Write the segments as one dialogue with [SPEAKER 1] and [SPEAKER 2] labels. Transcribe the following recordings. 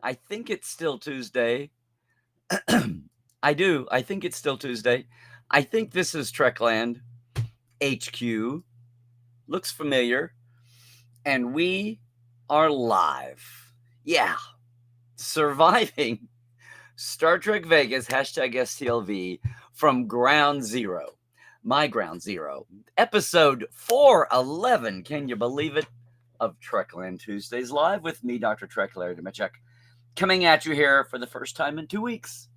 [SPEAKER 1] I think it's still Tuesday. I do. I think it's still Tuesday. I think this is Trekland HQ. Looks familiar. And we are live. Yeah. Surviving Star Trek Vegas, hashtag STLV, from Ground Zero. My Ground Zero. Episode 411. Can you believe it? Of Trekland Tuesdays Live with me, Dr. Trek Larry Dmytryk, coming at you here for the first time in 2 weeks.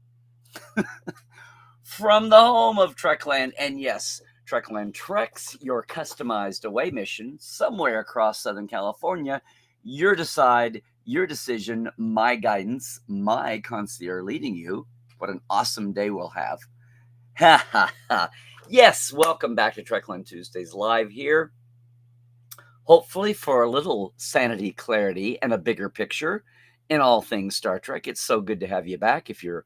[SPEAKER 1] From the home of Trekland, and yes, Trekland Treks, your customized away mission somewhere across Southern California. Your decision, my guidance, my concierge leading you. What an awesome day we'll have. Ha ha ha. Yes, welcome back to Trekland Tuesdays Live here. Hopefully for a little sanity, clarity, and a bigger picture in all things Star Trek. It's so good to have you back. If you're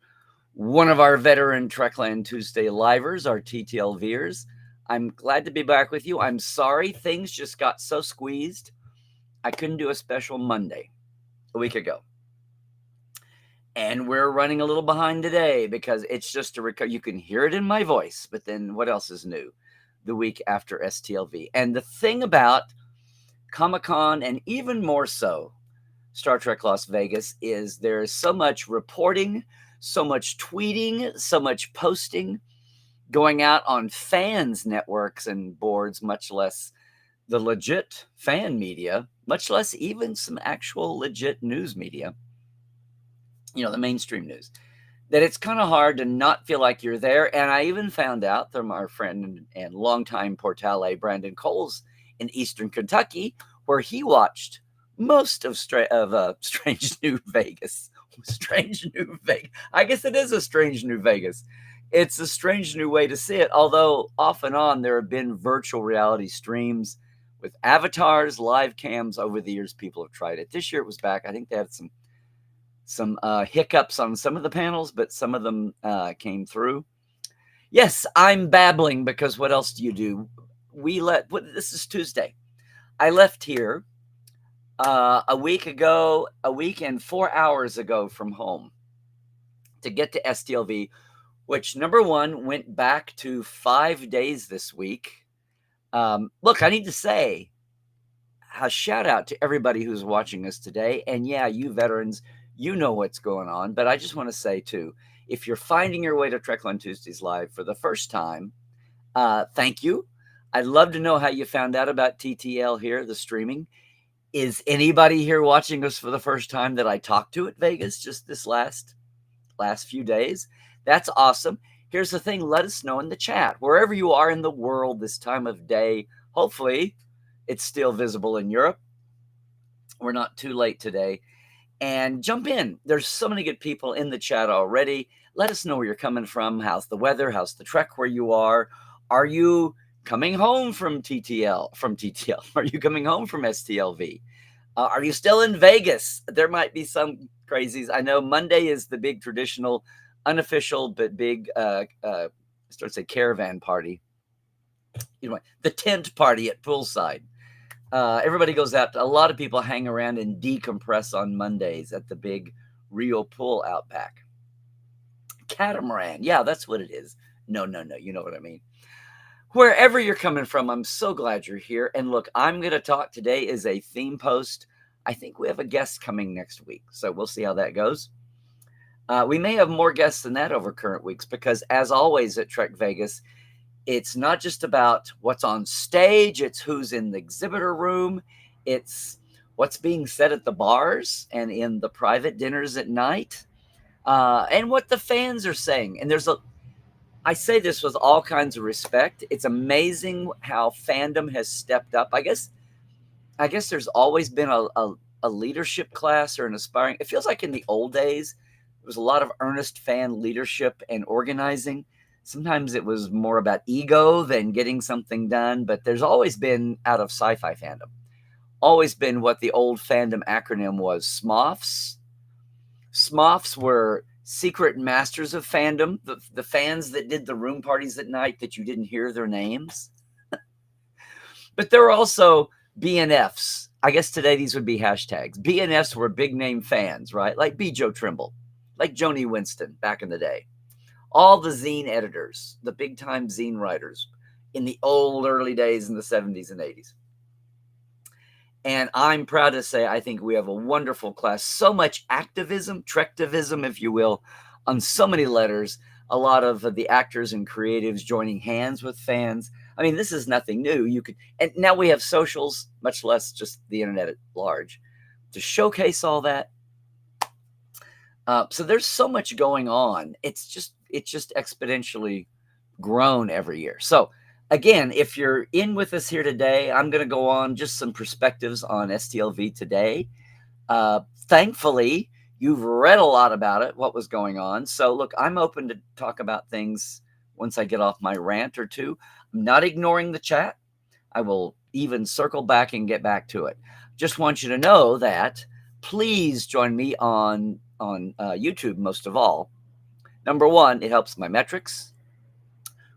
[SPEAKER 1] one of our veteran Trekland Tuesday livers, our TTLVers, I'm glad to be back with you. I'm sorry things just got so squeezed. I couldn't do a special Monday a week ago. And we're running a little behind today because it's just a you can hear it in my voice, but then what else is new? The week after STLV. And the thing about Comic-Con, and even more so Star Trek Las Vegas, is there's so much reporting, so much tweeting, so much posting going out on fans networks and boards, much less the legit fan media, much less even some actual legit news media, the mainstream news, that it's kind of hard to not feel like you're there. And I even found out from our friend and longtime Portale, Brandon Coles, in Eastern Kentucky, where he watched most of Strange New Vegas. Strange New Vegas. I guess it is a strange new Vegas. It's a strange new way to see it. Although off and on there have been virtual reality streams with avatars, live cams over the years. People have tried it. This year it was back. I think they had some hiccups on some of the panels, but some of them came through. Yes, I'm babbling because what else do you do? This is Tuesday. I left here a week and 4 hours ago from home to get to STLV, which number one went back to 5 days this week. Look, I need to say a shout out to everybody who's watching us today. And yeah, you veterans, you know what's going on. But I just want to say too, if you're finding your way to Trekland Tuesdays Live for the first time, thank you. I'd love to know how you found out about TTL here, the streaming. Is anybody here watching us for the first time that I talked to at Vegas just this last few days? That's awesome. Here's the thing. Let us know in the chat. Wherever you are in the world this time of day, hopefully it's still visible in Europe. We're not too late today. And jump in. There's so many good people in the chat already. Let us know where you're coming from. How's the weather? How's the trek where you are? Are you coming home from TTL? Are you coming home from STLV? Are you still in Vegas? There might be some crazies. I know Monday is the big traditional, unofficial, but big, caravan party. The tent party at poolside. Everybody goes out. A lot of people hang around and decompress on Mondays at the big Rio pool out back. Catamaran. Yeah, that's what it is. No. You know what I mean. Wherever you're coming from, I'm so glad you're here. And look, I'm going to talk today is a theme post. I think we have a guest coming next week, so we'll see how that goes. We may have more guests than that over current weeks because, as always at Trek Vegas, it's not just about what's on stage. It's who's in the exhibitor room. It's what's being said at the bars and in the private dinners at night, and what the fans are saying. And I say this with all kinds of respect. It's amazing how fandom has stepped up. I guess there's always been a leadership class or an aspiring. It feels like in the old days, there was a lot of earnest fan leadership and organizing. Sometimes it was more about ego than getting something done. But there's always been, out of sci-fi fandom, always been what the old fandom acronym was, SMOFs. SMOFs were secret masters of fandom, the fans that did the room parties at night that you didn't hear their names. But there were also BNFs, I guess today these would be hashtags. BNFs were big name fans, right? Like B. Joe Trimble, like Joni Winston back in the day. All the zine editors, the big time zine writers in the old early days in the 70s and 80s. And I'm proud to say I think we have a wonderful class. So much activism, Trektivism, if you will, on so many letters. A lot of the actors and creatives joining hands with fans. I mean, this is nothing new. You could, and now we have socials, much less just the internet at large, to showcase all that. So there's so much going on. It's just exponentially grown every year. So again, if you're in with us here today, I'm going to go on just some perspectives on STLV today. Thankfully, you've read a lot about it, what was going on. So look, I'm open to talk about things once I get off my rant or two. I'm not ignoring the chat. I will even circle back and get back to it. Just want you to know that please join me on YouTube most of all. Number one, it helps my metrics,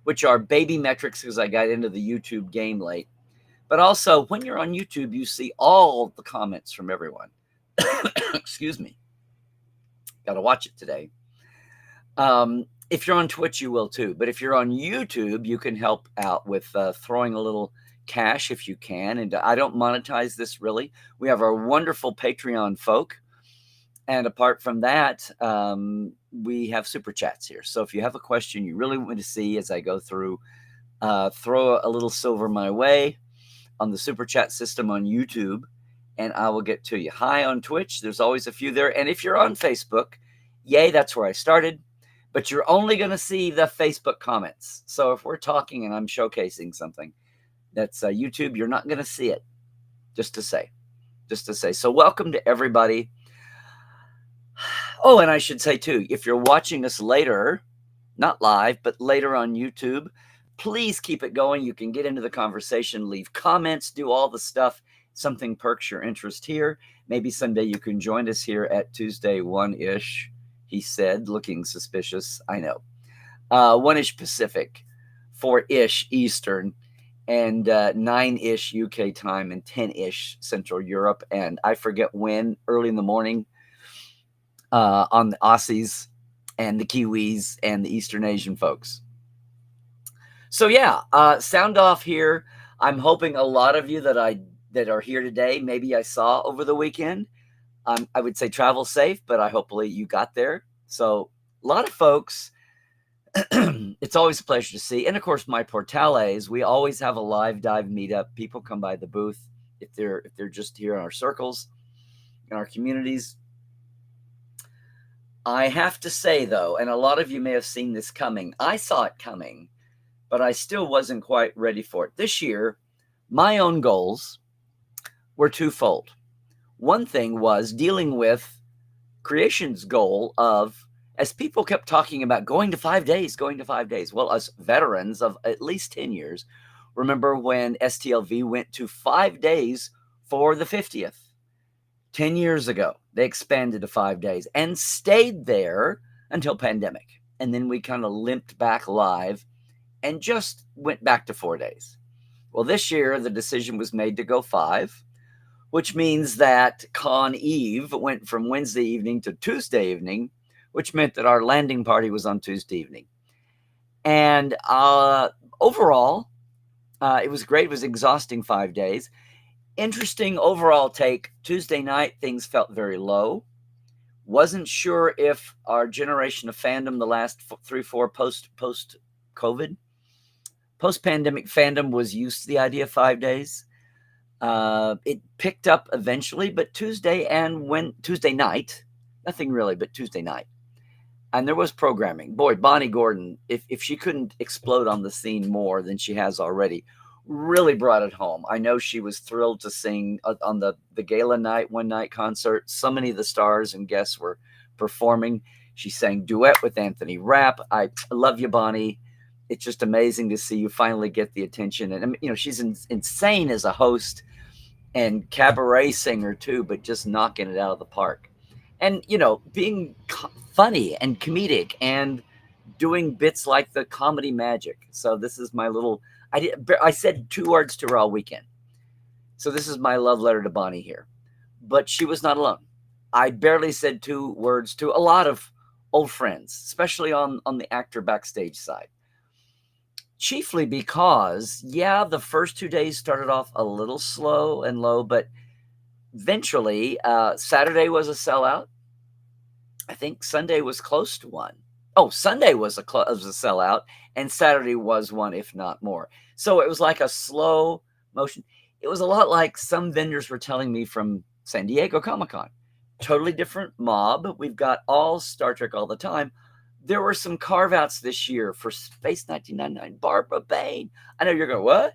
[SPEAKER 1] which are baby metrics because I got into the YouTube game late. But also, when you're on YouTube, you see all the comments from everyone. Excuse me. Got to watch it today. If you're on Twitch, you will too. But if you're on YouTube, you can help out with throwing a little cash if you can. And I don't monetize this really. We have our wonderful Patreon folk. And apart from that, we have super chats here. So if you have a question you really want to see as I go through, throw a little silver my way on the super chat system on YouTube, and I will get to you. Hi on Twitch. There's always a few there. And if you're on Facebook, yay, that's where I started. But you're only going to see the Facebook comments. So if we're talking and I'm showcasing something that's YouTube, you're not going to see it. Just to say. So welcome to everybody. Oh, and I should say too, if you're watching us later, not live, but later on YouTube, please keep it going. You can get into the conversation, leave comments, do all the stuff. Something perks your interest here. Maybe someday you can join us here at Tuesday 1-ish, he said, looking suspicious. I know. 1-ish Pacific, 4-ish Eastern, and 9-ish UK time, and 10-ish Central Europe. And I forget when, early in the morning, on the Aussies and the Kiwis and the Eastern Asian folks. So yeah, sound off here. I'm hoping a lot of you that are here today, maybe I saw over the weekend. I would say travel safe, but hopefully you got there. So a lot of folks, it's always a pleasure to see. And of course, my Portales, we always have a live dive meetup. People come by the booth if they're just here in our circles, in our communities. I have to say, though, and a lot of you may have seen this coming, I saw it coming, but I still wasn't quite ready for it. This year, my own goals were twofold. One thing was dealing with Creation's goal of, as people kept talking about going to 5 days. Well, us veterans of at least 10 years, remember when STLV went to 5 days for the 50th. 10 years ago, they expanded to 5 days and stayed there until pandemic. And then we kind of limped back live and just went back to 4 days. Well, this year, the decision was made to go 5, which means that Con Eve went from Wednesday evening to Tuesday evening, which meant that our landing party was on Tuesday evening. And overall, it was great. It was exhausting 5 days. Interesting overall take. Tuesday night, things felt very low. Wasn't sure if our generation of fandom, the last 3-4 post-COVID, post-pandemic fandom was used to the idea of 5 days. It picked up eventually, but Tuesday night, nothing really, but Tuesday night. And there was programming. Boy, Bonnie Gordon, if she couldn't explode on the scene more than she has already, really brought it home. I know she was thrilled to sing on the gala night, one night concert. So many of the stars and guests were performing. She sang duet with Anthony Rapp. I love you, Bonnie. It's just amazing to see you finally get the attention. And, she's insane as a host and cabaret singer too, but just knocking it out of the park. And, being funny and comedic and doing bits like the comedy magic. So this is my little... I said 2 words to her all weekend. So this is my love letter to Bonnie here. But she was not alone. I barely said two words to a lot of old friends, especially on the actor backstage side. Chiefly because, yeah, the first 2 days started off a little slow and low, but eventually, Saturday was a sellout. I think Sunday was close to one. Oh, Sunday was a sellout, and Saturday was one, if not more. So it was like a slow motion. It was a lot like some vendors were telling me from San Diego Comic Con. Totally different mob. We've got all Star Trek all the time. There were some carve outs this year for Space 1999. Barbara Bain. I know you're going, what?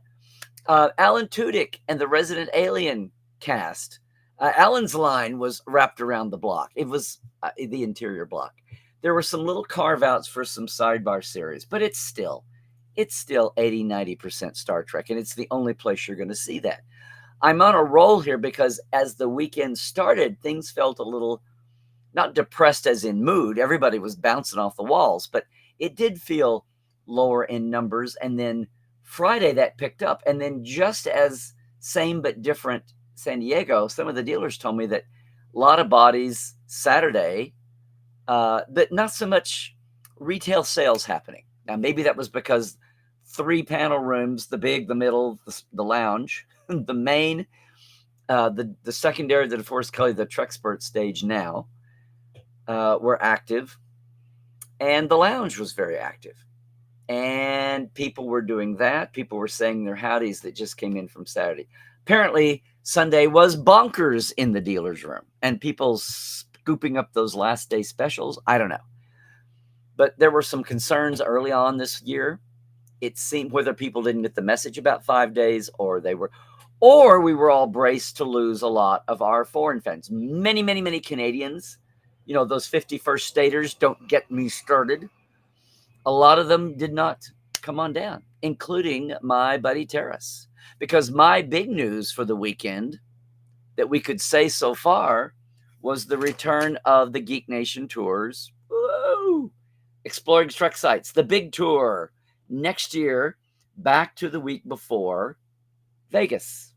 [SPEAKER 1] Alan Tudyk and the Resident Alien cast. Alan's line was wrapped around the block. It was the interior block. There were some little carve outs for some sidebar series, but it's still 80, 90% Star Trek, and it's the only place you're going to see that. I'm on a roll here because as the weekend started, things felt a little, not depressed as in mood. Everybody was bouncing off the walls, but it did feel lower in numbers. And then Friday that picked up. And then just as same but different San Diego, some of the dealers told me that a lot of bodies Saturday, but not so much retail sales happening. Now, maybe that was because 3 panel rooms, the big, the middle, the lounge, the main, the secondary, the DeForest Kelly, the Trexpert stage now were active, and the lounge was very active. And people were doing that. People were saying their howdies that just came in from Saturday. Apparently, Sunday was bonkers in the dealer's room, and people scooping up those last day specials. I don't know. But there were some concerns early on this year. It seemed whether people didn't get the message about 5 days or we were all braced to lose a lot of our foreign fans. Many, many, many Canadians, those 51st staters, don't get me started. A lot of them did not come on down, including my buddy Terrace. Because my big news for the weekend that we could say so far was the return of the Geek Nation tours. Woo! Exploring Trek sites, the big tour. Next year, back to the week before, Vegas.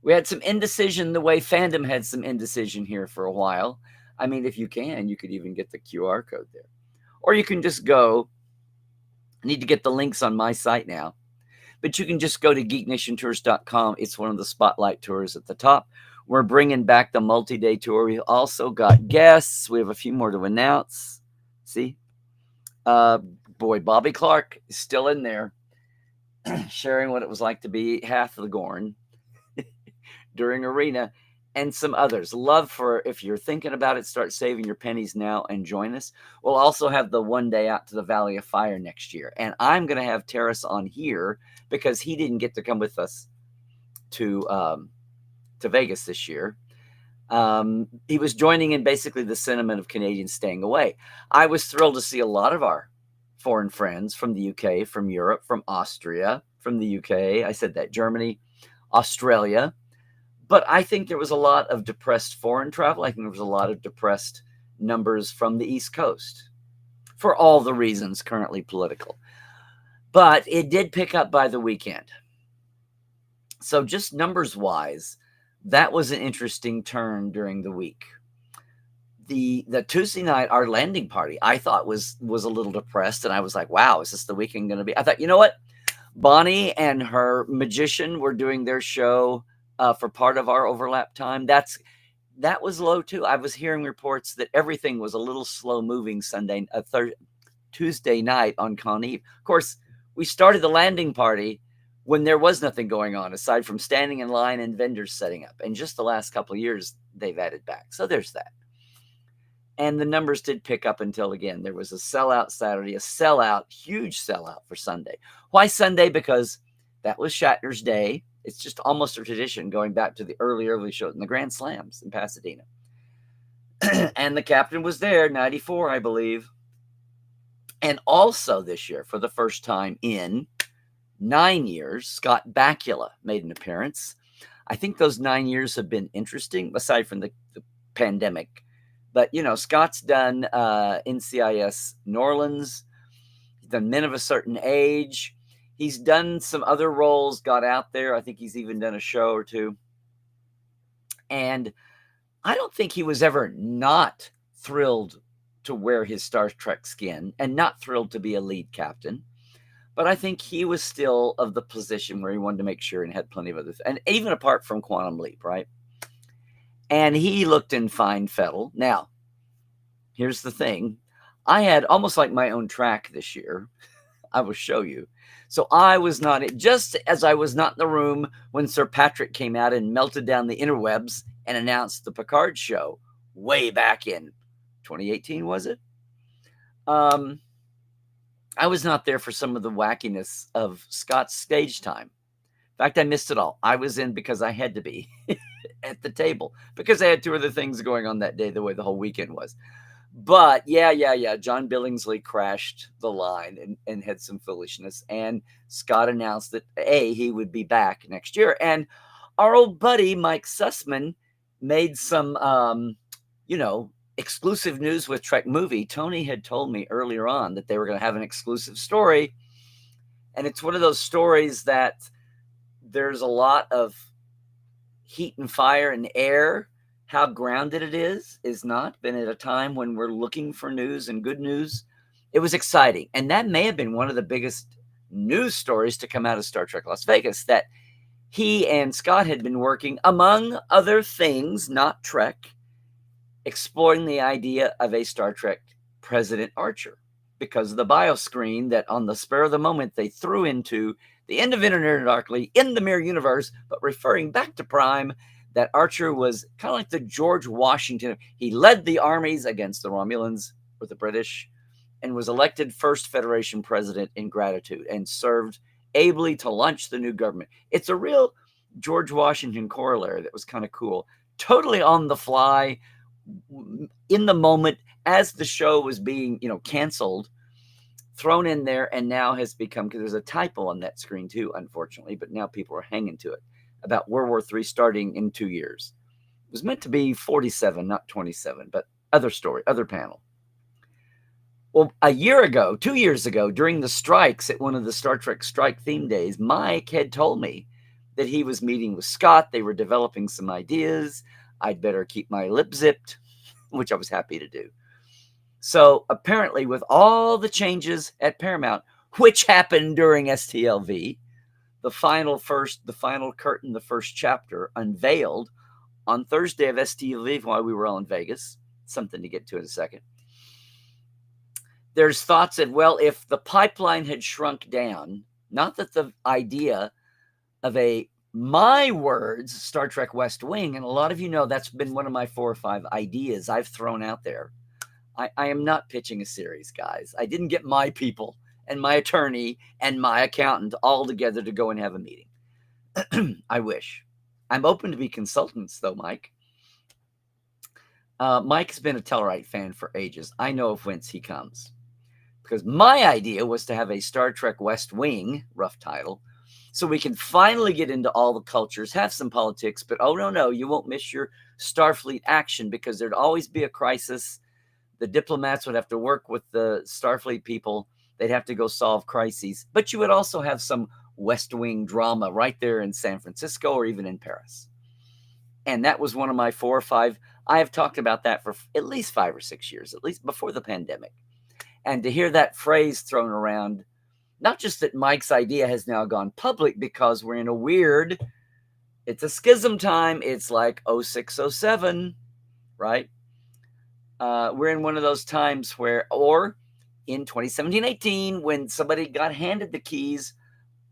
[SPEAKER 1] We had some indecision the way fandom had some indecision here for a while. I mean, if you could even get the QR code there. Or you can just go. I need to get the links on my site now. But you can just go to geeknationtours.com. It's one of the spotlight tours at the top. We're bringing back the multi-day tour. We also got guests. We have a few more to announce. See? Boy, Bobby Clark is still in there sharing what it was like to be half of the Gorn during Arena, and some others. Love for, if you're thinking about it, start saving your pennies now and join us. We'll also have the 1 day out to the Valley of Fire next year. And I'm going to have Terrace on here because he didn't get to come with us to Vegas this year. He was joining in basically the sentiment of Canadians staying away. I was thrilled to see a lot of our foreign friends from the UK, from Europe, from Austria, from the UK. I said that, Germany, Australia. But I think there was a lot of depressed foreign travel. I think there was a lot of depressed numbers from the East Coast for all the reasons currently political. But it did pick up by the weekend. So just numbers-wise, that was an interesting turn during the week. The Tuesday night, our landing party, I thought was a little depressed. And I was like, wow, is this the weekend going to be? I thought, you know what? Bonnie and her magician were doing their show for part of our overlap time. That was low too. I was hearing reports that everything was a little slow moving Tuesday night on Con Eve. Of course, we started the landing party when there was nothing going on aside from standing in line and vendors setting up. And just the last couple of years, they've added back. So there's that. And the numbers did pick up until, again, there was a sellout Saturday, a huge sellout for Sunday. Why Sunday? Because that was Shatner's day. It's just almost a tradition going back to the early shows in the Grand Slams in Pasadena. And the captain was there, 94, I believe. And also this year, for the first time in 9 years, Scott Bakula made an appearance. I think those 9 years have been interesting, aside from the pandemic. But, Scott's done NCIS New Orleans, he's done Men of a Certain Age. He's done some other roles, got out there. I think he's even done a show or two. And I don't think he was ever not thrilled to wear his Star Trek skin and not thrilled to be a lead captain. But I think he was still of the position where he wanted to make sure and had plenty of other, and even apart from Quantum Leap, right? And he looked in fine fettle. Now, here's the thing. I had almost like my own track this year. I will show you. So I was not, just as I was not in the room when Sir Patrick came out and melted down the interwebs and announced the Picard show way back in 2018, was it? I was not there for some of the wackiness of Scott's stage time. In fact, I missed it all. I was in because I had to be at the table because I had two other things going on that day, the way the whole weekend was. But yeah. John Billingsley crashed the line and had some foolishness. And Scott announced that, he would be back next year. And our old buddy, Mike Sussman, made some, exclusive news with Trek Movie. Tony had told me earlier on that they were going to have an exclusive story. And it's one of those stories that there's a lot of heat and fire and air. How grounded it is not. Been at a time when we're looking for news and good news. It was exciting. And that may have been one of the biggest news stories to come out of Star Trek Las Vegas, that he and Scott had been working, among other things, not Trek, exploring the idea of a Star Trek President Archer because of the bio screen that on the spur of the moment they threw into the end of Internet Darkly in the Mirror Universe, but referring back to Prime, that Archer was kind of like the George Washington. He led the armies against the Romulans or the British and was elected first Federation president in gratitude and served ably to launch the new government. It's a real George Washington corollary that was kind of cool. Totally on the fly, in the moment, as the show was being, canceled, thrown in there, and now has become, because there's a typo on that screen too, unfortunately, but now people are hanging to it, about World War III starting in 2 years. It was meant to be 47, not 27, but other story, other panel. Well, 2 years ago, during the strikes at one of the Star Trek strike theme days, Mike had told me that he was meeting with Scott. They were developing some ideas. I'd better keep my lip zipped, which I was happy to do. So apparently, with all the changes at Paramount, which happened during STLV, the final curtain, the first chapter, unveiled on Thursday of STLV while we were all in Vegas. Something to get to in a second. There's thoughts that, well, if the pipeline had shrunk down, not that the idea of my words, Star Trek West Wing, and a lot of you know that's been one of my 4 or 5 ideas I've thrown out there. I am not pitching a series, guys. I didn't get my people and my attorney and my accountant all together to go and have a meeting. I wish. I'm open to be consultants, though, Mike. Mike's been a Tellurite fan for ages. I know of whence he comes. Because my idea was to have a Star Trek West Wing, rough title, so we can finally get into all the cultures, have some politics, but no, you won't miss your Starfleet action because there'd always be a crisis. The diplomats would have to work with the Starfleet people. They'd have to go solve crises. But you would also have some West Wing drama right there in San Francisco or even in Paris. And that was one of my 4 or 5. I have talked about that for at least 5 or 6 years, at least before the pandemic. And to hear that phrase thrown around, not just that Mike's idea has now gone public because we're in a weird, it's a schism time. It's like 06, 07, right? We're in one of those times where, or in 2017-18, when somebody got handed the keys,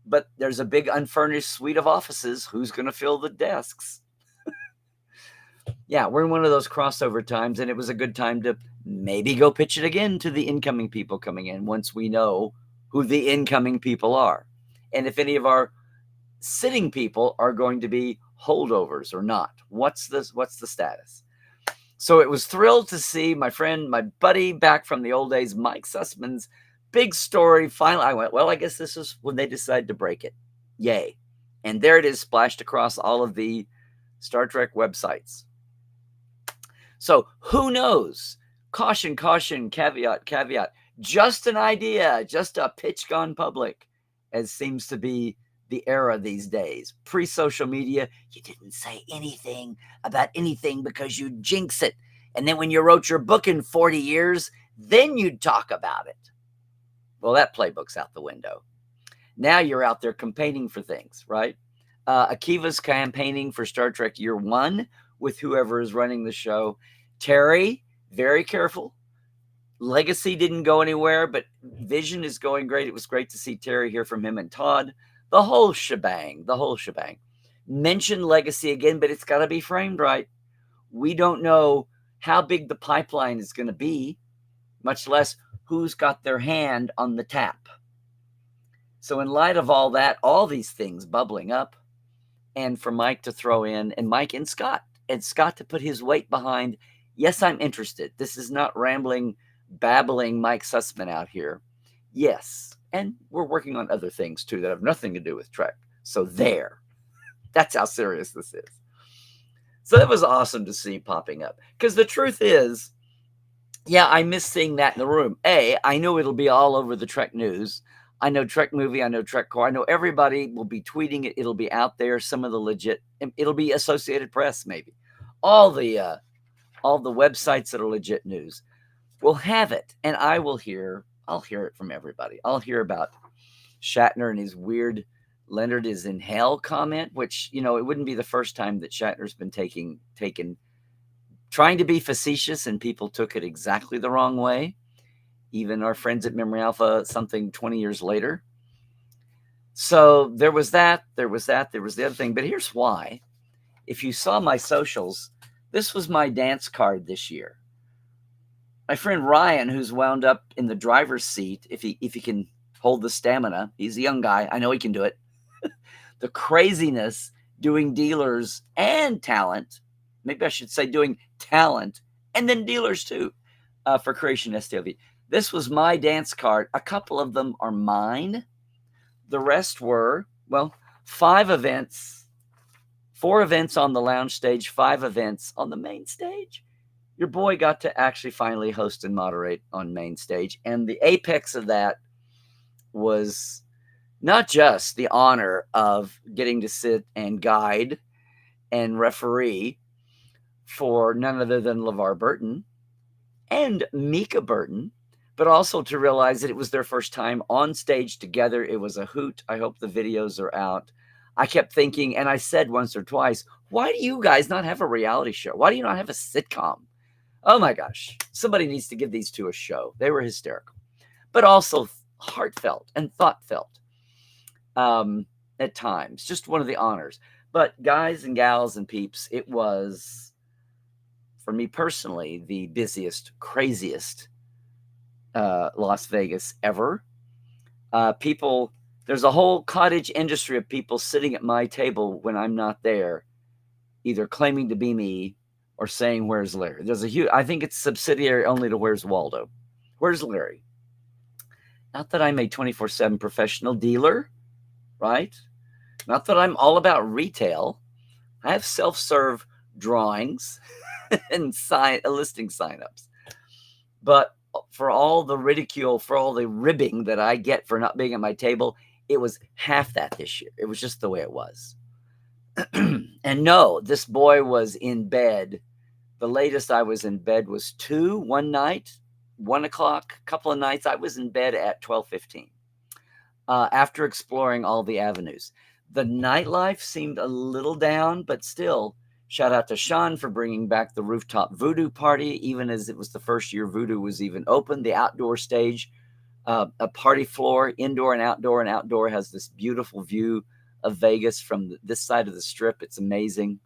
[SPEAKER 1] but there's a big unfurnished suite of offices. Who's going to fill the desks? Yeah, we're in one of those crossover times, and it was a good time to maybe go pitch it again to the incoming people coming in once we know who the incoming people are. And if any of our sitting people are going to be holdovers or not. What's the status? So it was thrilled to see my friend, my buddy back from the old days, Mike Sussman's big story. Finally, I went, well, I guess this is when they decided to break it. Yay. And there it is, splashed across all of the Star Trek websites. So who knows? Caution, caution, caveat, caveat. Just an idea, just a pitch gone public, as seems to be the era these days. Pre-social media, you didn't say anything about anything because you'd jinx it. And then when you wrote your book in 40 years, then you'd talk about it. Well, that playbook's out the window. Now you're out there campaigning for things, right? Akiva's campaigning for Star Trek Year One with whoever is running the show. Terry, very careful. Legacy didn't go anywhere, but Vision is going great. It was great to see Terry, hear from him and Todd. The whole shebang, the whole shebang. Mention Legacy again, but it's got to be framed right. We don't know how big the pipeline is going to be, much less who's got their hand on the tap. So in light of all that, all these things bubbling up, and for Mike to throw in, and Mike and Scott to put his weight behind, yes, I'm interested. This is not rambling, babbling Mike Sussman out here. Yes, and we're working on other things too that have nothing to do with Trek. So there, that's how serious this is. So that was awesome to see popping up. Because the truth is, yeah, I miss seeing that in the room. I know it'll be all over the Trek news. I know Trek Movie. I know Trek Core. I know everybody will be tweeting it. It'll be out there. Some of the legit. It'll be Associated Press, maybe. All the websites that are legit news will have it, and I'll hear it from everybody. I'll hear about Shatner and his weird "Leonard is in hell" comment, which, it wouldn't be the first time that Shatner's been trying to be facetious, and people took it exactly the wrong way. Even our friends at Memory Alpha, something 20 years later. So there was that. There was the other thing. But here's why. If you saw my socials, this was my dance card this year. My friend Ryan, who's wound up in the driver's seat, if he can hold the stamina, he's a young guy. I know he can do it. The craziness doing dealers and talent. Maybe I should say doing talent and then dealers too, for Creation STLV. This was my dance card. A couple of them are mine. The rest were, 5 events, 4 events on the lounge stage, 5 events on the main stage. Your boy got to actually finally host and moderate on main stage. And the apex of that was not just the honor of getting to sit and guide and referee for none other than LeVar Burton and Mika Burton, but also to realize that it was their first time on stage together. It was a hoot. I hope the videos are out. I kept thinking, and I said once or twice, why do you guys not have a reality show? Why do you not have a sitcom? Oh my gosh, somebody needs to give these two a show. They were hysterical, but also heartfelt and thoughtfelt at times. Just one of the honors. But guys and gals and peeps, it was, for me personally, the busiest, craziest Las Vegas ever. There's a whole cottage industry of people sitting at my table when I'm not there, either claiming to be me or saying, "Where's Larry?" There's a huge, I think it's subsidiary only to "Where's Waldo?" Where's Larry? Not that I'm a 24/7 professional dealer, right? Not that I'm all about retail. I have self-serve drawings and listing signups. But for all the ridicule, for all the ribbing that I get for not being at my table, it was half that this year. It was just the way it was. And no, this boy was in bed. The latest I was in bed was 2 one night, 1 o'clock, a couple of nights. I was in bed at 12:15 after exploring all the avenues. The nightlife seemed a little down, but still, shout out to Sean for bringing back the rooftop voodoo party, even as it was the first year voodoo was even open. The outdoor stage, a party floor, indoor and outdoor has this beautiful view of Vegas from this side of the strip. It's amazing.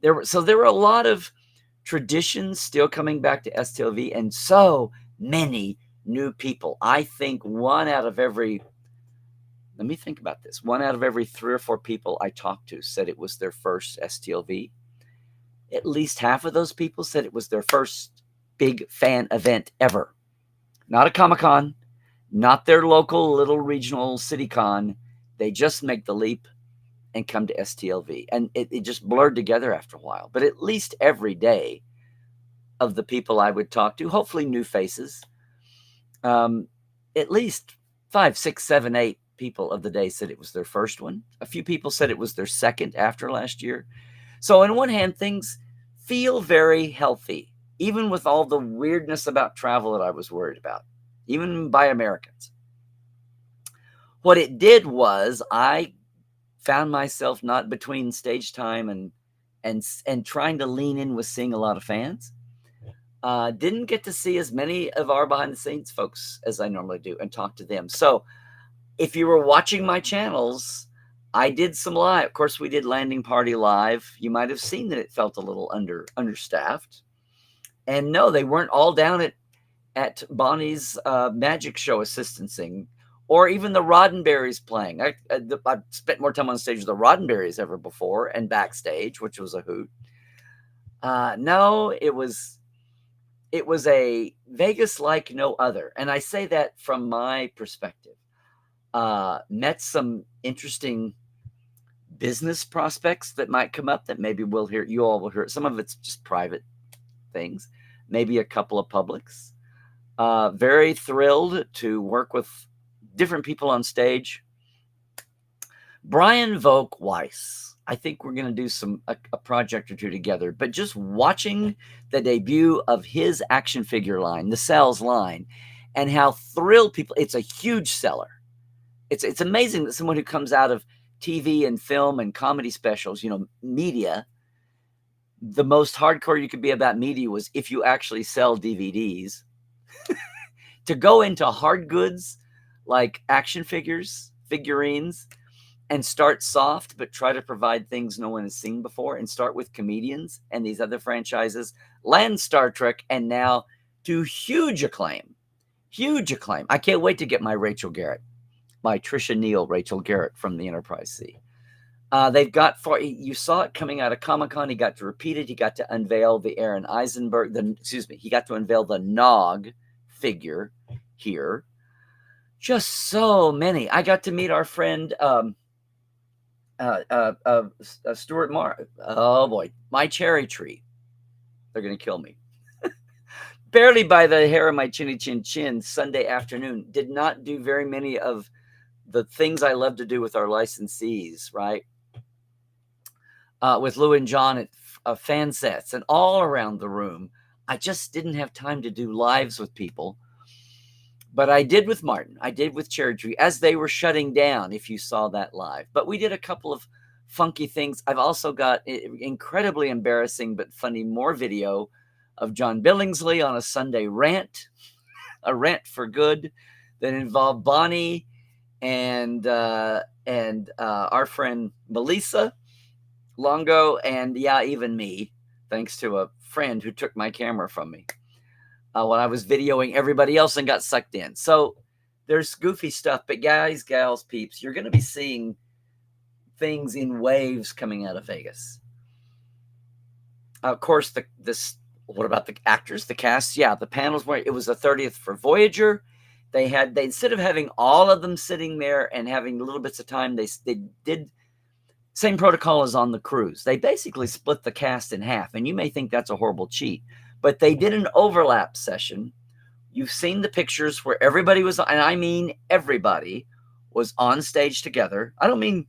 [SPEAKER 1] There were a lot of traditions still coming back to STLV, and so many new people. I think let me think about this. 1 out of every 3 or 4 people I talked to said it was their first STLV. At least half of those people said it was their first big fan event ever. Not a Comic-Con, not their local little regional city con. They just make the leap and come to STLV. And it just blurred together after a while. But at least every day of the people I would talk to, hopefully new faces, at least 5, 6, 7, 8 people of the day said it was their first one. A few people said it was their second after last year. So on one hand, things feel very healthy, even with all the weirdness about travel that I was worried about, even by Americans. What it did was I found myself not between stage time and trying to lean in with seeing a lot of fans. Didn't get to see as many of our behind the scenes folks as I normally do and talk to them. So if you were watching my channels, I did some live. Of course, we did Landing Party live. You might have seen that it felt a little understaffed. And no, they weren't all down at Bonnie's magic show assistancing, or even the Roddenberrys playing. I've spent more time on stage with the Roddenberrys ever before and backstage, which was a hoot. No, it was a Vegas like no other. And I say that from my perspective. Met some interesting business prospects that might come up that maybe we'll hear. You all will hear. Some of it's just private things, maybe a couple of publics. Very thrilled to work with different people on stage. Brian Volk Weiss. I think we're going to do a project or two together, but just watching the debut of his action figure line, the Cells line, and how thrilled people, it's a huge seller. It's amazing that someone who comes out of TV and film and comedy specials, media, the most hardcore you could be about media was if you actually sell DVDs. To go into hard goods like action figures, figurines, and start soft, but try to provide things no one has seen before, and start with comedians and these other franchises, land Star Trek, and now to huge acclaim. Huge acclaim. I can't wait to get my Rachel Garrett. My Trisha Neal, Rachel Garrett from the Enterprise C. They've got you saw it coming out of Comic-Con. He got to repeat it. He got to unveil the Aaron Eisenberg. He got to unveil the Nog figure here. Just so many. I got to meet our friend Stuart Marr. Oh boy, my cherry tree. They're gonna kill me. Barely by the hair of my chinny chin chin. Sunday afternoon. Did not do very many of the things I love to do with our licensees, right? With Lou and John at fan sets and all around the room. I just didn't have time to do lives with people. But I did with Martin. I did with Cherry Tree as they were shutting down, if you saw that live. But we did a couple of funky things. I've also got incredibly embarrassing but funny more video of John Billingsley on a Sunday rant, a rant for good that involved Bonnie and our friend Melissa Longo, and even me, thanks to a friend who took my camera from me when I was videoing everybody else and got sucked in. So there's goofy stuff, but guys, gals, peeps, you're going to be seeing things in waves coming out of Vegas. Of course, what about the actors, the cast? Yeah, the panels were, it was the 30th for Voyager. They instead of having all of them sitting there and having little bits of time, they did same protocol as on the cruise. They basically split the cast in half, and you may think that's a horrible cheat, but they did an overlap session. You've seen the pictures where everybody was, and I mean everybody was on stage together. I don't mean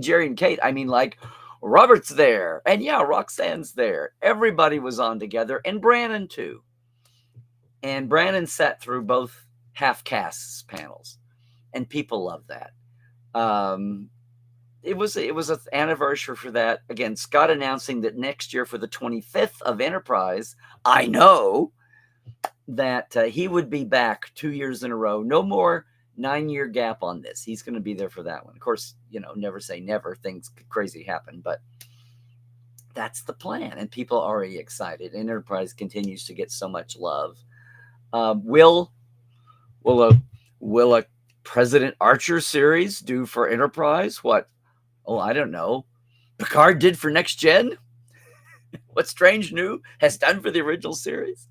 [SPEAKER 1] Jerry and Kate. I mean like Robert's there, and Roxanne's there. Everybody was on together, and Brannon too. And Brannon sat through both half casts panels, and people love that. It was an anniversary for that. Again, Scott announcing that next year for the 25th of Enterprise, I know that he would be back 2 years in a row. No more 9-year gap on this. He's going to be there for that one. Of course, never say never. Things crazy happen, but that's the plan, and people are already excited. Enterprise continues to get so much love. Will a President Archer series do for Enterprise? What? Oh, I don't know. Picard did for Next Gen? What Strange New has done for the original series?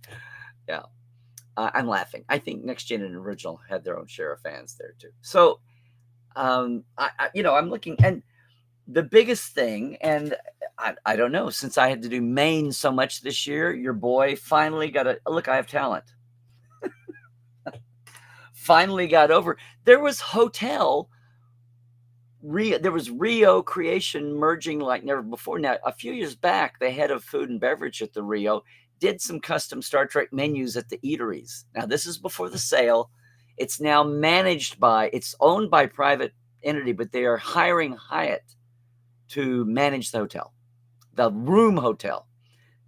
[SPEAKER 1] Yeah. I'm laughing. I think Next Gen and original had their own share of fans there too. So, I'm looking, and the biggest thing, and I don't know, since I had to do Maine so much this year, your boy finally got look, I have talent. finally got over. There was hotel there was Rio Creation merging like never before. Now, a few years back, the head of food and beverage at the Rio did some custom Star Trek menus at the eateries. Now, this is before the sale. It's now it's owned by private entity, but they are hiring Hyatt to manage the hotel, the room hotel.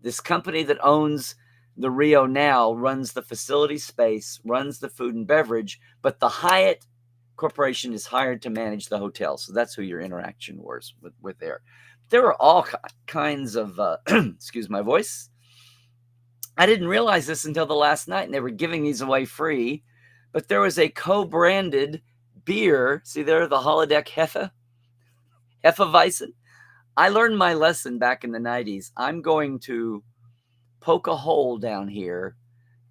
[SPEAKER 1] This company that owns the Rio now runs the facility space, runs the food and beverage, but the Hyatt Corporation is hired to manage the hotel. So that's who your interaction was with there. There are all kinds of, excuse my voice. I didn't realize this until the last night, and they were giving these away free. But there was a co-branded beer. See there, the Holodeck Hefeweizen. I learned my lesson back in the 90s. I'm going to poke a hole down here,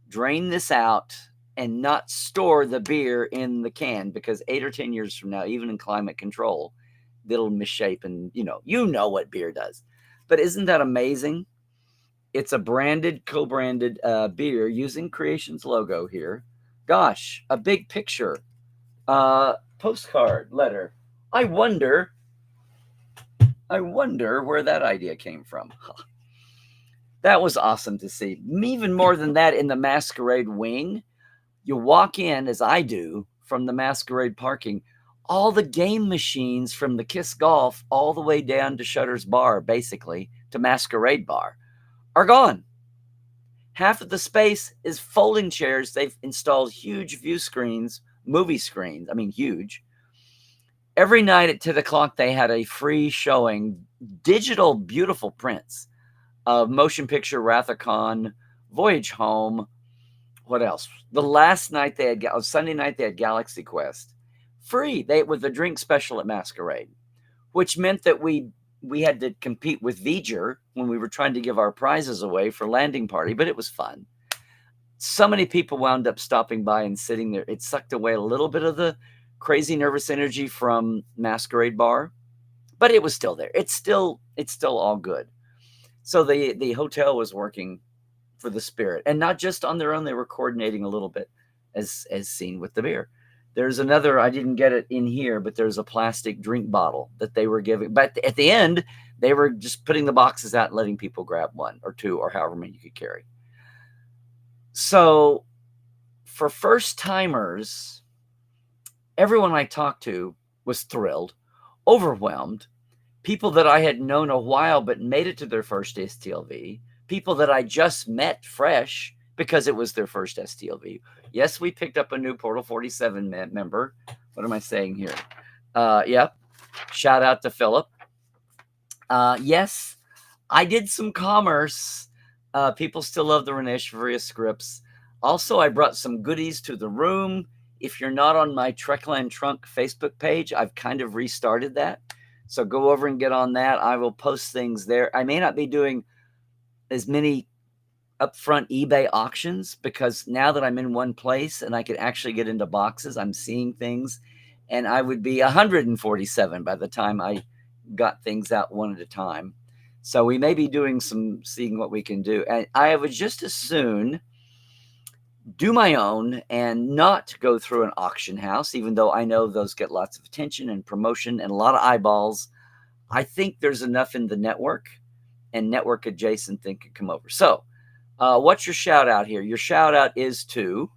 [SPEAKER 1] drain this out, and not store the beer in the can, because 8 or 10 years from now, even in climate control, it'll misshape, and you know what beer does. But isn't that amazing? It's a co-branded beer using Creation's logo here. Gosh, a big picture, postcard letter. I wonder where that idea came from. Huh. That was awesome to see. Even more than that, in the Masquerade wing, you walk in, as I do, from the Masquerade parking, all the game machines from the Kiss Golf all the way down to Shutter's Bar, basically, to Masquerade Bar, are gone. Half of the space is folding chairs. They've installed huge view screens, movie screens. I mean, huge. Every night at 10 o'clock, they had a free showing, digital, beautiful prints of motion picture Wrath of Khan, Voyage Home. What else? The last night they had, Sunday night, they had Galaxy Quest. Free. With the drink special at Masquerade, which meant that we had to compete with V'ger when we were trying to give our prizes away for Landing Party, but it was fun. So many people wound up stopping by and sitting there. It sucked away a little bit of the crazy nervous energy from Masquerade Bar, but it was still there. It's still all good. So the hotel was working for the spirit, and not just on their own. They were coordinating a little bit, as seen with the beer. There's another, I didn't get it in here, but there's a plastic drink bottle that they were giving. But at the end, they were just putting the boxes out and letting people grab one or two or however many you could carry. So for first timers, everyone I talked to was thrilled, overwhelmed. People that I had known a while but made it to their first STLV. People that I just met fresh because it was their first STLV. Yes, we picked up a new Portal 47 member. What am I saying here? Yep. Shout out to Philip. Yes, I did some commerce. People still love the Renee Shavaria scripts. Also, I brought some goodies to the room. If you're not on my Trekland Trunk Facebook page, I've kind of restarted that. So go over and get on that. I will post things there. I may not be doing as many upfront eBay auctions, because now that I'm in one place and I can actually get into boxes, I'm seeing things, and I would be 147 by the time I got things out one at a time. So we may be doing seeing what we can do. And I would just as soon do my own and not go through an auction house, even though I know those get lots of attention and promotion and a lot of eyeballs. I think there's enough in the network and network adjacent thing could come over. So what's your shout out here? Your shout out is to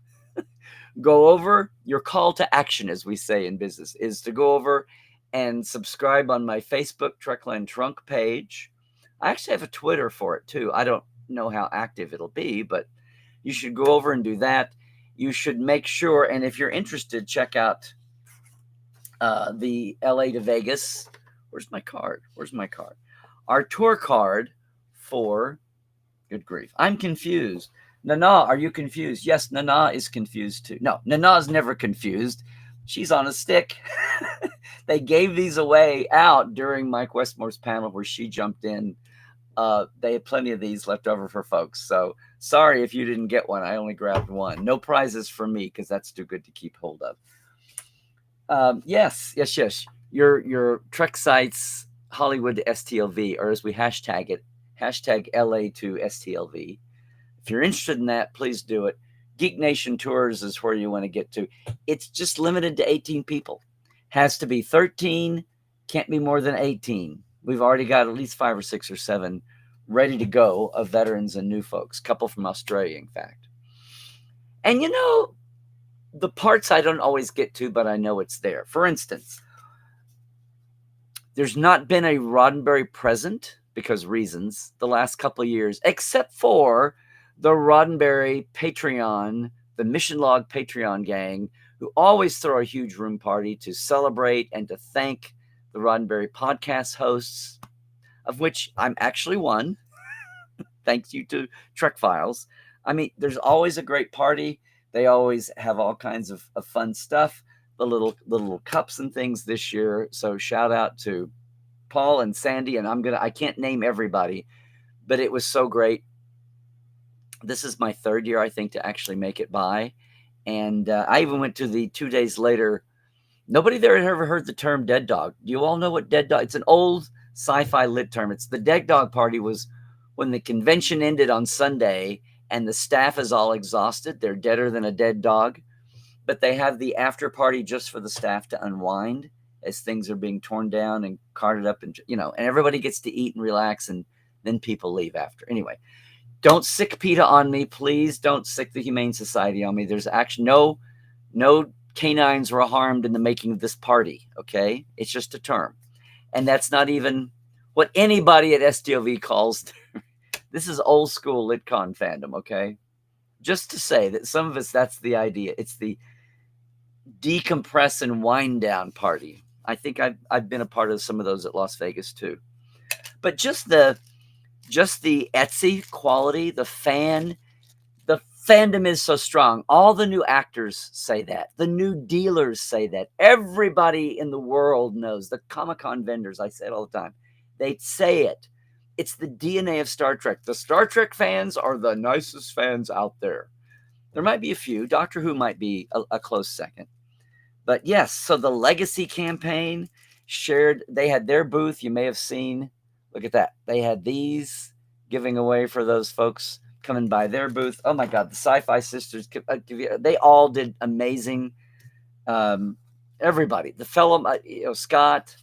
[SPEAKER 1] go over. Your call to action, as we say in business, is to go over and subscribe on my Facebook Trekland Trunk page. I actually have a Twitter for it too. I don't know how active it'll be, but you should go over and do that. You should make sure, and if you're interested, check out the LA to Vegas. Where's my card? Our tour card for, good grief, I'm confused. Nana, are you confused? Yes, Nana is confused too. No, Nana's never confused. She's on a stick. They gave these away out during Mike Westmore's panel where she jumped in. They had plenty of these left over for folks. So sorry if you didn't get one. I only grabbed one. No prizes for me because that's too good to keep hold of. Yes. Your Trek Sites Hollywood STLV, or as we hashtag it, hashtag LA to STLV. If you're interested in that, please do it. Geek Nation Tours is where you want to get to. It's just limited to 18 people. Has to be 13, can't be more than 18. We've already got at least 5 or 6 or 7 ready to go of veterans and new folks, couple from Australia, in fact. And the parts I don't always get to, but I know it's there. For instance, there's not been a Roddenberry present because reasons the last couple of years, except for the Roddenberry Patreon, the Mission Log Patreon gang, who always throw a huge room party to celebrate and to thank the Roddenberry podcast hosts, of which I'm actually one. Thanks you to Trek Files. I mean, there's always a great party. They always have all kinds of fun stuff, the little cups and things this year. So shout out to Paul and Sandy, and I can't name everybody, but it was so great. This is my third year, I think, to actually make it by. And I even went to the 2 days later. Nobody there had ever heard the term dead dog. Do you all know what dead dog? It's an old sci-fi lit term. It's the dead dog party was when the convention ended on Sunday and the staff is all exhausted. They're deader than a dead dog, but they have the after party just for the staff to unwind as things are being torn down and carted up, and and everybody gets to eat and relax, and then people leave after. Anyway, don't sick PETA on me, please. Don't sick the Humane Society on me. There's actually no canines were harmed in the making of this party, okay? It's just a term. And that's not even what anybody at STOV calls. This is old school LitCon fandom, okay? Just to say that some of us, that's the idea. It's the decompress and wind down party. I think I've been a part of some of those at Las Vegas too. But just the Etsy quality, the fandom is so strong. All the new actors say that. The new dealers say that. Everybody in the world knows. The Comic-Con vendors, I say it all the time. They say it. It's the DNA of Star Trek. The Star Trek fans are the nicest fans out there. There might be a few. Doctor Who might be a close second. But yes, so the Legacy campaign shared, they had their booth. You may have seen, look at that. They had these giving away for those folks coming by their booth. Oh my God, the Sci-Fi Sisters, they all did amazing. Everybody, the fellow, Scott,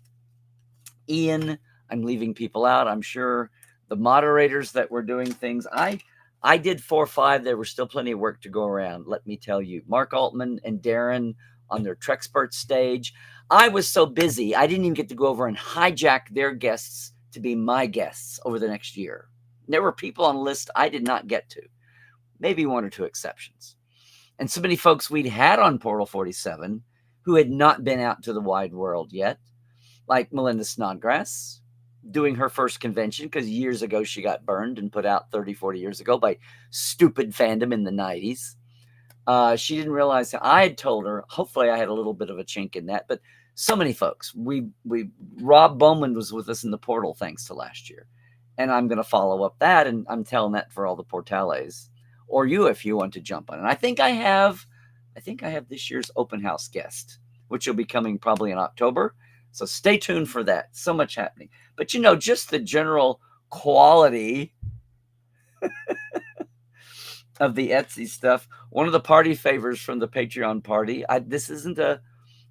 [SPEAKER 1] Ian, I'm leaving people out, I'm sure. The moderators that were doing things. I did 4 or 5. There was still plenty of work to go around, let me tell you. Mark Altman and Darren on their Trexpert stage. I was so busy, I didn't even get to go over and hijack their guests to be my guests over the next year. There were people on the list I did not get to. Maybe 1 or 2 exceptions. And so many folks we'd had on Portal 47 who had not been out to the wide world yet, like Melinda Snodgrass, doing her first convention because years ago she got burned and put out 30, 40 years ago by stupid fandom in the 90s. She didn't realize that I had told her. Hopefully I had a little bit of a chink in that, but so many folks. Rob Bowman was with us in the Portal thanks to last year. And I'm going to follow up that, and I'm telling that for all the Portales, or you if you want to jump on it. And I think I have this year's open house guest, which will be coming probably in October. So stay tuned for that. So much happening. But just the general quality of the Etsy stuff. One of the party favors from the Patreon party. This isn't a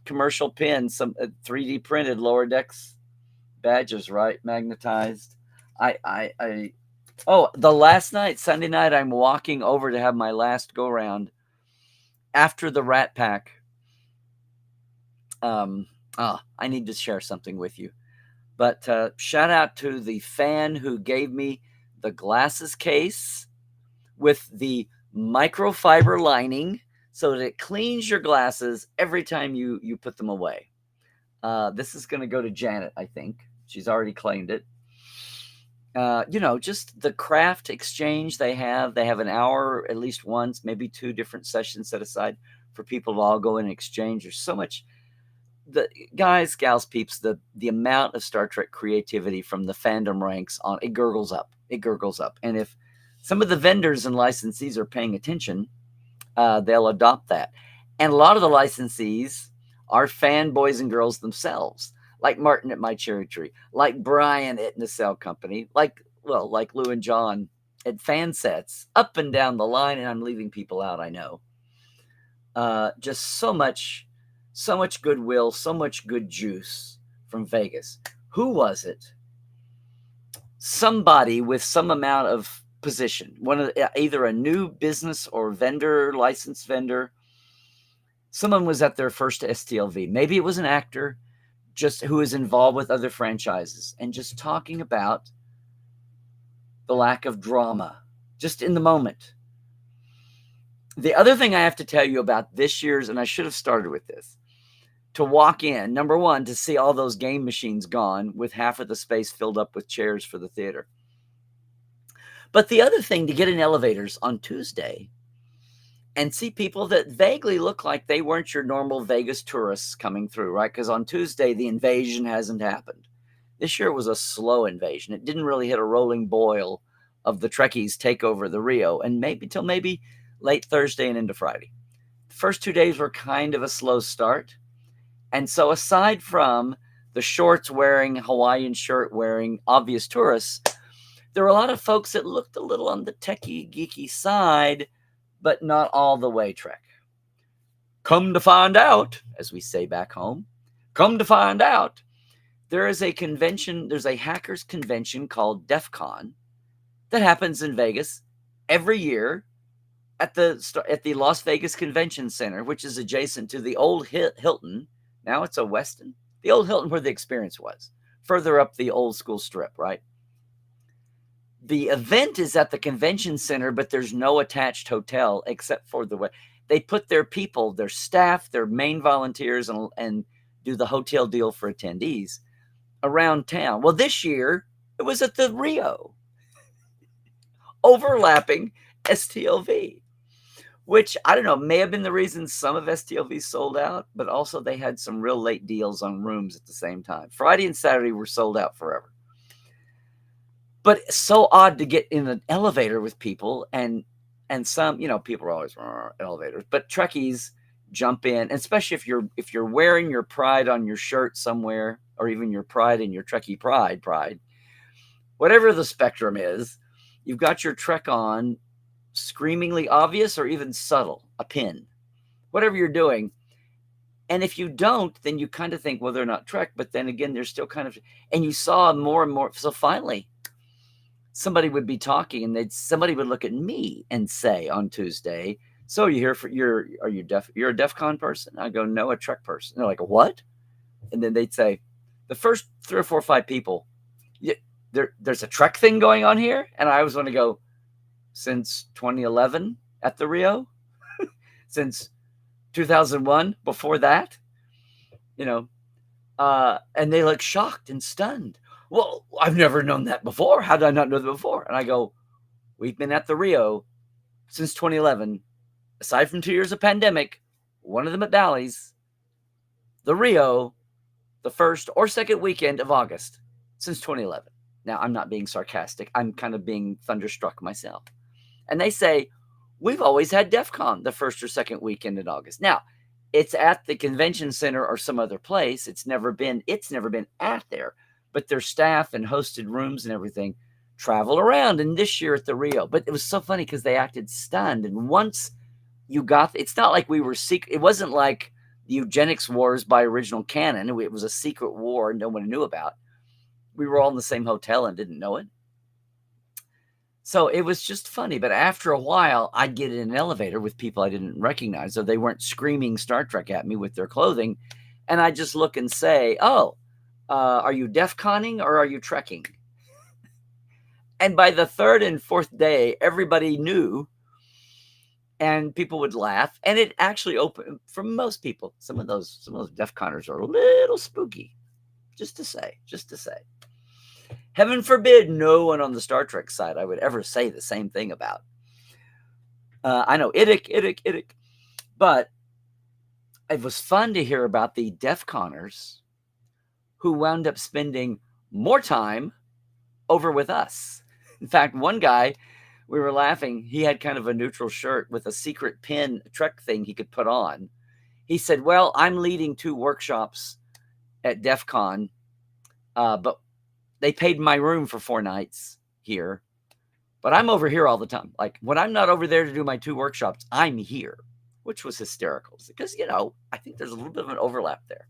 [SPEAKER 1] commercial pin. Some 3D printed Lower Decks badges, right? Magnetized. The last night, Sunday night, I'm walking over to have my last go round after the Rat Pack. I need to share something with you. But shout out to the fan who gave me the glasses case with the microfiber lining so that it cleans your glasses every time you put them away. This is going to go to Janet, I think. She's already claimed it. Just the craft exchange they have an hour at least once, maybe 2 different sessions set aside for people to all go in and exchange. There's so much, the guys, gals, peeps, the amount of Star Trek creativity from the fandom ranks on it gurgles up. And if some of the vendors and licensees are paying attention, they'll adopt that. And a lot of the licensees are fanboys and girls themselves, like Martin at My Cherry Tree, like Brian at Nacelle Company, like Lou and John at fan sets up and down the line, and I'm leaving people out, I know. Just so much goodwill, so much good juice from Vegas. Who was it? Somebody with some amount of position, either a new business or vendor, licensed vendor. Someone was at their first STLV. Maybe it was an actor, just who is involved with other franchises, and just talking about the lack of drama, just in the moment. The other thing I have to tell you about this year's, and I should have started with this, to walk in, number one, to see all those game machines gone with half of the space filled up with chairs for the theater. But the other thing, to get in elevators on Tuesday and see people that vaguely look like they weren't your normal Vegas tourists coming through, right? Because on Tuesday, the invasion hasn't happened. This year was a slow invasion. It didn't really hit a rolling boil of the Trekkies take over the Rio, and maybe till late Thursday and into Friday. The first 2 days were kind of a slow start. And so aside from the shorts wearing, Hawaiian shirt wearing obvious tourists, there were a lot of folks that looked a little on the techie, geeky side, but not all the way Trek. Come to find out, as we say back home, come to find out, there is a convention, there's a hackers convention called DEF CON that happens in Vegas every year at the Las Vegas Convention Center, which is adjacent to the old Hilton. Now it's a Westin. The old Hilton where the Experience was, further up the old school strip, right? The event is at the convention center, but there's no attached hotel except for they put their people, their staff, their main volunteers, and do the hotel deal for attendees around town. Well, this year it was at the Rio, overlapping STLV, which I don't know, may have been the reason some of STLV sold out, but also they had some real late deals on rooms at the same time. Friday and Saturday were sold out forever. But it's so odd to get in an elevator with people, and some, people are always elevators, but Trekkies jump in, and especially if you're wearing your pride on your shirt somewhere, or even your pride in your Trekkie pride, whatever the spectrum is, you've got your Trek on, screamingly obvious or even subtle, a pin, whatever you're doing. And if you don't, then you kind of think, well, they're not Trek, but then again, they're still kind of, and you saw more and more. So finally, somebody would be talking, and somebody would look at me and say on Tuesday, so are you deaf? You're a DEF CON person? I go, no, a Trek person. They're like, what? And then they'd say, the first 3 or 4 or 5 people, there's a Trek thing going on here? And I always want to go, since 2011 at the Rio, since 2001, before that, and they look shocked and stunned. Well, I've never known that before. How did I not know that before? And I go, we've been at the Rio since 2011. Aside from 2 years of pandemic, one of them at Bally's, the Rio, the first or second weekend of August since 2011. Now, I'm not being sarcastic. I'm kind of being thunderstruck myself. And they say, we've always had DEF CON the first or second weekend in August. Now, it's at the convention center or some other place. It's never been at there. But their staff and hosted rooms and everything travel around. And this year at the Rio, but it was so funny because they acted stunned. And once you it's not like we were secret. It wasn't like the eugenics wars by original canon. It was a secret war no one knew about. We were all in the same hotel and didn't know it. So it was just funny. But after a while, I'd get in an elevator with people I didn't recognize, so they weren't screaming Star Trek at me with their clothing. And I just look and say, oh, are you DEF CONing or are you trekking? And by the 3rd and 4th day, everybody knew, and people would laugh. And it actually opened for most people. Some of those DEF CONers are a little spooky, just to say. Heaven forbid no one on the Star Trek side I would ever say the same thing about. I know, idic. But it was fun to hear about the DEF CONers who wound up spending more time over with us. In fact, one guy, we were laughing, he had kind of a neutral shirt with a secret pin Trek thing he could put on. He said, well, I'm leading 2 workshops at DEF CON, but they paid my room for 4 nights here. But I'm over here all the time. Like when I'm not over there to do my 2 workshops, I'm here, which was hysterical because, I think there's a little bit of an overlap there.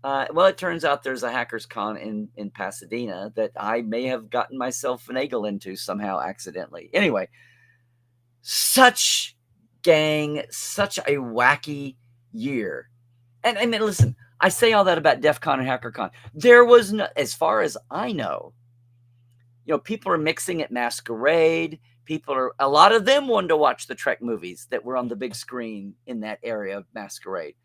[SPEAKER 1] Well, it turns out there's a hackers con in Pasadena that I may have gotten myself finagled into somehow accidentally. Anyway, such such a wacky year. And I mean, listen, I say all that about DEF CON and HackerCon. There was no, as far as I know, people are mixing at Masquerade. A lot of them wanted to watch the Trek movies that were on the big screen in that area of Masquerade.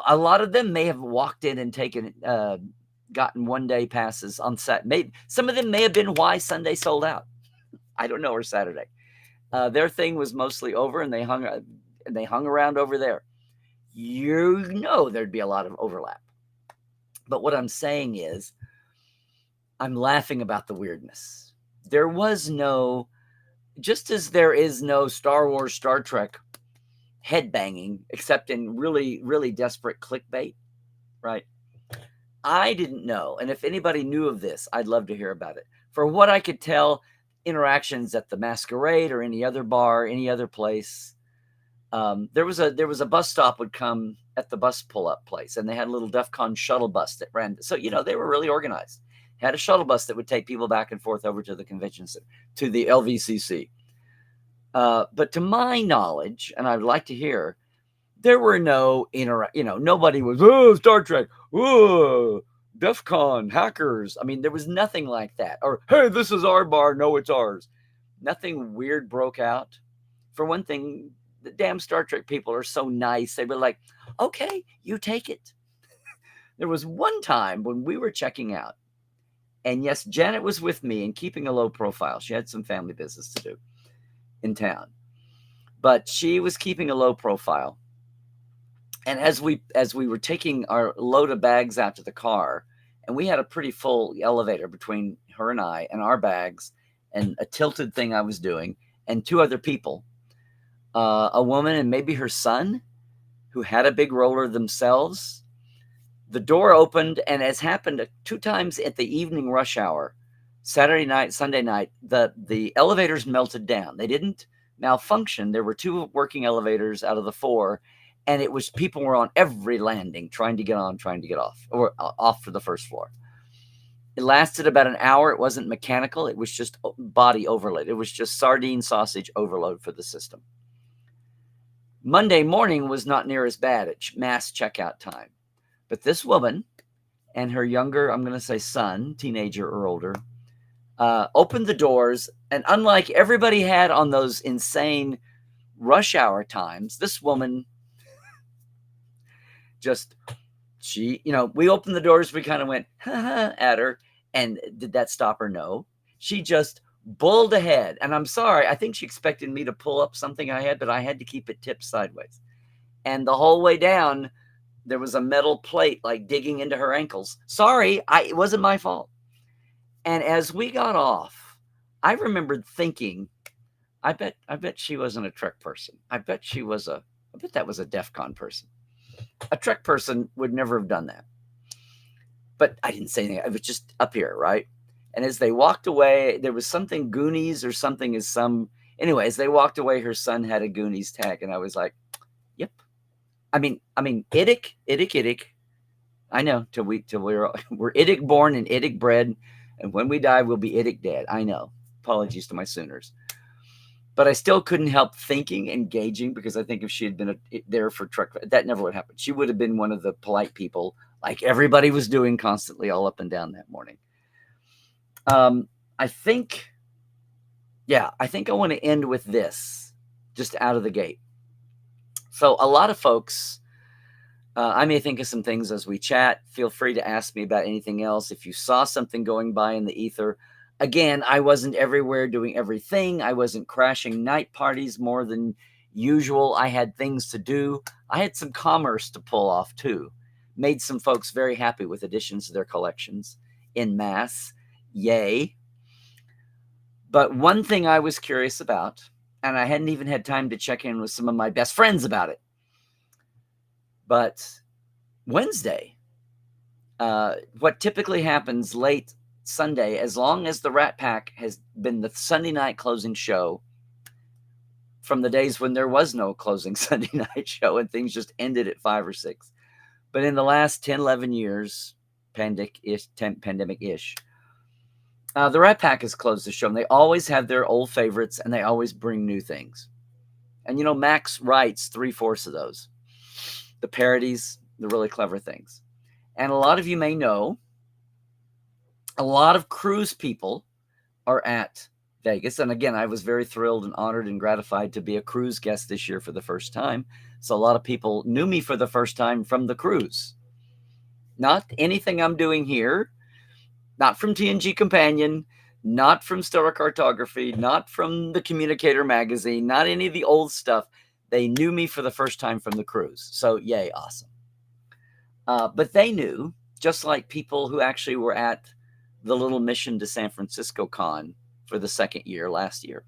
[SPEAKER 1] A lot of them may have walked in and gotten one-day passes on set. Maybe some of them may have been why Sunday sold out. I don't know, or Saturday. Their thing was mostly over, and they hung around over there. There'd be a lot of overlap. But what I'm saying is, I'm laughing about the weirdness. There was no, just as there is no Star Wars, Star Trek headbanging, except in really, really desperate clickbait, right? I didn't know. And if anybody knew of this, I'd love to hear about it. For what I could tell, interactions at the Masquerade or any other bar, any other place, there was a bus stop would come at the bus pull-up place, and they had a little DEF CON shuttle bus that ran. So, they were really organized. Had a shuttle bus that would take people back and forth over to the convention center, to the LVCC. But to my knowledge, and I'd like to hear, there were no nobody was, oh, Star Trek, oh, DEF CON, hackers. I mean, there was nothing like that. Or, hey, this is our bar. No, it's ours. Nothing weird broke out. For one thing, the damn Star Trek people are so nice. They were like, okay, you take it. There was one time when we were checking out, and yes, Janet was with me and keeping a low profile. She had some family business to do in town, but she was keeping a low profile. And as we were taking our load of bags out to the car, and we had a pretty full elevator between her and I and our bags and a tilted thing I was doing and 2 other people, a woman and maybe her son who had a big roller themselves. The door opened, and as happened 2 times at the evening rush hour, Saturday night, Sunday night, the elevators melted down. They didn't malfunction. There were 2 working elevators out of the 4, and it was people were on every landing trying to get on, trying to get off, or off for the first floor. It lasted about an hour. It wasn't mechanical. It was just body overload. It was just sardine sausage overload for the system. Monday morning was not near as bad at mass checkout time. But this woman and her younger, I'm going to say son, teenager or older, opened the doors. And unlike everybody had on those insane rush hour times, this woman we opened the doors. We kind of went at her. And did that stop her? No. She just bulled ahead. And I'm sorry, I think she expected me to pull up something I had, but I had to keep it tipped sideways. And the whole way down, there was a metal plate like digging into her ankles. Sorry, it wasn't my fault. And as we got off, I remembered thinking, I bet she wasn't a Trek person. I bet that was a DEF CON person. A Trek person would never have done that. But I didn't say anything. I was just up here, right? And as they walked away, there was something Goonies or something anyway, as they walked away, her son had a Goonies tag. And I was like, yep. I mean, Iddick. I know, we're Iddick born and Iddick bred. And when we die, we'll be Iddick dead. I know. Apologies to my Sooners. But I still couldn't help thinking, engaging, because I think if she had been there for Trek, that never would happen. She would have been one of the polite people, like everybody was doing constantly all up and down that morning. I think I want to end with this, just out of the gate. So a lot of folks, I may think of some things as we chat. Feel free to ask me about anything else. If you saw something going by in the ether, again, I wasn't everywhere doing everything. I wasn't crashing night parties more than usual. I had things to do. I had some commerce to pull off too. Made some folks very happy with additions to their collections en masse. Yay. But one thing I was curious about, and I hadn't even had time to check in with some of my best friends about it. But Wednesday, what typically happens late Sunday, as long as the Rat Pack has been the Sunday night closing show from the days when there was no closing Sunday night show and things just ended at 5 or 6. But in the last 10, 11 years, pandemic-ish, the Rat Pack has closed the show, and they always have their old favorites, and they always bring new things. And, Max writes 3/4 of those. The parodies, the really clever things. And a lot of you may know, a lot of cruise people are at Vegas. And again, I was very thrilled and honored and gratified to be a cruise guest this year for the first time. So a lot of people knew me for the first time from the cruise. Not anything I'm doing here, not from TNG Companion, not from Stellar Cartography, not from the Communicator magazine, not any of the old stuff. They knew me for the first time from the cruise. So yay, awesome. But they knew, just like people who actually were at the Little Mission to San Francisco Con for the second year last year,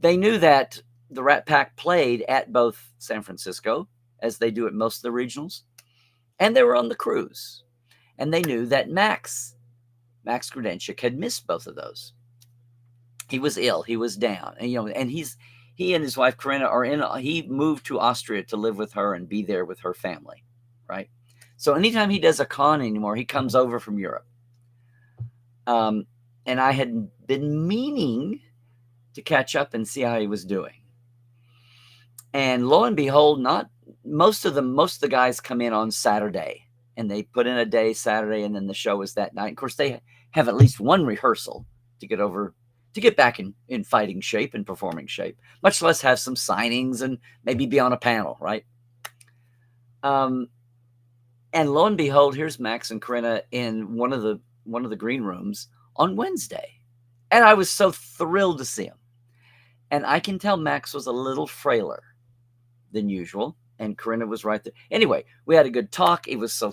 [SPEAKER 1] they knew that the Rat Pack played at both San Francisco, as they do at most of the regionals, and they were on the cruise. And they knew that Max Grudenchik had missed both of those. He was ill. He was down. And, and he and his wife, Corinna, he moved to Austria to live with her and be there with her family, right? So anytime he does a con anymore, he comes over from Europe. And I had been meaning to catch up and see how he was doing. And lo and behold, most of the guys come in on Saturday, and they put in a day Saturday, and then the show is that night. Of course, they have at least one rehearsal to get back in fighting shape and performing shape, much less have some signings and maybe be on a panel, right? And lo and behold, here's Max and Corinna in one of the green rooms on Wednesday. And I was so thrilled to see him. And I can tell Max was a little frailer than usual, and Corinna was right there. Anyway, we had a good talk. I was so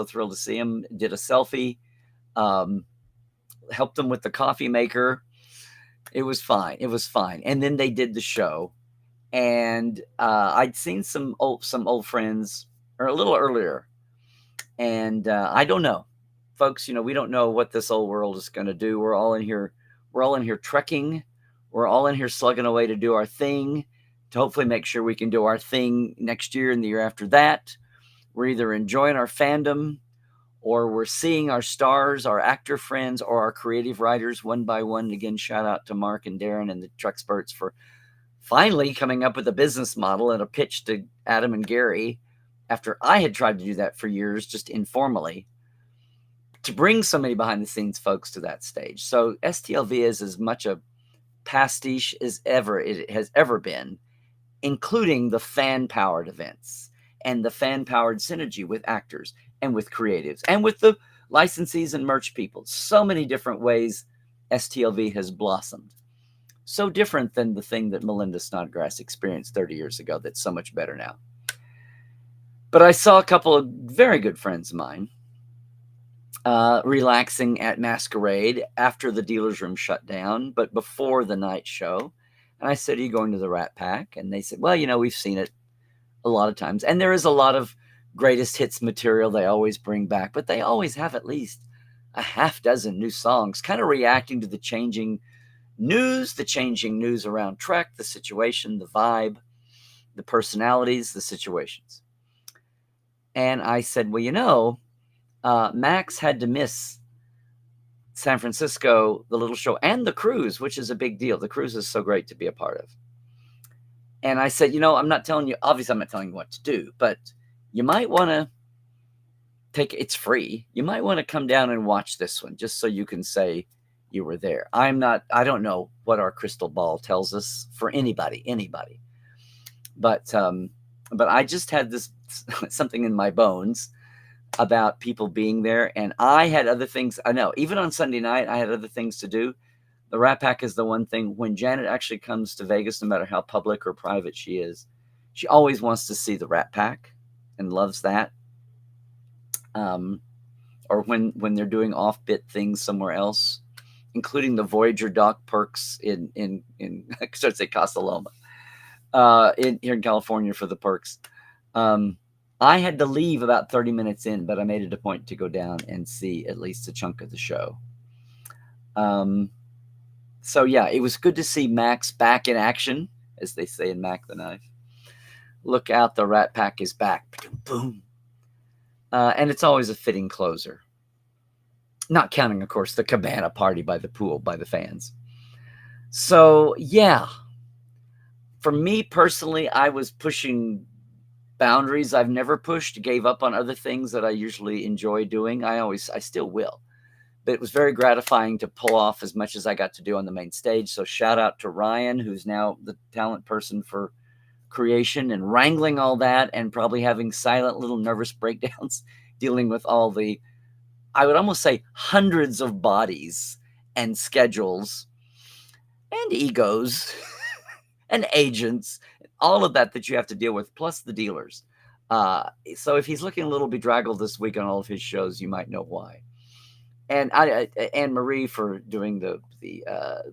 [SPEAKER 1] thrilled to see him. Did a selfie, helped him with the coffee maker. It was fine. And then they did the show, and I'd seen some old friends or a little earlier, and I don't know, folks. We don't know what this old world is going to do. We're all in here trekking. We're all in here slugging away to do our thing, to hopefully make sure we can do our thing next year and the year after that. We're either enjoying our fandom, or we're seeing our stars, our actor friends, or our creative writers one by one. And again, shout out to Mark and Darren and the Treksperts for finally coming up with a business model and a pitch to Adam and Gary, after I had tried to do that for years, just informally, to bring so many behind the scenes folks to that stage. So STLV is as much a pastiche as it has ever been, including the fan-powered events and the fan-powered synergy with actors and with creatives and with the licensees and merch people. So many different ways STLV has blossomed. So different than the thing that Melinda Snodgrass experienced 30 years ago that's so much better now. But I saw a couple of very good friends of mine relaxing at Masquerade after the dealer's room shut down, but before the night show. And I said, "Are you going to the Rat Pack?" And they said, "Well, we've seen it a lot of times." And there is a lot of greatest hits material they always bring back, but they always have at least a half dozen new songs, kind of reacting to the changing news around Trek, the situation, the vibe, the personalities, the situations. And I said, "Well, Max had to miss San Francisco, the little show, and the cruise, which is a big deal. The cruise is so great to be a part of." And I said, I'm not telling you, obviously I'm not telling you what to do, but you might want to it's free. You might want to come down and watch this one just so you can say you were there. I don't know what our crystal ball tells us for anybody, but I just had this something in my bones about people being there, and I had other things. I know, even on Sunday night, I had other things to do. The Rat Pack is the one thing. When Janet actually comes to Vegas, no matter how public or private she is, she always wants to see the Rat Pack and loves that. Or when they're doing off-bit things somewhere else, including the Voyager dock perks in I should say Casa Loma, here in California for the perks. I had to leave about 30 minutes in, but I made it a point to go down and see at least a chunk of the show. Um, so yeah, it was good to see Max back in action, as they say in Mac the Knife. Look out, the Rat Pack is back. Boom. And it's always a fitting closer. Not counting, of course, the cabana party by the pool by the fans. So yeah, for me personally, I was pushing boundaries I've never pushed, gave up on other things that I usually enjoy doing. I still will. But it was very gratifying to pull off as much as I got to do on the main stage. So shout out to Ryan, who's now the talent person for creation and wrangling all that and probably having silent little nervous breakdowns dealing with all the, I would almost say, hundreds of bodies and schedules and egos and agents, all of that you have to deal with, plus the dealers. So if he's looking a little bedraggled this week on all of his shows, you might know why. And Anne Marie for doing the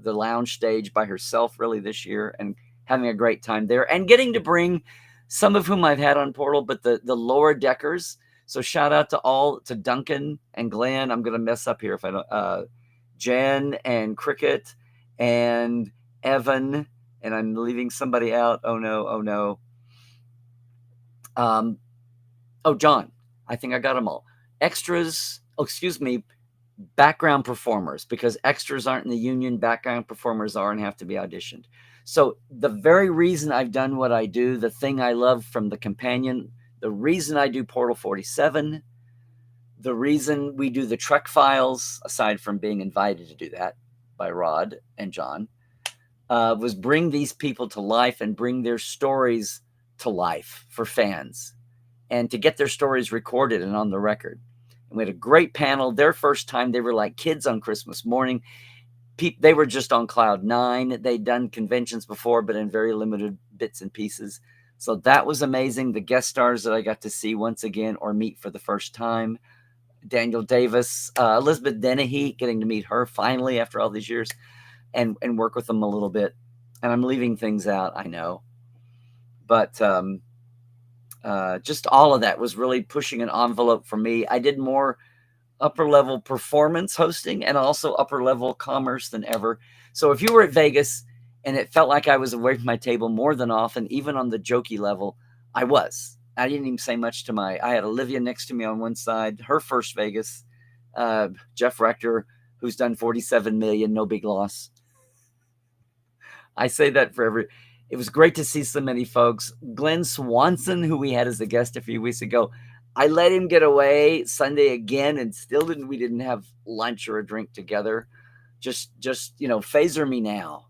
[SPEAKER 1] lounge stage by herself really this year and having a great time there and getting to bring some of whom I've had on Portal, but the lower deckers. So shout out to Duncan and Glenn. I'm gonna mess up here if I don't. Jen and Cricket and Evan, and I'm leaving somebody out. Oh no. John. I think I got them all. Extras. Oh, excuse me. Background performers, because extras aren't in the union, background performers are and have to be auditioned. So the very reason I've done what I do, the thing I love from the companion, the reason I do Portal 47, the reason we do the Trek Files, aside from being invited to do that by Rod and John, was bring these people to life and bring their stories to life for fans and to get their stories recorded and on the record. And we had a great panel. Their first time, they were like kids on Christmas morning. They were just on cloud nine. They'd done conventions before, but in very limited bits and pieces. So that was amazing. The guest stars that I got to see once again or meet for the first time. Daniel Davis, Elizabeth Dennehy, getting to meet her finally after all these years and work with them a little bit. And I'm leaving things out, I know. But just all of that was really pushing an envelope for me. I did more upper level performance hosting and also upper level commerce than ever. So if you were at Vegas and it felt like I was away from my table more than often, even on the jokey level, I was. I didn't even say much to I had Olivia next to me on one side, her first Vegas, Jeff Rector, who's done 47 million, no big loss. I say that for it was great to see so many folks. Glenn Swanson, who we had as a guest a few weeks ago, I let him get away Sunday again and still we didn't have lunch or a drink together. Just phaser me now.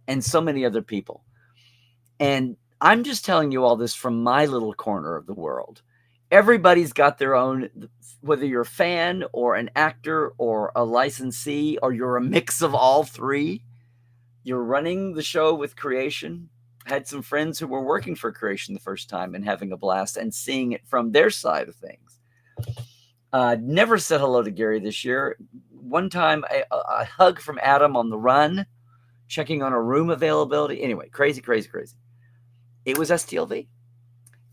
[SPEAKER 1] And so many other people. And I'm just telling you all this from my little corner of the world. Everybody's got their own, whether you're a fan or an actor or a licensee or you're a mix of all three. You're running the show with creation. I had some friends who were working for creation the first time and having a blast and seeing it from their side of things. Never said hello to Gary this year. One time, a hug from Adam on the run, checking on a room availability. Anyway, crazy. It was STLV.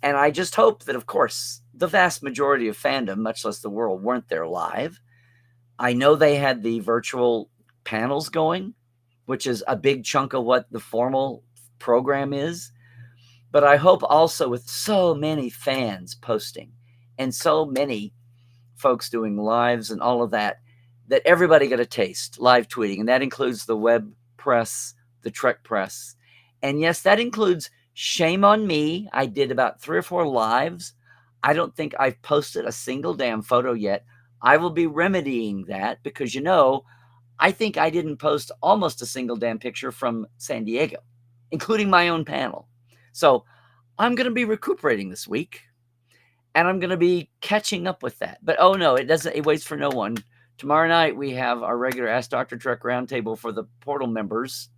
[SPEAKER 1] And I just hope that, of course, the vast majority of fandom, much less the world, weren't there live. I know they had the virtual panels going, which is a big chunk of what the formal program is. But I hope also with so many fans posting and so many folks doing lives and all of that, that everybody got a taste, live tweeting. And that includes the web press, the Trek press. And yes, that includes shame on me. I did about 3 or 4 lives. I don't think I've posted a single damn photo yet. I will be remedying that because, I think I didn't post almost a single damn picture from San Diego, including my own panel. So I'm going to be recuperating this week, and I'm going to be catching up with that. But oh no, it waits for no one. Tomorrow night we have our regular Ask Dr. Trek roundtable for the Portal members.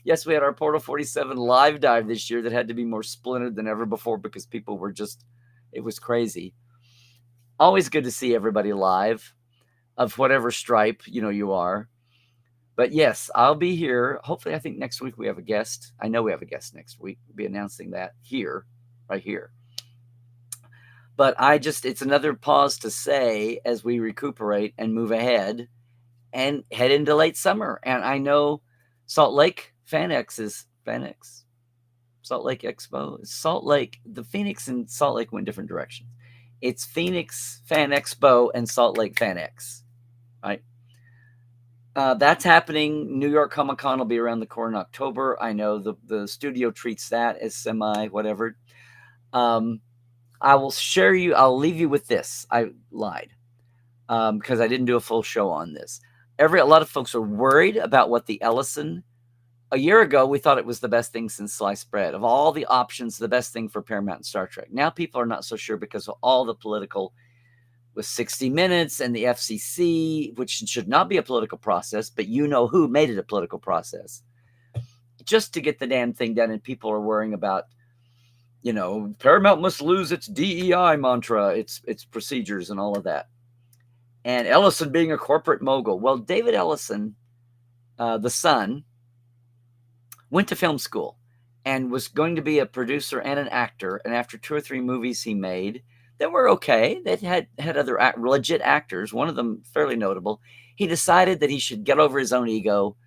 [SPEAKER 1] Yes, we had our Portal 47 live dive this year that had to be more splintered than ever before because people were it was crazy. Always good to see everybody live. Of whatever stripe, you are. But yes, I'll be here. Hopefully, I think next week we have a guest. I know we have a guest next week. We'll be announcing that right here. But it's another pause to say as we recuperate and move ahead and head into late summer. And I know Salt Lake Salt Lake Expo, Salt Lake, the Phoenix and Salt Lake went different directions. It's Phoenix Fan Expo and Salt Lake Fan X, right? That's happening. New York Comic Con will be around the corner in October. I know the studio treats that as semi whatever. I will share you. I'll leave you with this. I lied because I didn't do a full show on this. A lot of folks are worried about what the Ellison. A year ago, we thought it was the best thing since sliced bread. Of all the options, the best thing for Paramount and Star Trek. Now people are not so sure because of all the political with 60 Minutes and the FCC, which should not be a political process, but you know who made it a political process. Just to get the damn thing done, and people are worrying about, Paramount must lose its DEI mantra, its procedures and all of that. And Ellison being a corporate mogul. Well, David Ellison, the son, went to film school and was going to be a producer and an actor. And after 2 or 3 movies he made that were okay, that had other legit actors, one of them fairly notable, he decided that he should get over his own ego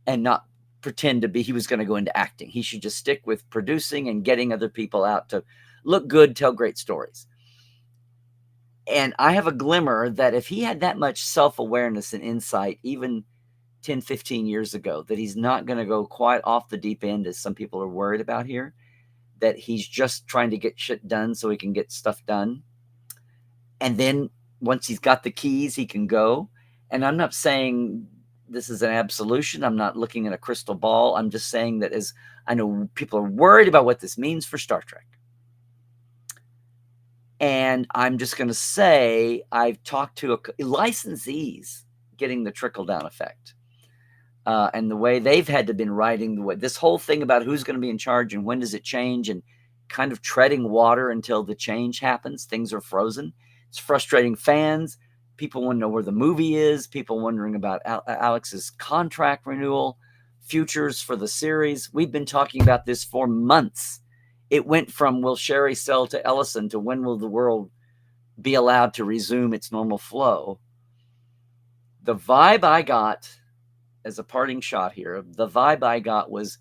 [SPEAKER 1] and not pretend to be he was going to go into acting. He should just stick with producing and getting other people out to look good, tell great stories. And I have a glimmer that if he had that much self-awareness and insight, even 10, 15 years ago, that he's not going to go quite off the deep end as some people are worried about here, that he's just trying to get shit done so he can get stuff done. And then once he's got the keys, he can go. And I'm not saying this is an absolution. I'm not looking at a crystal ball. I'm just saying that as I know people are worried about what this means for Star Trek. And I'm just going to say I've talked to licensees getting the trickle-down effect. And the way they've had to been writing the way this whole thing about who's going to be in charge and when does it change and kind of treading water until the change happens. Things are frozen. It's frustrating fans. People want to know where the movie is. People wondering about Alex's contract renewal, futures for the series. We've been talking about this for months. It went from will Sherry sell to Ellison to when will the world be allowed to resume its normal flow. The vibe I got as a parting shot here, the vibe I got was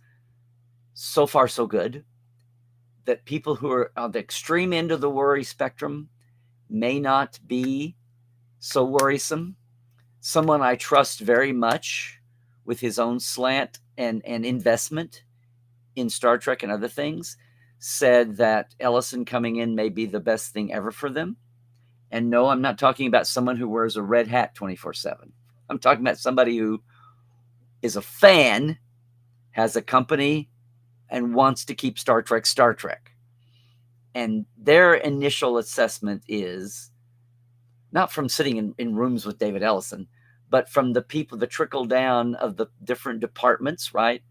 [SPEAKER 1] so far so good that people who are on the extreme end of the worry spectrum may not be so worrisome. Someone I trust very much with his own slant and investment in Star Trek and other things said that Ellison coming in may be the best thing ever for them. And no, I'm not talking about someone who wears a red hat 24/7. I'm talking about somebody who is a fan, has a company, and wants to keep Star Trek Star Trek. And their initial assessment is not from sitting in rooms with David Ellison, but from the people, the trickle down of the different departments, right,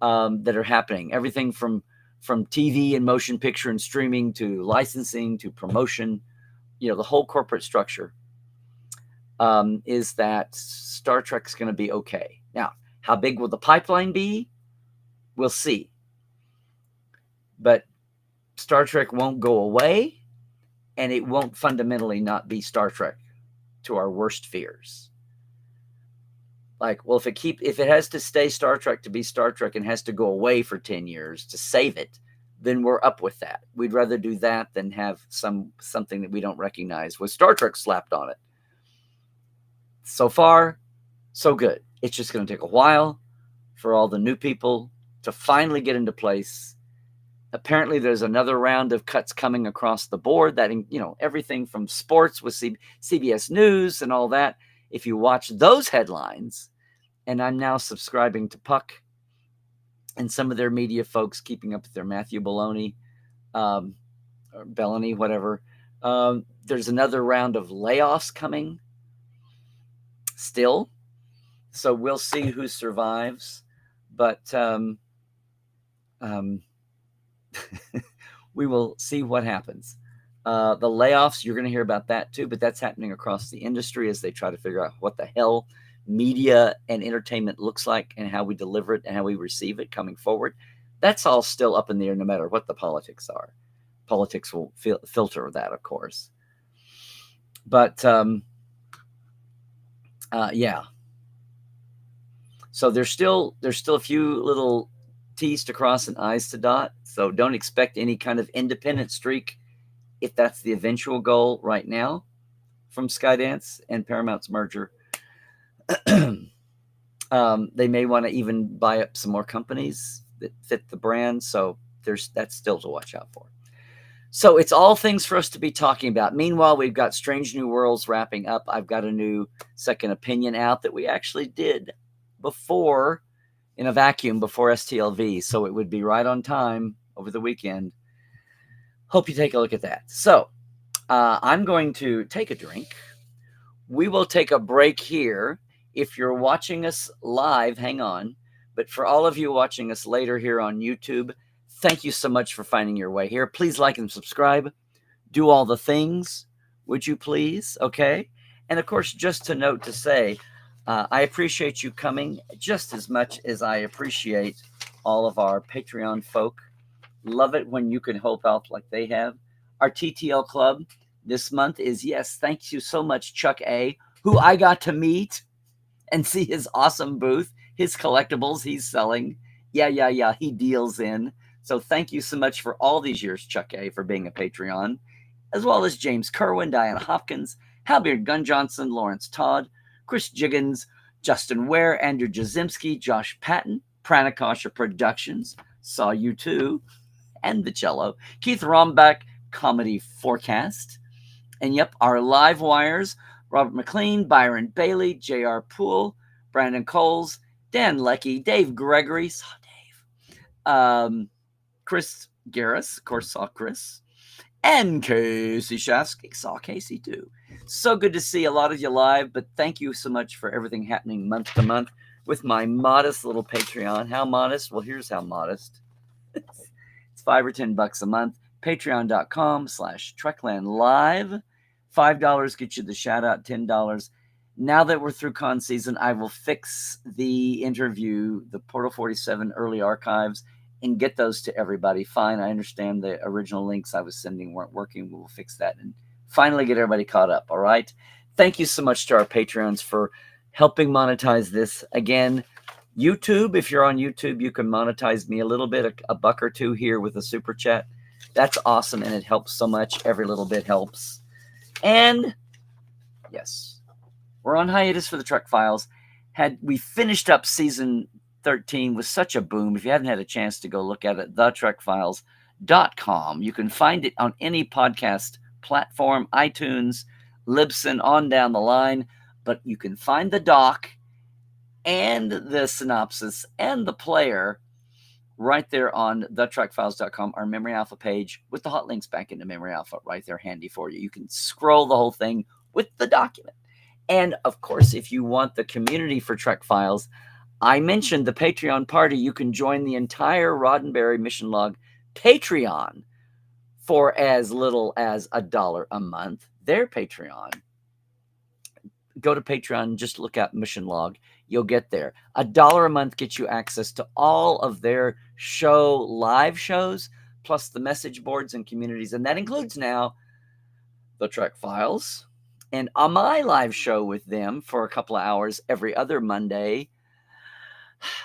[SPEAKER 1] that are happening. Everything from TV and motion picture and streaming to licensing to promotion, the whole corporate structure, is that Star Trek's going to be okay. Now, how big will the pipeline be? We'll see. But Star Trek won't go away, and it won't fundamentally not be Star Trek to our worst fears. Like, well, if it has to stay Star Trek to be Star Trek and has to go away for 10 years to save it, then we're up with that. We'd rather do that than have something that we don't recognize with Star Trek slapped on it. So far, so good. It's just going to take a while for all the new people to finally get into place. Apparently, there's another round of cuts coming across the board that, everything from sports with CBS News and all that. If you watch those headlines, and I'm now subscribing to Puck and some of their media folks keeping up with their Matthew Belloni, or Bellany, whatever. There's another round of layoffs coming still. So we'll see who survives. But we will see what happens. The layoffs, you're going to hear about that too, but that's happening across the industry as they try to figure out what the hell media and entertainment looks like and how we deliver it and how we receive it coming forward. That's all still up in the air no matter what the politics are. Politics will filter that, of course. But yeah, So there's still a few little T's to cross and I's to dot. So don't expect any kind of independent streak if that's the eventual goal right now from Skydance and Paramount's merger. They may want to even buy up some more companies that fit the brand. So that's still to watch out for. So it's all things for us to be talking about. Meanwhile, we've got Strange New Worlds wrapping up. I've got a new second opinion out that we actually did before in a vacuum before STLV. So it would be right on time over the weekend. Hope you take a look at that. So I'm going to take a drink. We will take a break here. If you're watching us live, hang on. But for all of you watching us later here on YouTube, thank you so much for finding your way here. Please like and subscribe. Do all the things, would you please? Okay. And of course, just to note to say, I appreciate you coming just as much as I appreciate all of our Patreon folk. Love it when you can help out like they have. Our TTL club this month is, yes, thank you so much, Chuck A., who I got to meet and see his awesome booth, his collectibles he's selling. Yeah, he deals in. So thank you so much for all these years, Chuck A., for being a Patreon, as well as James Kerwin, Diana Hopkins, Halbeard Gunn Johnson, Lawrence Todd, Chris Jiggins, Justin Ware, Andrew Jazimski, Josh Patton, Pranikasha Productions, Saw You Too, and the Cello, Keith Rombach, Comedy Forecast, and yep, our live wires, Robert McLean, Byron Bailey, J.R. Poole, Brandon Coles, Dan Leckie, Dave Gregory, saw Dave, Chris Garris, of course, saw Chris, and Casey Shafsky, saw Casey too. So good to see a lot of you live, but thank you so much for everything happening month to month with my modest little Patreon. How modest? Well, here's how modest. It's $5 or $10 a month. Patreon.com/Trekland Live. $5 gets you the shout out, $10. Now that we're through con season, I will fix the interview, the Portal 47 early archives, and get those to everybody. Fine, I understand the original links I was sending weren't working. We'll fix that and finally get everybody caught up, all right? Thank you so much to our Patreons for helping monetize this. Again, YouTube, if you're on YouTube, you can monetize me a little bit, a buck or two here with a super chat. That's awesome, and it helps so much. Every little bit helps. And, yes, we're on hiatus for the Trek Files. We finished up season 13 with such a boom. If you haven't had a chance to go look at it, thetrekfiles.com. You can find it on any podcast platform, iTunes, Libsyn, on down the line. But you can find the doc and the synopsis and the player right there on thetrekfiles.com, our Memory Alpha page, with the hot links back into Memory Alpha right there handy for you. You can scroll the whole thing with the document. And, of course, if you want the community for Trek Files, I mentioned the Patreon party. You can join the entire Roddenberry Mission Log Patreon for as little as $1 a month. Their Patreon. Go to Patreon, just look at Mission Log. You'll get there. $1 a month gets you access to all of their live shows, plus the message boards and communities. And that includes now the Trek Files and on my live show with them for a couple of hours every other Monday,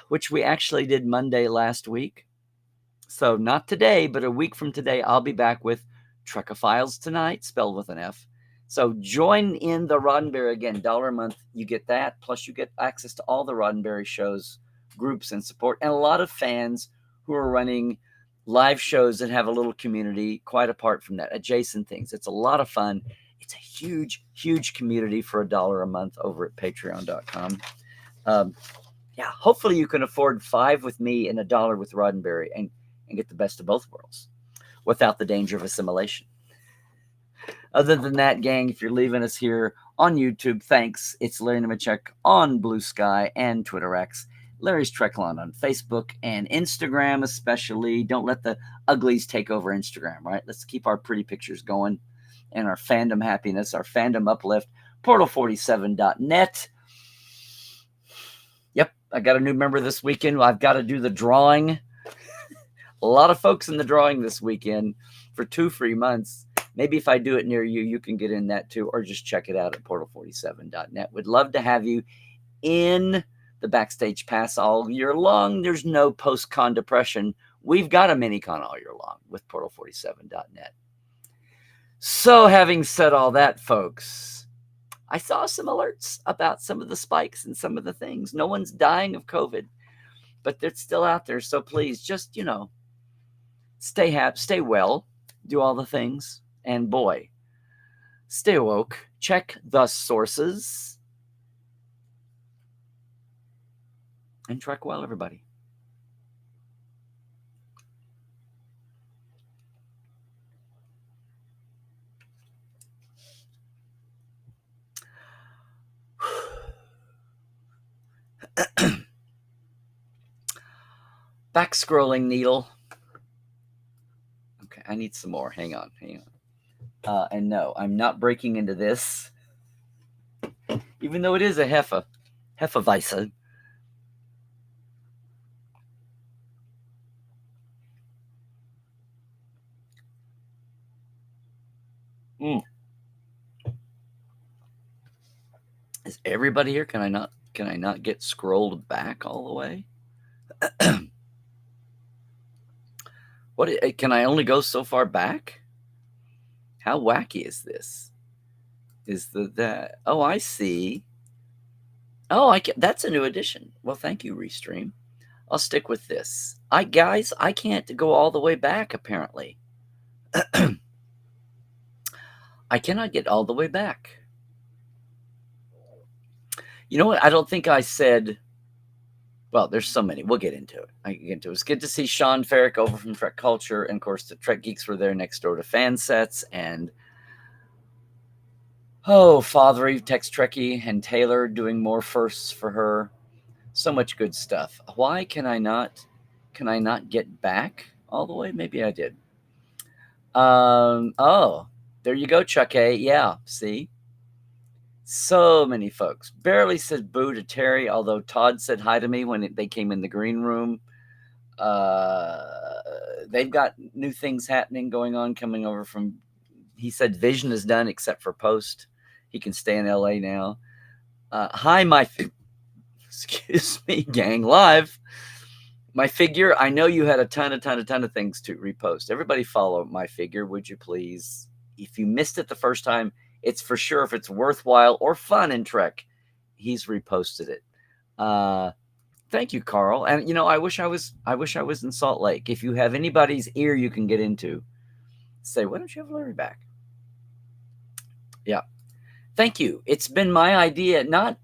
[SPEAKER 1] which we actually did Monday last week. So not today, but a week from today, I'll be back with Trekophiles Tonight, spelled with an F. So join in the Roddenberry again, $1 a month. You get that. Plus you get access to all the Roddenberry shows, groups, and support. And a lot of fans who are running live shows that have a little community quite apart from that, adjacent things. It's a lot of fun. It's a huge, huge community for $1 a month over at patreon.com. Hopefully you can afford $5 with me and $1 with Roddenberry and get the best of both worlds without the danger of assimilation. Other than that, gang, if you're leaving us here on YouTube, thanks. It's Larry Nemechek on Blue Sky and Twitter X. Larry's Trekland on Facebook and Instagram especially. Don't let the uglies take over Instagram, right? Let's keep our pretty pictures going and our fandom happiness, our fandom uplift. Portal47.net. Yep, I got a new member this weekend. I've got to do the drawing. A lot of folks in the drawing this weekend for 2 free months. Maybe if I do it near you, you can get in that too, or just check it out at portal47.net. Would love to have you in the backstage pass all year long. There's no post-con depression. We've got a mini-con all year long with portal47.net. So having said all that, folks, I saw some alerts about some of the spikes and some of the things. No one's dying of COVID, but they're still out there. So please just, stay happy, stay well, do all the things. And boy, stay woke, check the sources, and trek well, everybody. Back scrolling needle. Okay, I need some more. Hang on. And no, I'm not breaking into this, even though it is a Hefeweizen. Is everybody here? Can I not get scrolled back all the way? What can I only go so far back? How wacky is this? Is that? Oh, I see. Oh, that's a new addition. Well, thank you, Restream. I'll stick with this. I can't go all the way back, apparently. I cannot get all the way back. You know what? I don't think I said. Well, there's so many. We'll get into it. I can get into it. It's good to see Sean Ferrick over from Trek Culture. And, of course, the Trek Geeks were there next door to Fan Sets. And, Father Eve, Tex Trekkie, and Taylor doing more firsts for her. So much good stuff. Why can I not get back all the way? Maybe I did. Oh, there you go, Chuck A. Yeah, see? So many folks. Barely said boo to Terry, although Todd said hi to me when they came in the green room. They've got new things happening, going on, coming over from... He said Vision is done except for post. He can stay in LA now. Hi, excuse me, gang live. My figure, I know you had a ton of things to repost. Everybody follow my figure, would you please? If you missed it the first time, it's for sure, if it's worthwhile or fun in Trek, he's reposted it. Thank you, Carl. And I wish I was in Salt Lake. If you have anybody's ear you can get into, say, why don't you have Larry back? Yeah. Thank you. It's been my idea, not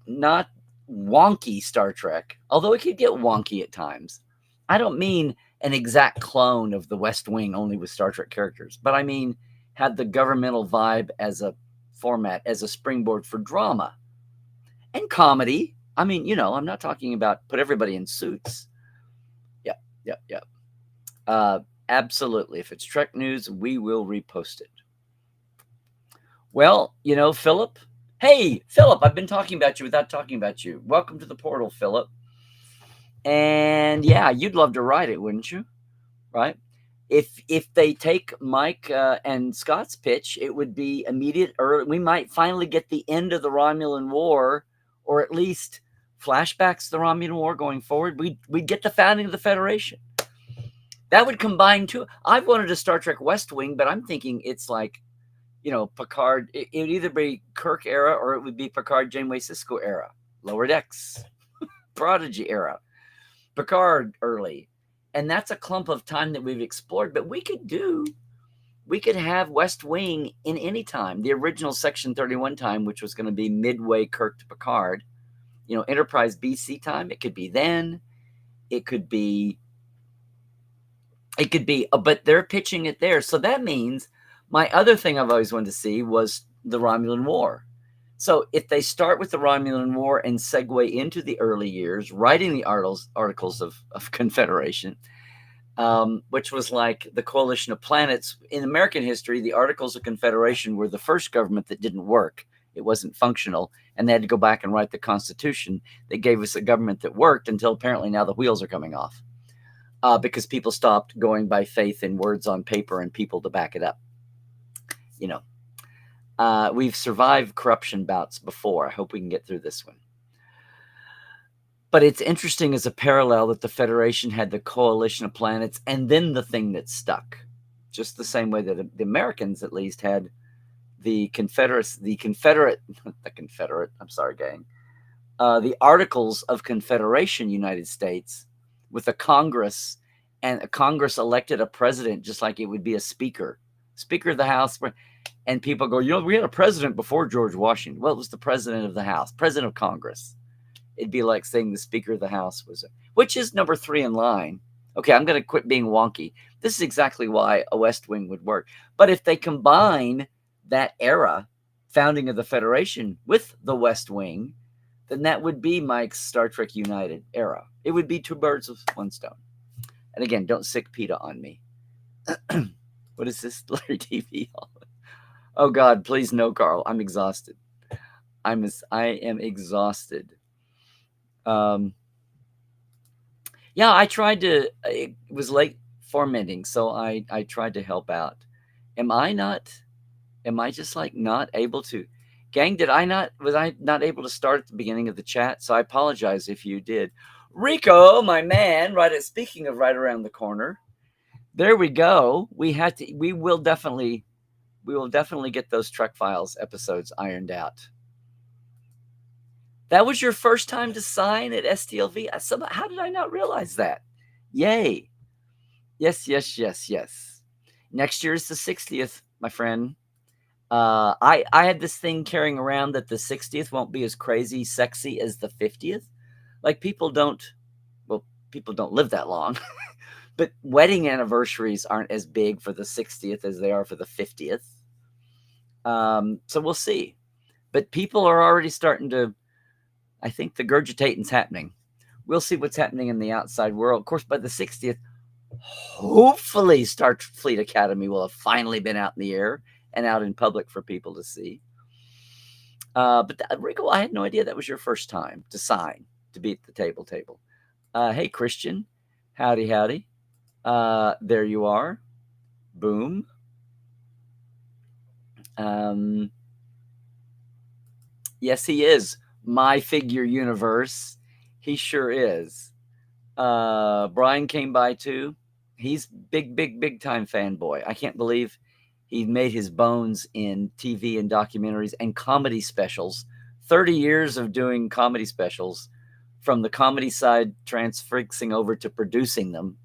[SPEAKER 1] wonky Star Trek, although it could get wonky at times. I don't mean an exact clone of the West Wing only with Star Trek characters, but I mean had the governmental vibe as a format, as a springboard for drama and comedy. I mean, I'm not talking about put everybody in suits. Yep. Absolutely. If it's Trek news, we will repost it. Well, Philip. Hey, Philip, I've been talking about you without talking about you. Welcome to the portal, Philip. And yeah, you'd love to write it, wouldn't you? Right? If they take Mike and Scott's pitch, it would be immediate. Early. We might finally get the end of the Romulan War, or at least flashbacks to the Romulan War going forward. We'd get the founding of the Federation. That would combine two. I've wanted a Star Trek West Wing, but I'm thinking it's like, Picard. It would either be Kirk era or it would be Picard, Janeway, Sisko era, Lower Decks, Prodigy era, Picard early. And that's a clump of time that we've explored, but we could have West Wing in any time. The original Section 31 time, which was going to be midway Kirk to Picard, Enterprise BC time. It could be then. It could be, but they're pitching it there. So that means my other thing I've always wanted to see was the Romulan War. So if they start with the Romulan War and segue into the early years, writing the Articles of Confederation, which was like the Coalition of Planets. In American history, the Articles of Confederation were the first government that didn't work. It wasn't functional, and they had to go back and write the Constitution that gave us a government that worked until apparently now the wheels are coming off because people stopped going by faith in words on paper and people to back it up. We've survived corruption bouts before. I hope we can get through this one. But it's interesting as a parallel that the Federation had the coalition of planets and then the thing that stuck. Just the same way that the Americans, at least, had the Confederate, I'm sorry, gang, the Articles of Confederation, United States, with a Congress, and a Congress elected a president just like it would be a speaker of the House. And people go, we had a president before George Washington. Well, it was the president of the House, president of Congress. It'd be like saying the Speaker of the House was, which is number 3 in line. Okay, I'm going to quit being wonky. This is exactly why a West Wing would work. But if they combine that era, founding of the Federation, with the West Wing, then that would be Mike's Star Trek United era. It would be 2 birds with 1 stone. And again, don't sick PETA on me. What is this, Larry TV? Oh God, please no, Carl. I'm exhausted. I am exhausted. Yeah, I tried to. It was late fermenting, so I tried to help out. Am I just like not able to? Gang, was I not able to start at the beginning of the chat? So I apologize if you did. Rico, my man, speaking of right around the corner, there we go. We will definitely get those Trek Files episodes ironed out. That was your first time to sign at STLV? How did I not realize that? Yay. Yes. Next year is the 60th, my friend. I had this thing carrying around that the 60th won't be as crazy sexy as the 50th. Like people don't live that long. But wedding anniversaries aren't as big for the 60th as they are for the 50th. So we'll see. But people are already starting to, I think the gurgitating's happening. We'll see what's happening in the outside world. Of course, by the 60th, hopefully Starfleet Academy will have finally been out in the air and out in public for people to see. But Rico, I had no idea that was your first time to sign, to be at the table. Hey, Christian. Howdy. There you are. Boom. Yes, he is. My Figure Universe. He sure is. Brian came by too. He's big time fanboy. I can't believe he made his bones in TV and documentaries and comedy specials. 30 years of doing comedy specials, from the comedy side transfixing over to producing them.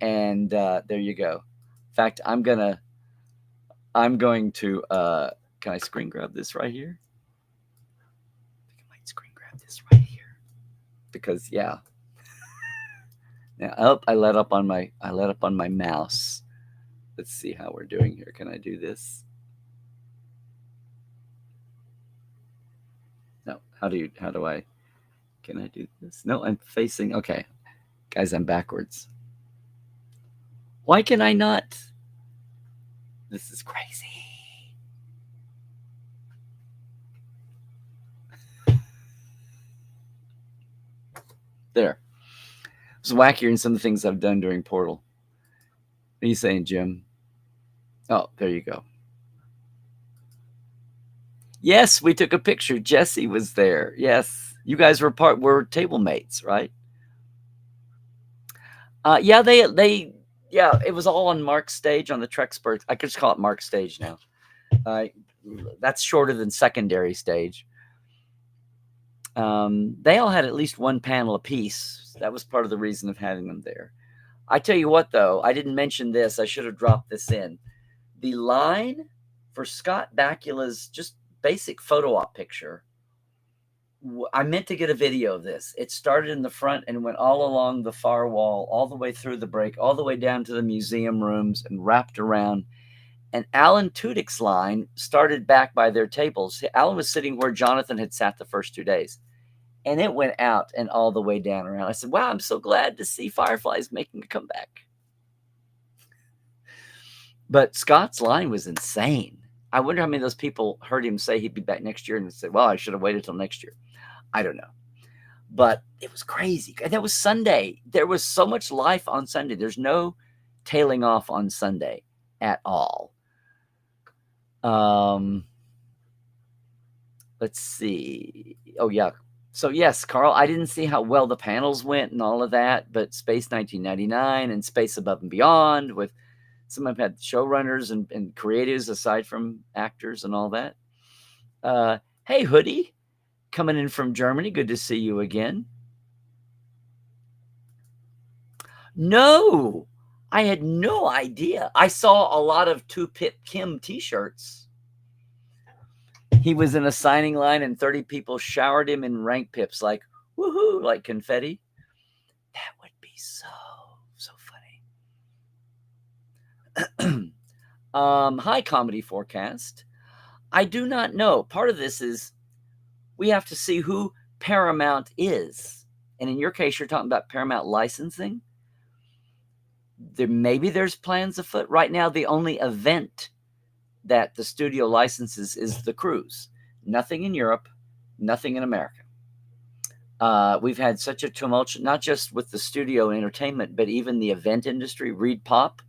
[SPEAKER 1] And there you go. In fact, I'm going to can I screen grab this right here? Screen grab this right here, because yeah. Now, I let up on my mouse. Let's see how we're doing here. Can I do this? No. Can I do this? No, I'm facing. Okay, guys, I'm backwards. Why can I not? This is crazy. There. It's wackier than some of the things I've done during Portal. What are you saying, Jim? Oh, there you go. Yes, we took a picture. Jesse was there. Yes, you guys were table mates, right? Yeah, it was all on Mark's stage on the Trexperts. I could just call it Mark's stage now. That's shorter than secondary stage. They all had at least one panel apiece. That was part of the reason of having them there. I tell you what, though, I didn't mention this. I should have dropped this in. The line for Scott Bakula's just basic photo op picture, I meant to get a video of this. It started in the front and went all along the far wall, all the way through the break, all the way down to the museum rooms and wrapped around. And Alan Tudyk's line started back by their tables. Alan was sitting where Jonathan had sat the first 2 days. And it went out and all the way down around. I said, wow, I'm so glad to see Fireflies making a comeback. But Scott's line was insane. I wonder how many of those people heard him say he'd be back next year and said, well, I should have waited till next year. I don't know. But it was crazy. And that was Sunday. There was so much life on Sunday. There's no tailing off on Sunday at all. Let's see. Oh, yeah. So yes, Carl, I didn't see how well the panels went and all of that, but Space 1999 and Space Above and Beyond, with some of them had showrunners and creatives aside from actors and all that. Hey, Hoodie, coming in from Germany. Good to see you again. No, I had no idea. I saw a lot of Two Pip Kim t-shirts. He was in a signing line and 30 people showered him in rank pips like woohoo, like confetti. That would be so funny. Hi, Comedy Forecast. I do not know. Part of this is we have to see who Paramount is. And in your case, you're talking about Paramount licensing. Maybe there's plans afoot. Right now, the only event that the studio licenses is the cruise. Nothing in Europe, nothing in America. We've had such a tumult, not just with the studio entertainment, but even the event industry. Reed Pop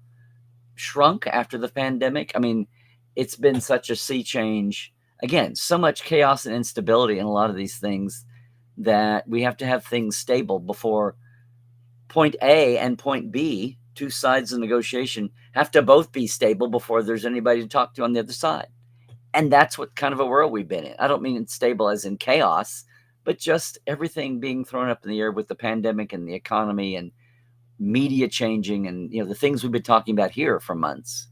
[SPEAKER 1] shrunk after the pandemic. I mean, it's been such a sea change. Again, so much chaos and instability in a lot of these things that we have to have things stable before point A and point B, two sides of negotiation, have to both be stable before there's anybody to talk to on the other side. And that's what kind of a world we've been in. I don't mean it's stable as in chaos, but just everything being thrown up in the air with the pandemic and the economy and media changing and the things we've been talking about here for months.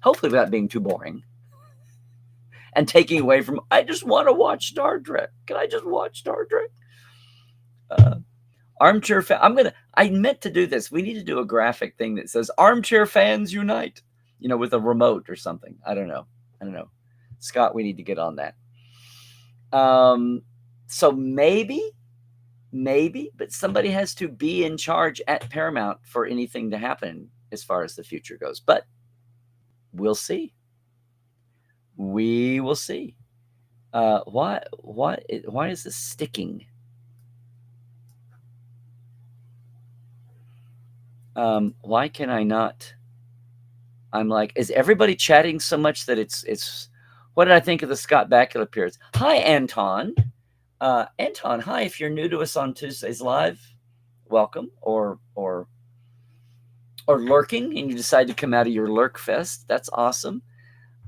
[SPEAKER 1] Hopefully without being too boring and taking away from, I just want to watch Star Trek. Can I just watch Star Trek? Armchair fan. I meant to do this. We need to do a graphic thing that says Armchair Fans Unite, with a remote or something. I don't know. Scott, we need to get on that. So maybe, but somebody has to be in charge at Paramount for anything to happen as far as the future goes. But we'll see. We will see. Why is this sticking? Why can I not? I'm like, is everybody chatting so much that it's what did I think of the Scott Bakula appearance? Hi, Anton. Anton, hi. If you're new to us on Tuesdays Live, welcome, or lurking and you decide to come out of your lurk fest. That's awesome.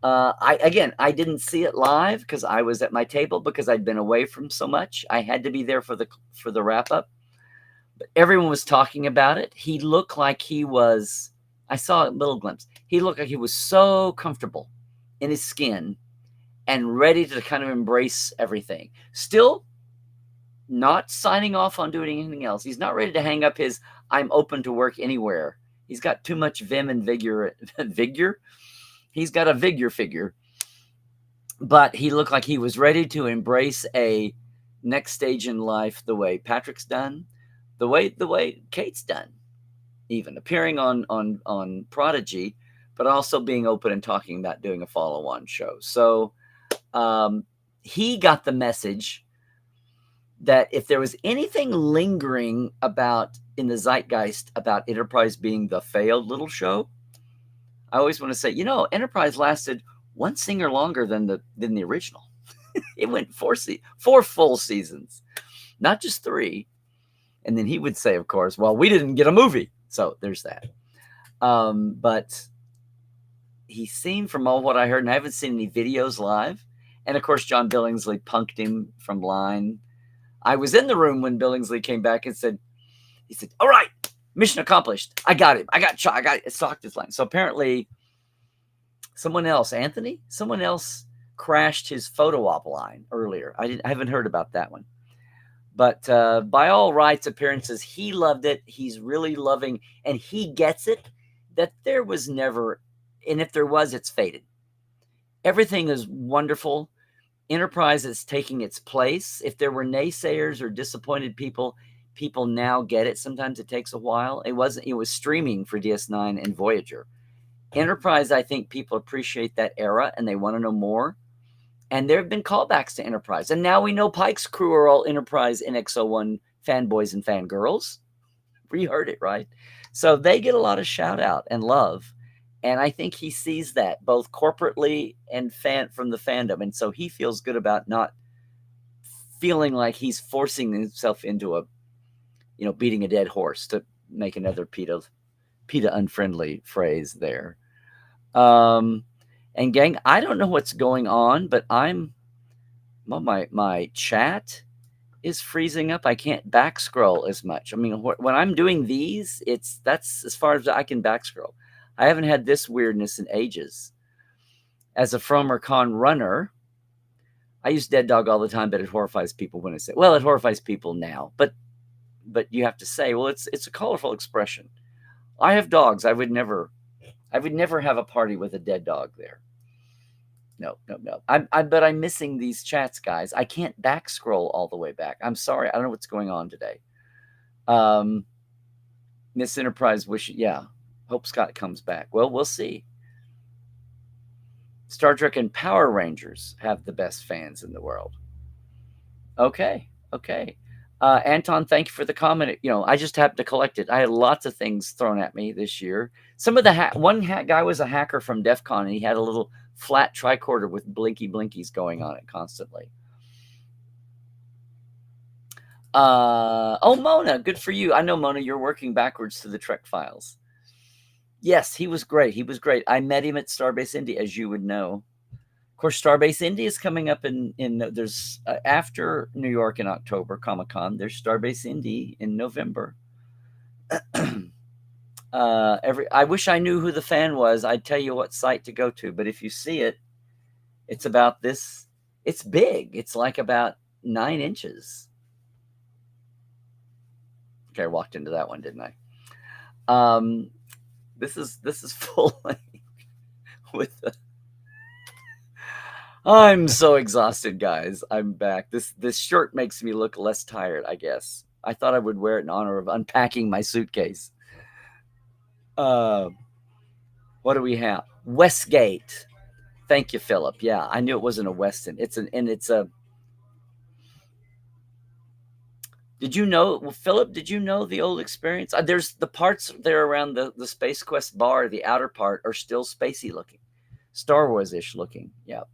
[SPEAKER 1] I didn't see it live because I was at my table because I'd been away from so much. I had to be there for the wrap up. But everyone was talking about it. He looked like he was, I saw a little glimpse. He looked like he was so comfortable in his skin and ready to kind of embrace everything. Still not signing off on doing anything else. He's not ready to hang up his I'm open to work anywhere. He's got too much vim and vigor. Vigor? He's got a vigor figure. But he looked like he was ready to embrace a next stage in life the way Patrick's done, the way Kate's done, even appearing on Prodigy, but also being open and talking about doing a follow-on show. So he got the message that if there was anything lingering about in the zeitgeist about Enterprise being the failed little show, I always want to say, Enterprise lasted one singer longer than the original. It went four full seasons, not just 3. And then he would say, of course, well, we didn't get a movie. So there's that. But he seemed, from all what I heard, and I haven't seen any videos live. And of course, John Billingsley punked him from line. I was in the room when Billingsley came back and said, all right, mission accomplished. I got him. I got shot. I got it. Socked his line. So apparently someone else crashed his photo op line earlier. I haven't heard about that one. But by all rights, appearances, he loved it. He's really loving, and he gets it, that there was never, and if there was, it's faded. Everything is wonderful. Enterprise is taking its place. If there were naysayers or disappointed people now get it. Sometimes it takes a while. It was streaming for DS9 and Voyager. Enterprise, I think people appreciate that era and they want to know more. And there have been callbacks to Enterprise. And now we know Pike's crew are all Enterprise NX-01 fanboys and fangirls. We heard it, right? So they get a lot of shout out and love. And I think he sees that both corporately and from the fandom. And so he feels good about not feeling like he's forcing himself into a, beating a dead horse, to make another PETA unfriendly phrase there. And gang, I don't know what's going on, but my chat is freezing up. I can't back scroll as much. I mean, when I'm doing these, that's as far as I can back scroll. I haven't had this weirdness in ages. As a former con runner, I use dead dog all the time, but it horrifies people when I say, well, it horrifies people now, but you have to say, well, it's a colorful expression. I have dogs. I would never have a party with a dead dog there. No. But I'm missing these chats, guys. I can't back scroll all the way back. I'm sorry. I don't know what's going on today. Miss Enterprise hope Scott comes back. Well, we'll see. Star Trek and Power Rangers have the best fans in the world. Okay. Anton, thank you for the comment. I just happened to collect it. I had lots of things thrown at me this year. Some of the one guy was a hacker from DEF CON, and he had a little flat tricorder with blinky blinkies going on it constantly. Mona, good for you. I know, Mona, you're working backwards to the Trek files. Yes, he was great. I met him at Starbase Indy, as you would know. Of course, Starbase Indy is coming up in there's after New York in October, Comic-Con. There's Starbase Indy in November. I wish I knew who the fan was. I'd tell you what site to go to, but if you see it, it's about this. It's big. It's like about 9 inches. Okay, I walked into that one, didn't I? This is full length with the. I'm so exhausted, guys. I'm back. This shirt makes me look less tired, I guess. I thought I would wear it in honor of unpacking my suitcase. What do we have? Westgate. Thank you, Philip. Yeah, I knew it wasn't a Weston. It's a. Did you know, Philip? Did you know the old experience? There's the parts there around the Space Quest bar. The outer part are still spacey looking, Star Wars-ish looking. Yeah.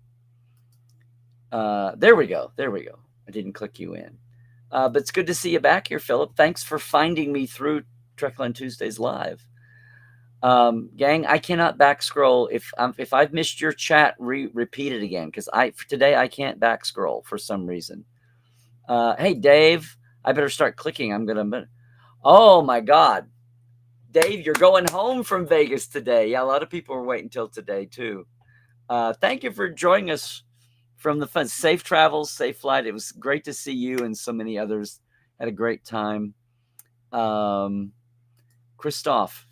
[SPEAKER 1] There we go. I didn't click you in, but it's good to see you back here, Philip. Thanks for finding me through Trekland Tuesdays live. Gang, I cannot back scroll. If I've missed your chat, repeat it again, because for today I can't back scroll for some reason. Hey, Dave, I better start clicking. Oh my God, Dave, you're going home from Vegas today. Yeah, a lot of people are waiting until today too. Thank you for joining us from the fun. Safe travels, safe flight. It was great to see you and so many others. Had a great time. Christoph,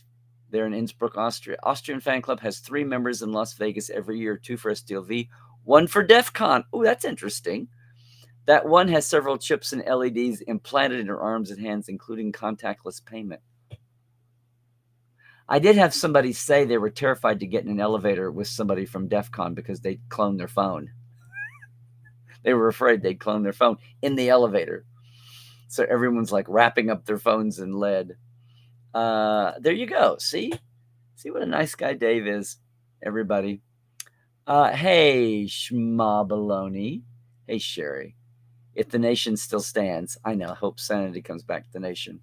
[SPEAKER 1] they're in Innsbruck, Austria. Austrian fan club has 3 members in Las Vegas every year, 2 for STLV, 1 for DEF CON. Oh, that's interesting. That one has several chips and LEDs implanted in her arms and hands, including contactless payment. I did have somebody say they were terrified to get in an elevator with somebody from DEF CON because they'd cloned their phone. They were afraid they'd clone their phone in the elevator. So everyone's like wrapping up their phones in lead. There you go. See what a nice guy Dave is, everybody. Hey, Schmabaloni. Hey, Sherry. If the nation still stands, I know. Hope sanity comes back to the nation.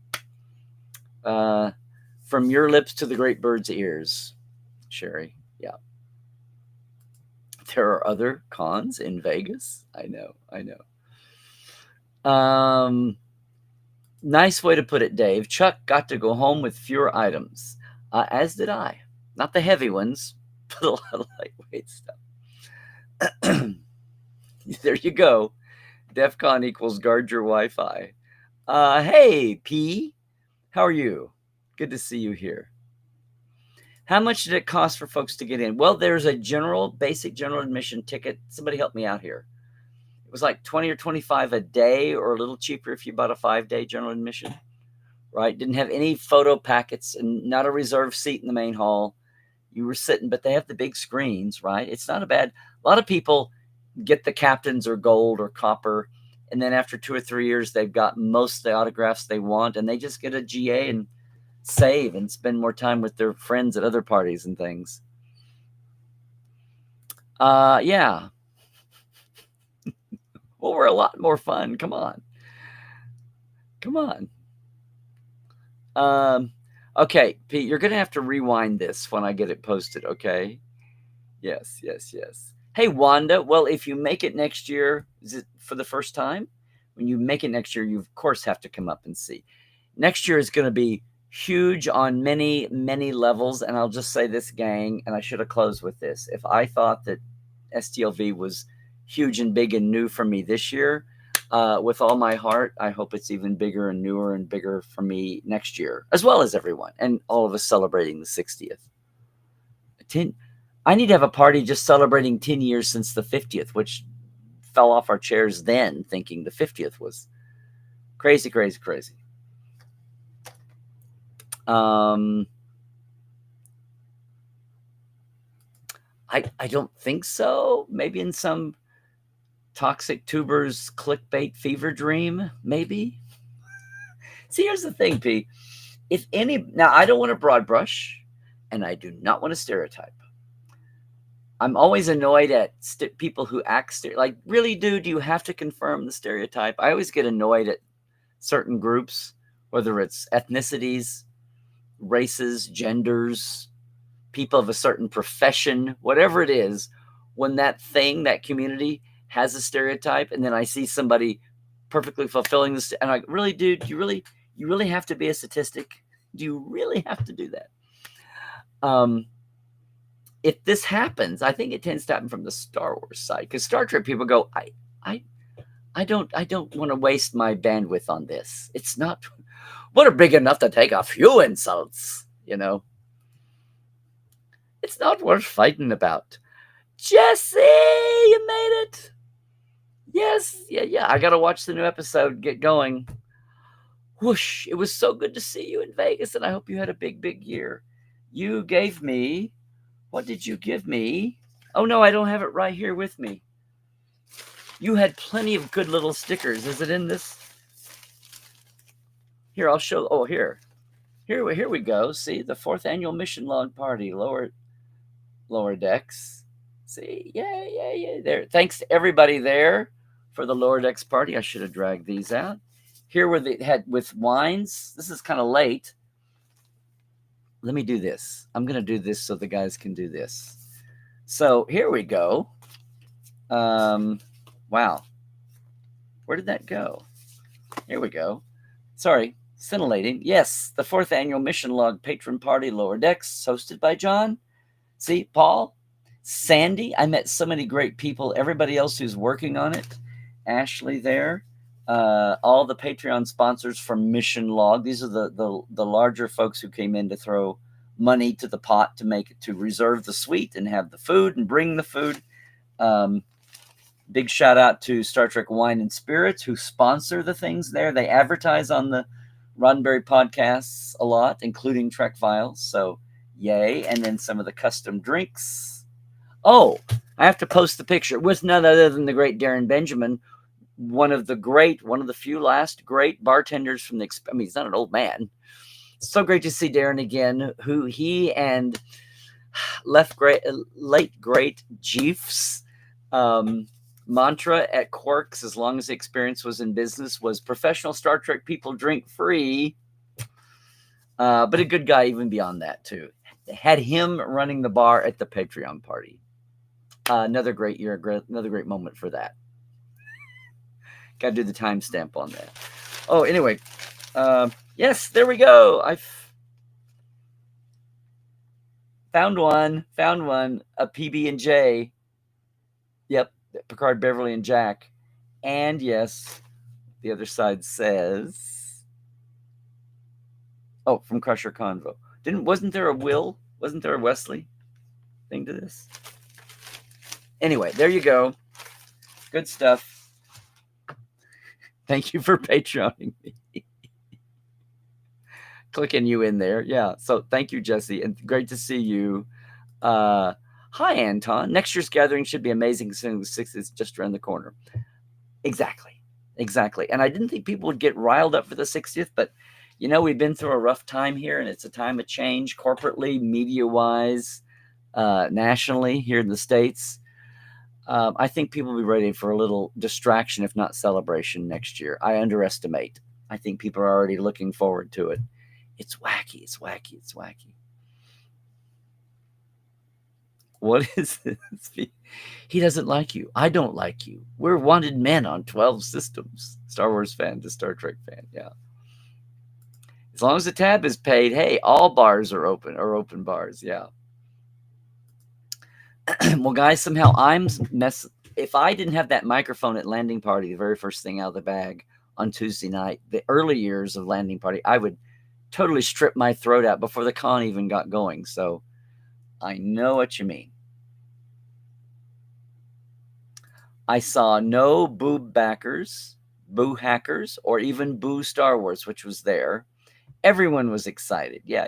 [SPEAKER 1] From your lips to the great bird's ears, Sherry. Yeah. There are other cons in Vegas. I know. Nice way to put it, Dave. Chuck got to go home with fewer items, as did I. Not the heavy ones, but a lot of lightweight stuff. There you go. DEF CON equals guard your Wi-Fi. Hey, P. How are you? Good to see you here. How much did it cost for folks to get in? Well, there's a basic general admission ticket. Somebody help me out here. It was like $20 or $25 a day, or a little cheaper if you bought a 5-day general admission, right? Didn't have any photo packets and not a reserved seat in the main hall. You were sitting, but they have the big screens, right? It's not a lot of people get the captains or gold or copper, and then after 2 or 3 years, they've got most of the autographs they want, and they just get a GA and save and spend more time with their friends at other parties and things. Yeah. Well, we're a lot more fun. Come on. Come on. Um, okay, Pete, you're gonna have to rewind this when I get it posted, okay? Yes, yes, yes. Hey, Wanda. Well, if you make it next year, is it for the first time? When you make it next year, you of course have to come up and see. Next year is going to be huge on many, many levels. And I'll just say this, gang, and I should have closed with this. If I thought that STLV was huge and big and new for me this year, with all my heart, I hope it's even bigger and newer and bigger for me next year, as well as everyone and all of us celebrating the 60th. I need to have a party just celebrating 10 years since the 50th, which fell off our chairs then thinking the 50th was crazy, crazy, crazy. I don't think so. Maybe in some toxic tubers clickbait fever dream, maybe. See, here's the thing, P. Now I don't want to broad brush, and I do not want to stereotype. I'm always annoyed at people who act like, really, dude, do you have to confirm the stereotype? I always get annoyed at certain groups, whether it's ethnicities, races, genders, people of a certain profession, whatever it is, when that community has a stereotype, and then I see somebody perfectly fulfilling this, and I'm like, really, dude, you really have to be a statistic? Do you really have to do that? If this happens, I think it tends to happen from the Star Wars side, because Star Trek people go, I don't want to waste my bandwidth on this. It's not, we're big enough to take a few insults, It's not worth fighting about. Jesse, you made it. Yes, yeah. I got to watch the new episode, get going. Whoosh, it was so good to see you in Vegas, and I hope you had a big, big year. You gave me, what did you give me? Oh, no, I don't have it right here with me. You had plenty of good little stickers. Is it in this? Here, I'll show. Oh, here we go. See, the 4th annual mission log party, lower decks. See, yeah. There. Thanks to everybody there for the lower decks party. I should have dragged these out. Here were they had with wines. This is kind of late. Let me do this. I'm going to do this so the guys can do this. So here we go. Wow. Where did that go? Here we go. Sorry, scintillating. Yes, the 4th annual mission log patron party, lower decks, hosted by John. See, Paul, Sandy. I met so many great people. Everybody else who's working on it. Ashley there. All the Patreon sponsors from Mission Log. These are the larger folks who came in to throw money to the pot to reserve the suite and have the food and bring the food. Big shout out to Star Trek Wine and Spirits, who sponsor the things there. They advertise on the Roddenberry podcasts a lot, including Trek Files. So yay. And then some of the custom drinks. Oh, I have to post the picture with none other than the great Darren Benjamin, one of the few last great bartenders from he's not an old man. So great to see Darren again, who he and late great Jeeves, mantra at Quarks, as long as the experience was in business, was professional Star Trek people drink free. But a good guy even beyond that too. Had him running the bar at the Patreon party. Another great year, another great moment for that. Got to do the timestamp on that. Oh, anyway. Yes, there we go. I've found one. A PB&J. Yep, Picard, Beverly, and Jack. And yes, the other side says, oh, from Crusher Convo. Wasn't there a Will? Wasn't there a Wesley thing to this? Anyway, there you go. Good stuff. Thank you for Patreoning me. Clicking you in there. Yeah. So thank you, Jesse. And great to see you. Hi, Anton. Next year's gathering should be amazing, considering the 6th is just around the corner. Exactly. And I didn't think people would get riled up for the 60th, but we've been through a rough time here, and it's a time of change corporately, media-wise, nationally here in the States. I think people will be ready for a little distraction, if not celebration, next year. I underestimate. I think people are already looking forward to it. It's wacky. It's wacky. It's wacky. What is this? He doesn't like you. I don't like you. We're wanted men on 12 systems. Star Wars fan to Star Trek fan. Yeah. As long as the tab is paid, hey, all bars are open, or open bars. Yeah. Well, guys, somehow I'm if I didn't have that microphone at landing party, the very first thing out of the bag on Tuesday night, the early years of landing party, I would totally strip my throat out before the con even got going. So I know what you mean. I saw no boob backers, boo hackers, or even boo Star Wars, which was there. Everyone was excited. Yeah.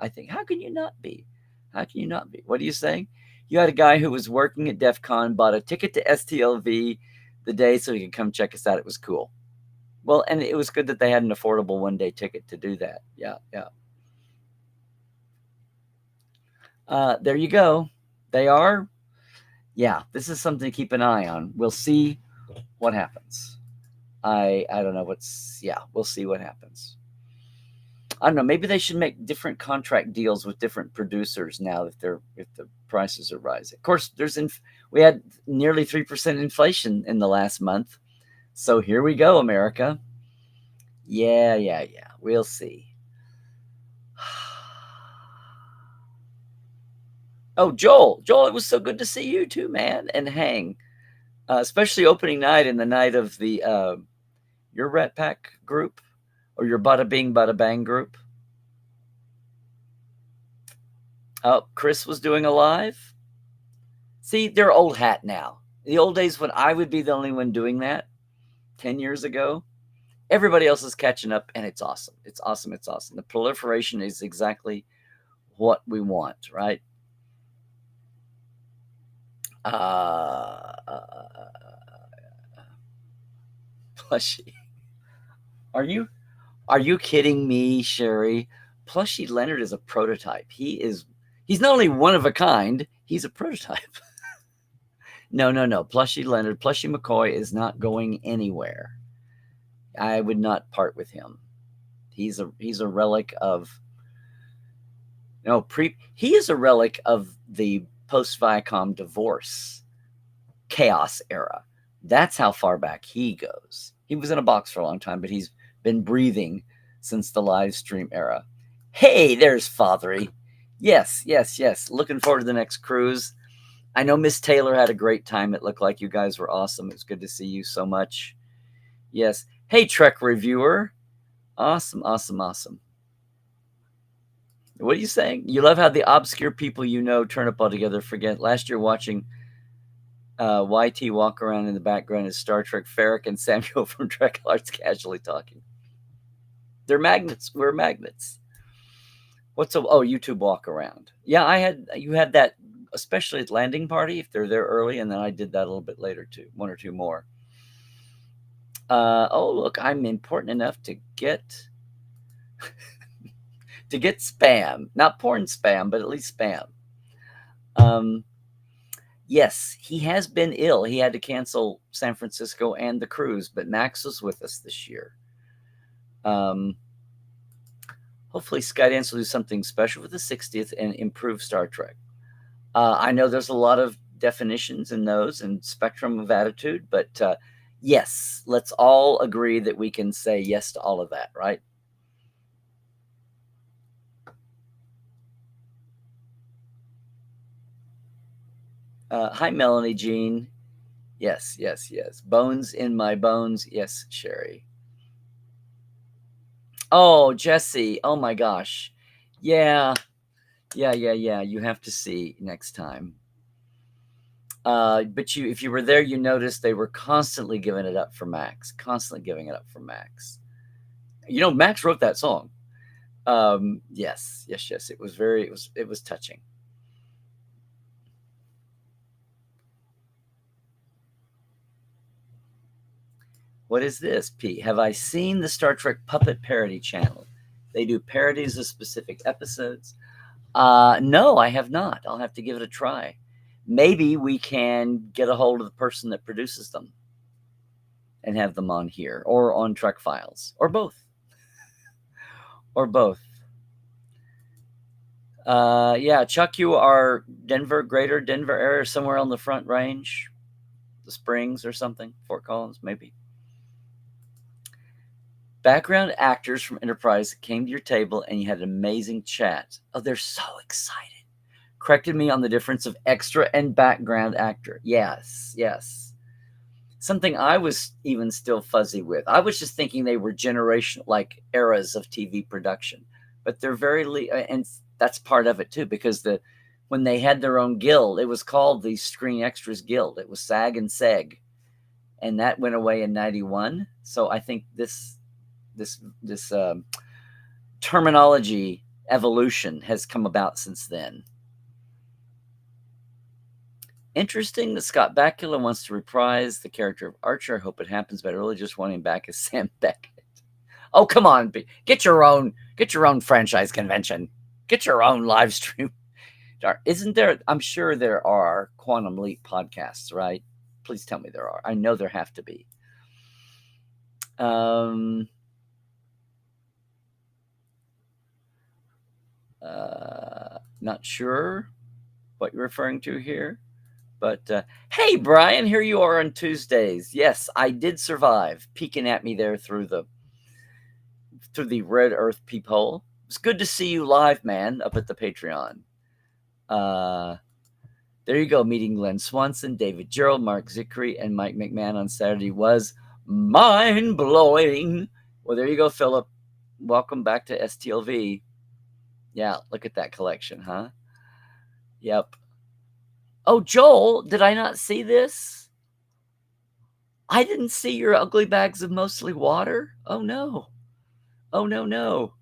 [SPEAKER 1] I think, how can you not be? How can you not be? What are you saying? You had a guy who was working at DEF CON, bought a ticket to STLV the day so he could come check us out. It was cool. Well, and it was good that they had an affordable one-day ticket to do that. Yeah. There you go. They are. Yeah, this is something to keep an eye on. We'll see what happens. I don't know we'll see what happens. I don't know. Maybe they should make different contract deals with different producers now if the prices are rising. Of course, we had nearly 3% inflation in the last month, so here we go, America. Yeah. We'll see. Oh, Joel, it was so good to see you too, man, and hang, especially opening night and the night of the your Rat Pack group or your Bada Bing Bada Bang group. Oh, Chris was doing a live. See, they're old hat now. The old days when I would be the only one doing that 10 years ago, everybody else is catching up, and it's awesome. It's awesome. The proliferation is exactly what we want, right? Plushie. Are you kidding me, Sherry? Plushie Leonard is a prototype. He's not only one of a kind, he's a prototype. No. Plushie Leonard, Plushie McCoy is not going anywhere. I would not part with him. He's a relic of he is a relic of the post-Viacom divorce chaos era. That's how far back he goes. He was in a box for a long time, but he's been breathing since the live stream era. Hey, there's Fathery. Yes. Looking forward to the next cruise. I know Miss Taylor had a great time. It looked like you guys were awesome. It's good to see you so much. Yes. Hey, Trek reviewer. Awesome. What are you saying? You love how the obscure people turn up all together. Forget last year watching YT walk around in the background is Star Trek Ferric and Samuel from Trek Arts casually talking. They're magnets. We're magnets. YouTube walk around. Yeah, you had that, especially at landing party if they're there early, and then I did that a little bit later too, one or two more. Look, I'm important enough to get to get spam, not porn spam, but at least spam. Yes, he has been ill. He had to cancel San Francisco and the cruise, but Max was with us this year. Hopefully Skydance will do something special for the 60th and improve Star Trek. I know there's a lot of definitions in those and spectrum of attitude, but yes, let's all agree that we can say yes to all of that, right? Hi, Melanie Jean. Yes. Bones in my bones. Yes, Sherry. Oh, Jesse. Oh my gosh. Yeah. You have to see next time. But if you were there, you noticed they were constantly giving it up for Max. Max wrote that song. Yes. It was touching. What is this, Pete? Have I seen the Star Trek Puppet Parody channel? They do parodies of specific episodes. No, I have not. I'll have to give it a try. maybe we can get a hold of the person that produces them and have them on here or on Trek Files or both. Or both. Yeah, Chuck, you are Denver, greater Denver area, somewhere on the Front Range, the Springs or something, Fort Collins, maybe. Background actors from Enterprise came to your table and you had an amazing chat. Oh, they're so excited. Corrected me on the difference of extra and background actor. Yes, yes. Something I was even still fuzzy with. I was just thinking they were generational, like eras of TV production, but they're and that's part of it too, because when they had their own guild, it was called the Screen Extras Guild. It was SAG and SEG, and that went away in '91. So I think this terminology evolution has come about since then. Interesting that Scott Bakula wants to reprise the character of Archer. I hope it happens, but I really just want him back as Sam Beckett. Oh, come on. Get your own franchise convention. Get your own live stream. Isn't there? I'm sure there are Quantum Leap podcasts, right? Please tell me there are. I know there have to be. Not sure what you're referring to here. But hey, Brian, here you are on Tuesdays. Yes, I did survive, peeking at me there through the red earth peephole. It's good to see you live, man, up at the Patreon. There you go, meeting Glenn Swanson, David Gerald, Mark Zickery, and Mike McMahon on Saturday was mind-blowing. Well, there you go, Philip. Welcome back to STLV. Yeah, look at that collection, huh? Yep. Oh, Joel, did I not see this? I didn't see your ugly bags of mostly water. Oh, no. Oh, no.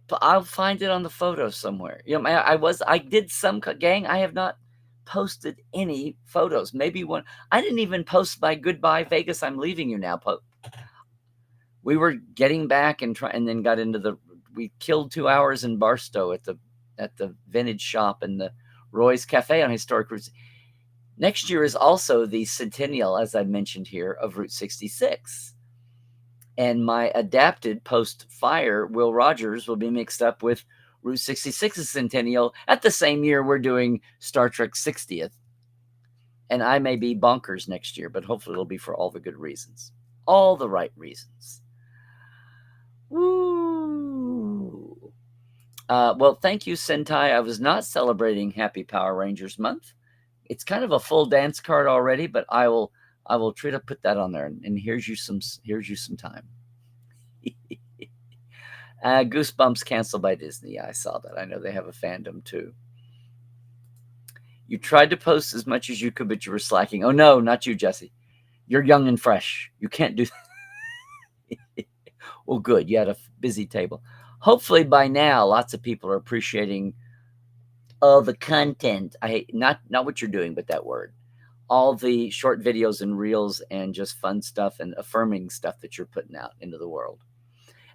[SPEAKER 1] But I'll find it on the photo somewhere. You know, I did some, gang, I have not posted any photos. Maybe one. I didn't even post my goodbye Vegas, I'm leaving you now. We were getting back and then got into we killed 2 hours in Barstow at the vintage shop and the Roy's Cafe on Historic Route. Next year is also the centennial, as I mentioned here, of Route 66. And my adapted post-fire Will Rogers will be mixed up with Route 66's centennial at the same year we're doing Star Trek 60th. And I may be bonkers next year, but hopefully it'll be for all the good reasons. All the right reasons. Woo! Well, thank you, Sentai. I was not celebrating Happy Power Rangers Month. It's kind of a full dance card already, but I will try to put that on there. And here's you some time. Goosebumps canceled by Disney. Yeah, I saw that. I know they have a fandom too. You tried to post as much as you could, but you were slacking. Oh no, not you, Jesse. You're young and fresh. You can't do that. Well, good. You had a busy table. Hopefully by now, lots of people are appreciating the content. Not what you're doing, but that word. All the short videos and reels and just fun stuff and affirming stuff that you're putting out into the world,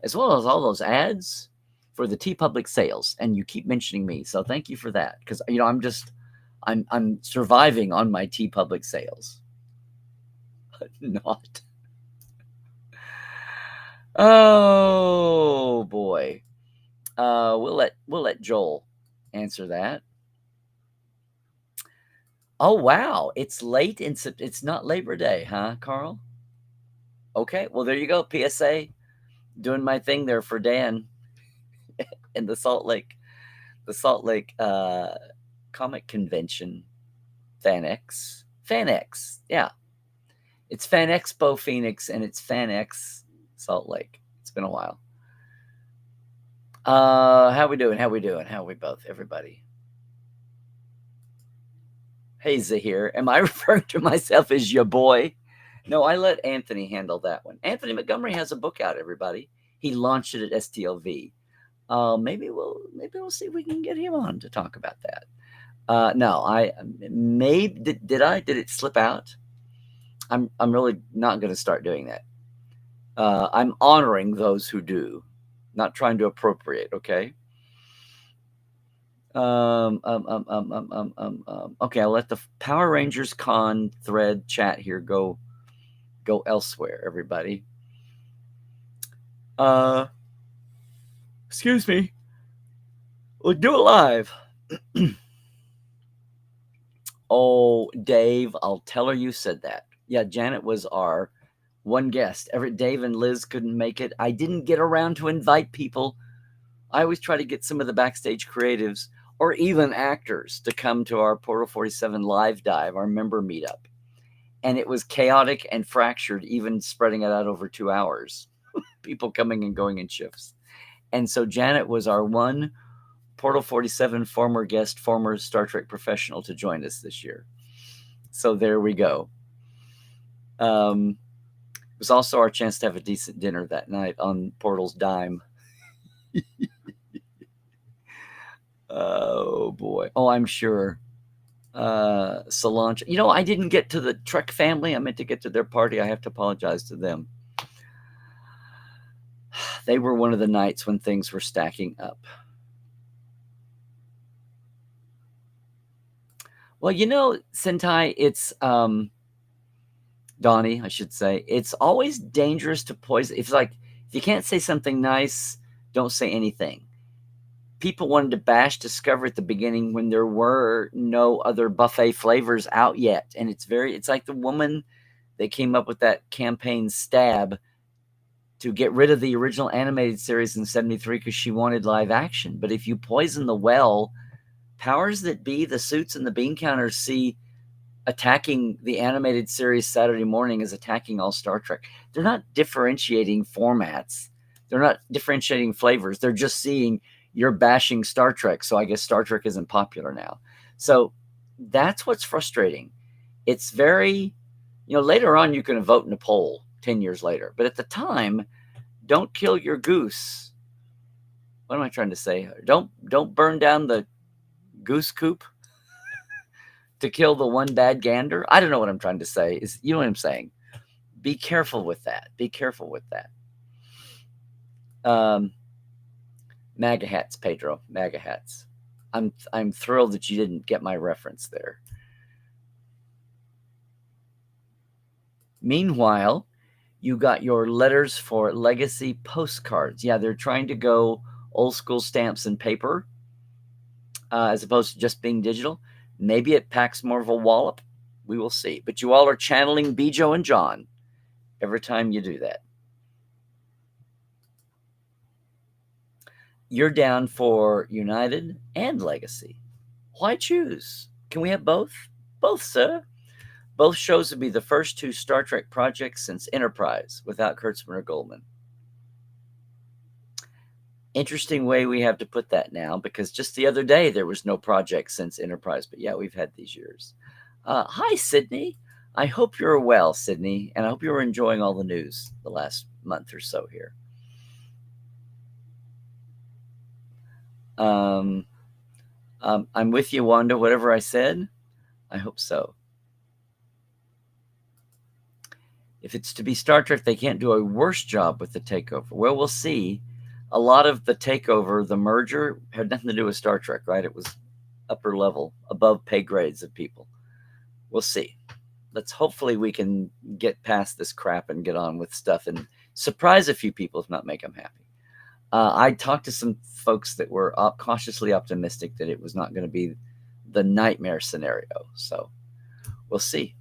[SPEAKER 1] as well as all those ads for the TeePublic sales. And you keep mentioning me, so thank you for that, because I'm surviving on my TeePublic sales. But not. Oh boy. We'll let Joel answer that. Oh wow, it's late it's not Labor Day, huh, Carl? Okay, well there you go. PSA, doing my thing there for Dan in the Salt Lake Comic Convention. FanX, yeah. It's Fan Expo Phoenix and it's FanX Salt Lake. It's been a while. How we doing? How we both, everybody? Hey, Zahir, am I referring to myself as your boy? No, I let Anthony handle that one. Anthony Montgomery has a book out, everybody. He launched it at STLV. Maybe we'll see if we can get him on to talk about that. No, did it slip out? I'm really not going to start doing that. I'm honoring those who do, not trying to appropriate. Okay. Okay, I'll let the Power Rangers con thread chat here go elsewhere, everybody. Excuse me. We'll do it live. Oh, Dave, I'll tell her you said that. Yeah, Janet was our one guest. Dave and Liz couldn't make it. I didn't get around to invite people. I always try to get some of the backstage creatives or even actors to come to our Portal 47 live dive, our member meetup. And it was chaotic and fractured, even spreading it out over 2 hours. People coming and going in shifts. And so Janet was our one Portal 47 former guest, former Star Trek professional to join us this year. So there we go. It was also our chance to have a decent dinner that night on Portal's dime. Oh boy. Oh, I'm sure. Solange. I didn't get to the Trek family. I meant to get to their party. I have to apologize to them. They were one of the nights when things were stacking up. Well, Sentai, it's Donnie, I should say. It's always dangerous to poison. It's like if you can't say something nice, don't say anything. People wanted to bash Discover at the beginning when there were no other buffet flavors out yet. And it's like the woman that came up with that campaign Stab to get rid of the original animated series in 73 because she wanted live action. But if you poison the well, powers that be, the suits and the bean counters see attacking the animated series Saturday morning as attacking all Star Trek. They're not differentiating formats. They're not differentiating flavors. They're just seeing you're bashing Star Trek, so I guess Star Trek isn't popular now. So that's what's frustrating. It's very, later on you can vote in a poll 10 years later. But at the time, don't kill your goose. What am I trying to say? Don't burn down the goose coop to kill the one bad gander. I don't know what I'm trying to say. You know what I'm saying? Be careful with that. Be careful with that. MAGA hats, Pedro. MAGA hats. I'm thrilled that you didn't get my reference there. Meanwhile, you got your letters for legacy postcards. Yeah, they're trying to go old school stamps and paper as opposed to just being digital. Maybe it packs more of a wallop. We will see. But you all are channeling Bijo and John every time you do that. You're down for United and Legacy. Why choose? Can we have both? Both, sir. Both shows would be the first 2 Star Trek projects since Enterprise without Kurtzman or Goldman. Interesting way we have to put that now, because just the other day there was no project since Enterprise. But yeah, we've had these years. Hi, Sydney. I hope you're well, Sydney, and I hope you're enjoying all the news the last month or so here. I'm with you, Wanda. Whatever I said, I hope so. If it's to be Star Trek, they can't do a worse job with the takeover. Well, we'll see. A lot of the takeover, the merger, had nothing to do with Star Trek, right? It was upper level, above pay grades of people. We'll see. Hopefully we can get past this crap and get on with stuff and surprise a few people, if not make them happy. I talked to some folks that were cautiously optimistic that it was not going to be the nightmare scenario. So we'll see.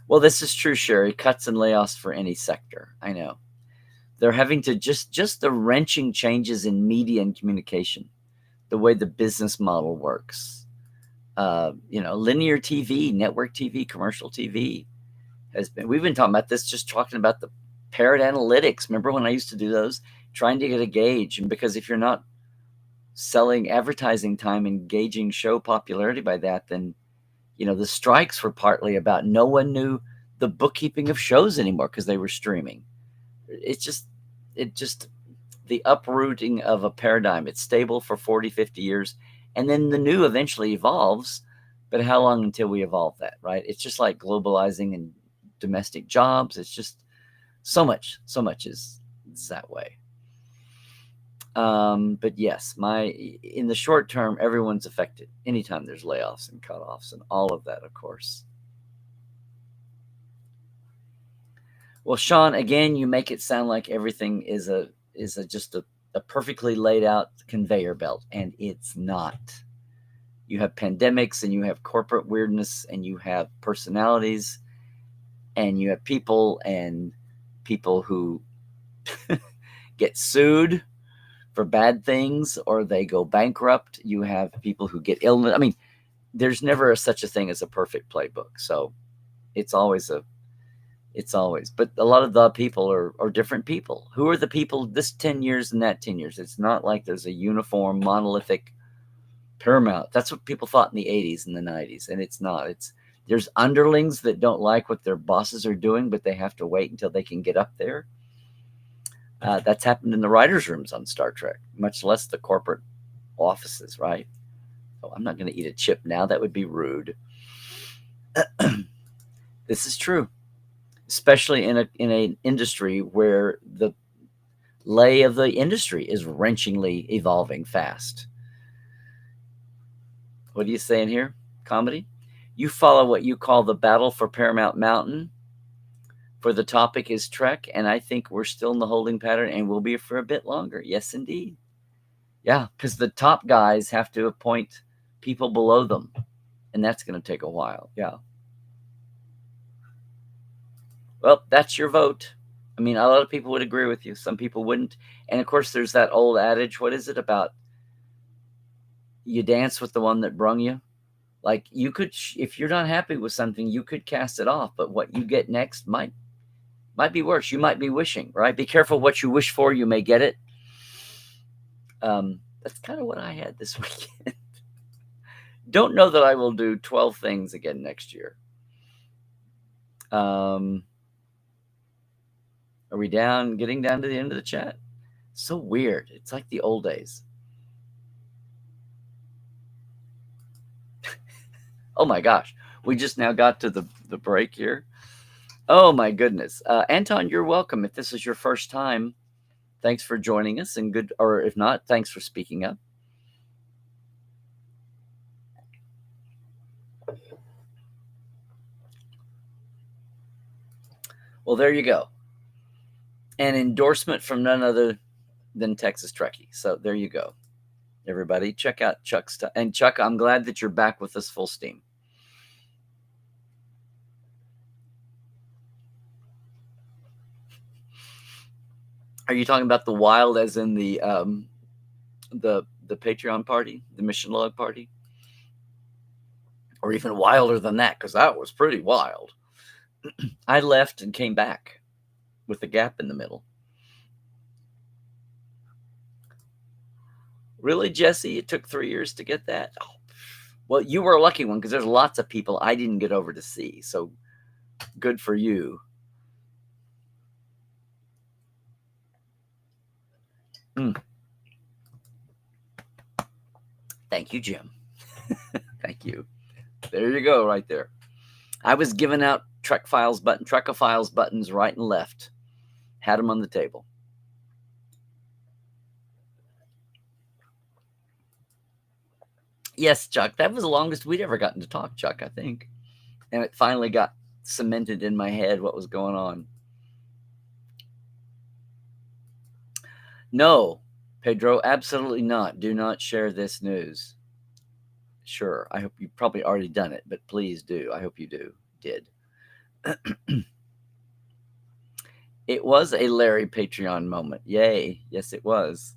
[SPEAKER 1] Well, this is true, Sherry. Cuts and layoffs for any sector. I know. They're having to just the wrenching changes in media and communication, the way the business model works. Linear TV, network TV, commercial TV we've been talking about this, just talking about the Parrot Analytics. Remember when I used to do those? Trying to get a gauge. And because if you're not selling advertising time and gauging show popularity by that, then, the strikes were partly about no one knew the bookkeeping of shows anymore because they were streaming. It just the uprooting of a paradigm. It's stable for 40, 50 years. And then the new eventually evolves. But how long until we evolve that, right? It's just like globalizing and domestic jobs. It's just so much is that way. But yes, in the short term, everyone's affected. Anytime there's layoffs and cutoffs and all of that, of course. Well, Sean, again, you make it sound like everything is just a perfectly laid out conveyor belt, and it's not. You have pandemics, and you have corporate weirdness, and you have personalities, and you have people who get sued for bad things or they go bankrupt. You have people who get illness. I mean, there's never such a thing as a perfect playbook. So it's always but a lot of the people are different people. Who are the people this 10 years and that 10 years? It's not like there's a uniform, monolithic Paramount. That's what people thought in the 80s and the 90s. And it's not. There's underlings that don't like what their bosses are doing, but they have to wait until they can get up there. That's happened in the writers' rooms on Star Trek, much less the corporate offices, right? So I'm not going to eat a chip now. That would be rude. This is true, especially in an industry where the lay of the industry is wrenchingly evolving fast. What are you saying here, comedy? You follow what you call the battle for Paramount Mountain. For the topic is Trek, and I think we're still in the holding pattern and will be for a bit longer. Yes, indeed. Yeah, because the top guys have to appoint people below them, and that's going to take a while. Yeah. Well, that's your vote. I mean, a lot of people would agree with you. Some people wouldn't. And of course, there's that old adage. What is it about? You dance with the one that brung you. Like you could, if you're not happy with something, you could cast it off. But what you get next might be worse. You might be wishing, right? Be careful what you wish for. You may get it. That's kind of what I had this weekend. Don't know that I will do 12 things again next year. Are we getting down to the end of the chat? So weird. It's like the old days. Oh my gosh. We just now got to the break here. Oh my goodness. Anton, you're welcome. If this is your first time, thanks for joining us, and or if not, thanks for speaking up. Well, there you go. An endorsement from none other than Texas Trekkie. So there you go. Everybody, check out Chuck's stuff. And Chuck, I'm glad that you're back with us full steam. Are you talking about the wild as in the Patreon party, the mission log party? Or even wilder than that, because that was pretty wild. I left and came back with a gap in the middle. Really, Jesse? It took 3 years to get that? Oh, well, you were a lucky one because there's lots of people I didn't get over to see. So good for you. Thank you, Jim. Thank you. There you go, right there. I was giving out Trekophiles buttons right and left. Had them on the table. Yes, Chuck, that was the longest we'd ever gotten to talk, Chuck, I think. And it finally got cemented in my head what was going on. No, Pedro, absolutely not. Do not share this news. Sure, I hope you've probably already done it, but please do. I hope you did. It was a Larry Patreon moment. Yay. Yes, it was.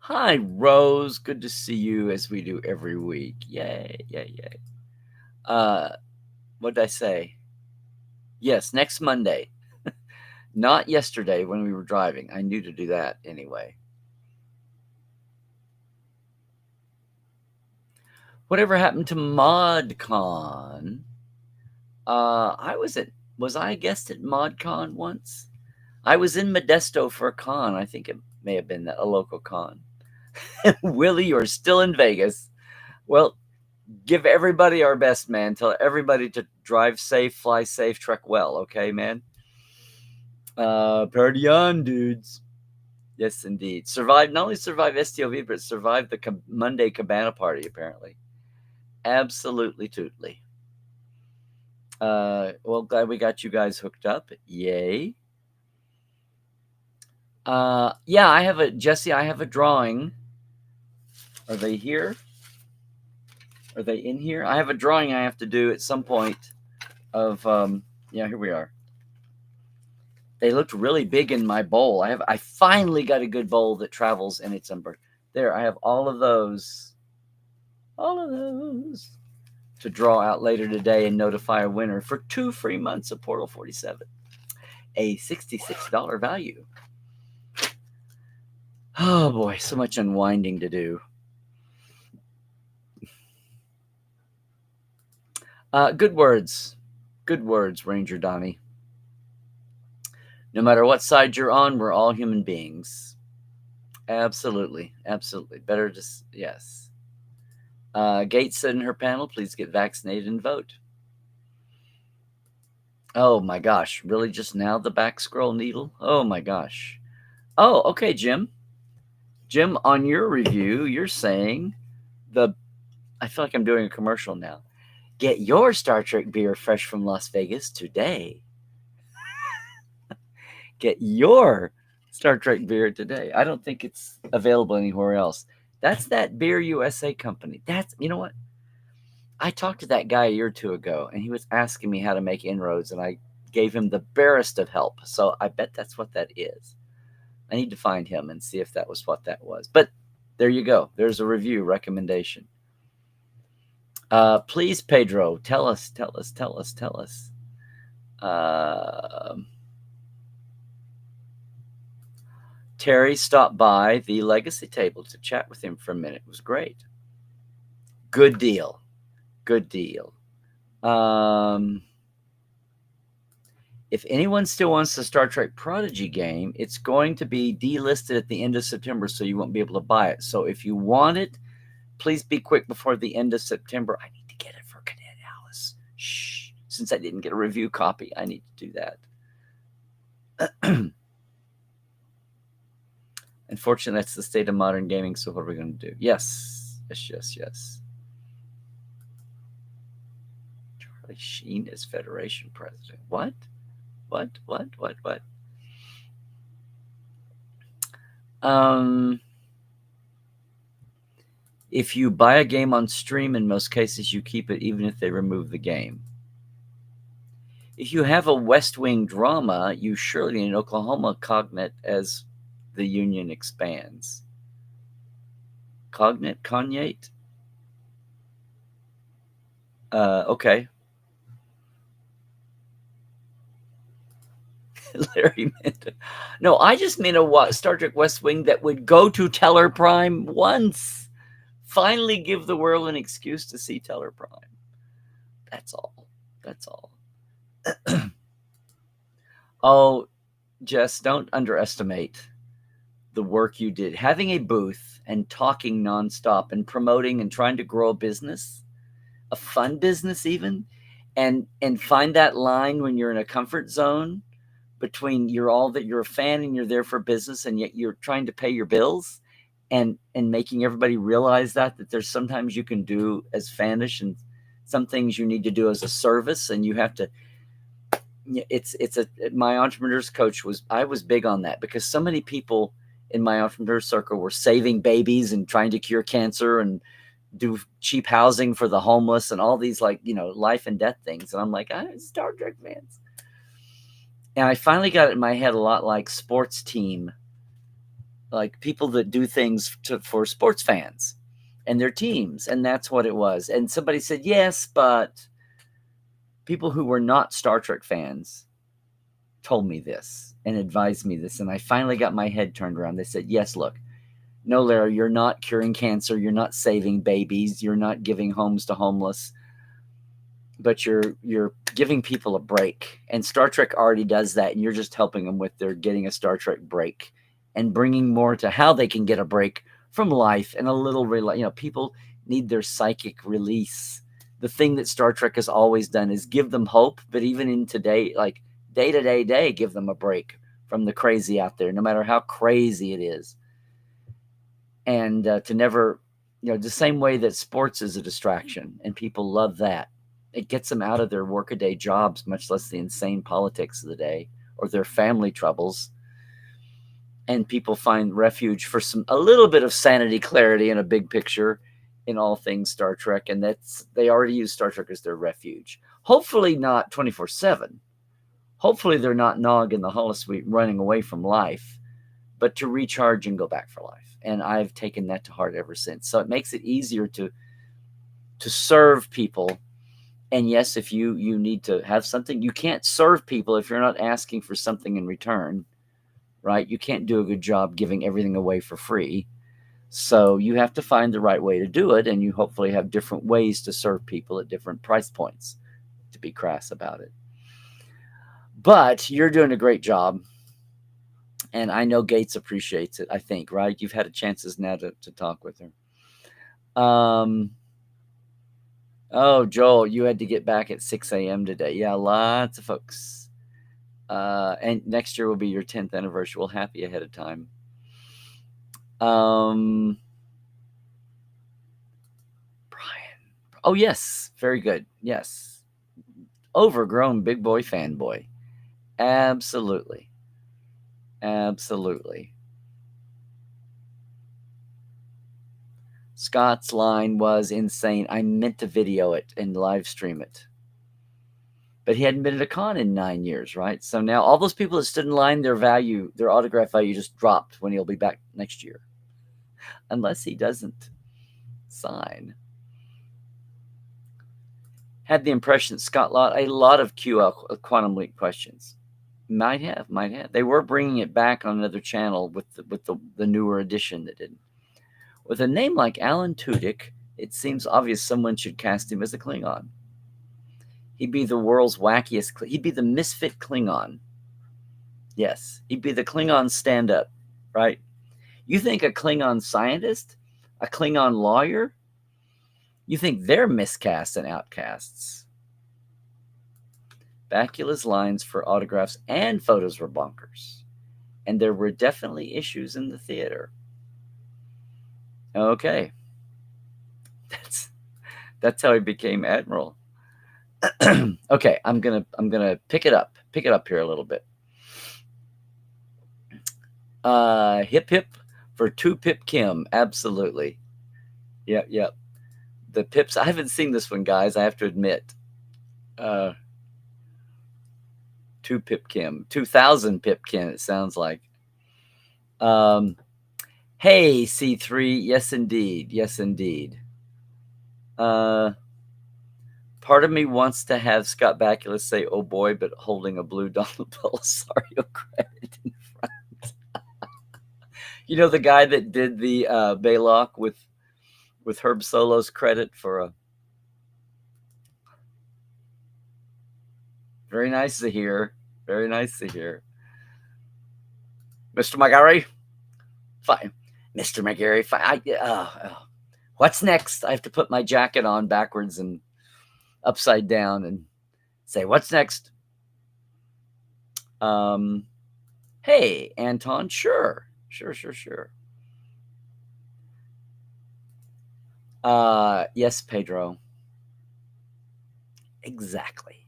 [SPEAKER 1] Hi, Rose. Good to see you as we do every week. Yay, yay, yay. What did I say? Yes, next Monday. Not yesterday when we were driving. I knew to do that anyway. Whatever happened to ModCon? Was I a guest at ModCon once? I was in Modesto for a con. I think it may have been a local con. Willie, you're still in Vegas. Well, give everybody our best, man. Tell everybody to drive safe, fly safe, trek well, okay, man? Party on, dudes. Yes, indeed. Survive, not only survive STLV, but survive the Monday Cabana party, apparently. Absolutely tootly. Well, glad we got you guys hooked up. Yay. Yeah, I have Jesse, I have a drawing. Are they here? Are they in here? I have a drawing I have to do at some point of, yeah, here we are. They looked really big in my bowl. I finally got a good bowl that travels in its umber. There, I have all of those to draw out later today and notify a winner for 2 free months of Portal 47, a $66 value. Oh boy, so much unwinding to do. Good words, Ranger Donnie. No matter what side you're on, we're all human beings. Absolutely. Better just, yes. Gates said in her panel, please get vaccinated and vote. Oh my gosh, really just now the back scroll needle? Oh my gosh. Oh, okay, Jim. Jim, on your review, you're saying I feel like I'm doing a commercial now. Get your Star Trek beer fresh from Las Vegas today. Get your Star Trek beer today. I don't think it's available anywhere else. That's that Beer USA company. You know what? I talked to that guy a year or two ago, and he was asking me how to make inroads, and I gave him the barest of help. So I bet that's what that is. I need to find him and see if that was what that was. But there you go. There's a review recommendation. Please, Pedro, tell us. Terry stopped by the Legacy table to chat with him for a minute. It was great. Good deal. If anyone still wants the Star Trek Prodigy game, it's going to be delisted at the end of September, so you won't be able to buy it. So if you want it, please be quick before the end of September. I need to get it for Cadet Alice. Shh. Since I didn't get a review copy, I need to do that. Unfortunately, that's the state of modern gaming, so what are we going to do? Yes. Charlie Sheen is Federation president. What? If you buy a game on stream, in most cases, you keep it even if they remove the game. If you have a West Wing drama, you surely need an Oklahoma cognate as the union expands. Cognate? Okay. Larry meant no, I just mean a Star Trek West Wing that would go to Teller Prime once. Finally give the world an excuse to see Teller Prime. That's all. Oh, Jess, don't underestimate the work you did. Having a booth and talking nonstop and promoting and trying to grow a business, a fun business even, and find that line when you're in a comfort zone between you're a fan and you're there for business, and yet you're trying to pay your bills, and making everybody realize that there's sometimes you can do as fanish and some things you need to do as a service, and you have to. My entrepreneurs coach I was big on that, because so many people in my entrepreneur circle were saving babies and trying to cure cancer and do cheap housing for the homeless and all these life and death things. And I'm like, I'm Star Trek fans. And I finally got it in my head a lot like sports team, like people that do things for sports fans and their teams. And that's what it was. And somebody said, yes, but people who were not Star Trek fans told me this and advised me this. And I finally got my head turned around. They said, yes, look, no, Larry, you're not curing cancer. You're not saving babies. You're not giving homes to homeless. But you're giving people a break. And Star Trek already does that. And you're just helping them with their getting a Star Trek break and bringing more to how they can get a break from life and a little, people need their psychic release. The thing that Star Trek has always done is give them hope, but even in today, like day to day, give them a break from the crazy out there, no matter how crazy it is. And to never, the same way that sports is a distraction and people love that. It gets them out of their workaday jobs, much less the insane politics of the day or their family troubles. And people find refuge for a little bit of sanity, clarity, and a big picture in all things Star Trek. And they already use Star Trek as their refuge. Hopefully not 24/7. Hopefully they're not Nog in the holosuite running away from life, but to recharge and go back for life. And I've taken that to heart ever since. So it makes it easier to serve people. And yes, if you need to have something, you can't serve people if you're not asking for something in return, right? You can't do a good job giving everything away for free. So you have to find the right way to do it, and you hopefully have different ways to serve people at different price points, to be crass about it. But you're doing a great job, and I know Gates appreciates it, I think, right? You've had chances now to talk with her. Oh, Joel, you had to get back at 6 a.m. today. Yeah, lots of folks. And next year will be your 10th anniversary. Well, happy ahead of time. Brian. Oh, yes. Very good. Yes. Overgrown big boy fanboy. Absolutely. Absolutely. Scott's line was insane. I meant to video it and live stream it. But he hadn't been at a con in 9 years, right? So now all those people that stood in line, their autograph value just dropped when he'll be back next year. Unless he doesn't sign. Had the impression that Scott Lott a lot of QL Quantum Leap questions. Might have. They were bringing it back on another channel with the newer edition that didn't. With a name like Alan Tudyk, it seems obvious someone should cast him as a Klingon. He'd be the world's wackiest. He'd be the misfit Klingon. Yes, he'd be the Klingon stand-up, right? You think a Klingon scientist, a Klingon lawyer, you think they're miscasts and outcasts. Bakula's lines for autographs and photos were bonkers. And there were definitely issues in the theater. Okay. That's how he became admiral. Okay, I'm gonna pick it up here a little bit. Hip hip for 2 Pip Kim. Absolutely. Yep. The Pips. I haven't seen this one, guys. I have to admit. 2 Pip Kim. 2,000 Pip Kim. It sounds like. Hey, C3. Yes, indeed. Part of me wants to have Scott Bakula say, "Oh boy," but holding a blue Donald Belisario credit in front. You know the guy that did the Baylock with Herb Solo's credit for a very nice to hear. Mr. McGarry, fine. Mr. McGarry, fine. What's next? I have to put my jacket on backwards and upside down and say, what's next? Hey, Anton, sure. Yes, Pedro. Exactly.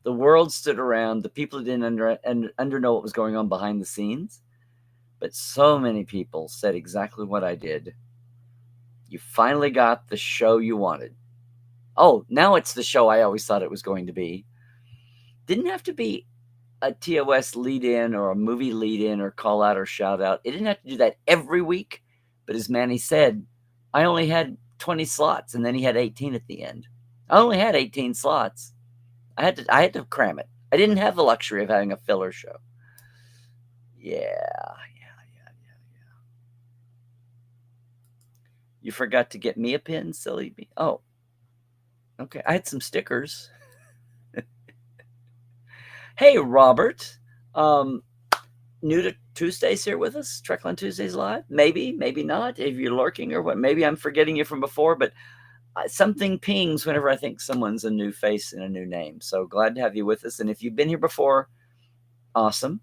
[SPEAKER 1] The world stood around. The people didn't know what was going on behind the scenes. But so many people said exactly what I did. You finally got the show you wanted. Oh, now it's the show I always thought it was going to be. Didn't have to be a TOS lead-in or a movie lead-in or call-out or shout-out. It didn't have to do that every week. But as Manny said, I only had 20 slots, and then he had 18 at the end. I only had 18 slots. I had to cram it. I didn't have the luxury of having a filler show. Yeah. You forgot to get me a pin, silly me. Oh, okay. I had some stickers. Hey, Robert. New to Tuesdays here with us? Trekland Tuesdays live? Maybe, maybe not. If you're lurking or what, maybe I'm forgetting you from before, but something pings whenever I think someone's a new face and a new name. So glad to have you with us. And if you've been here before, awesome.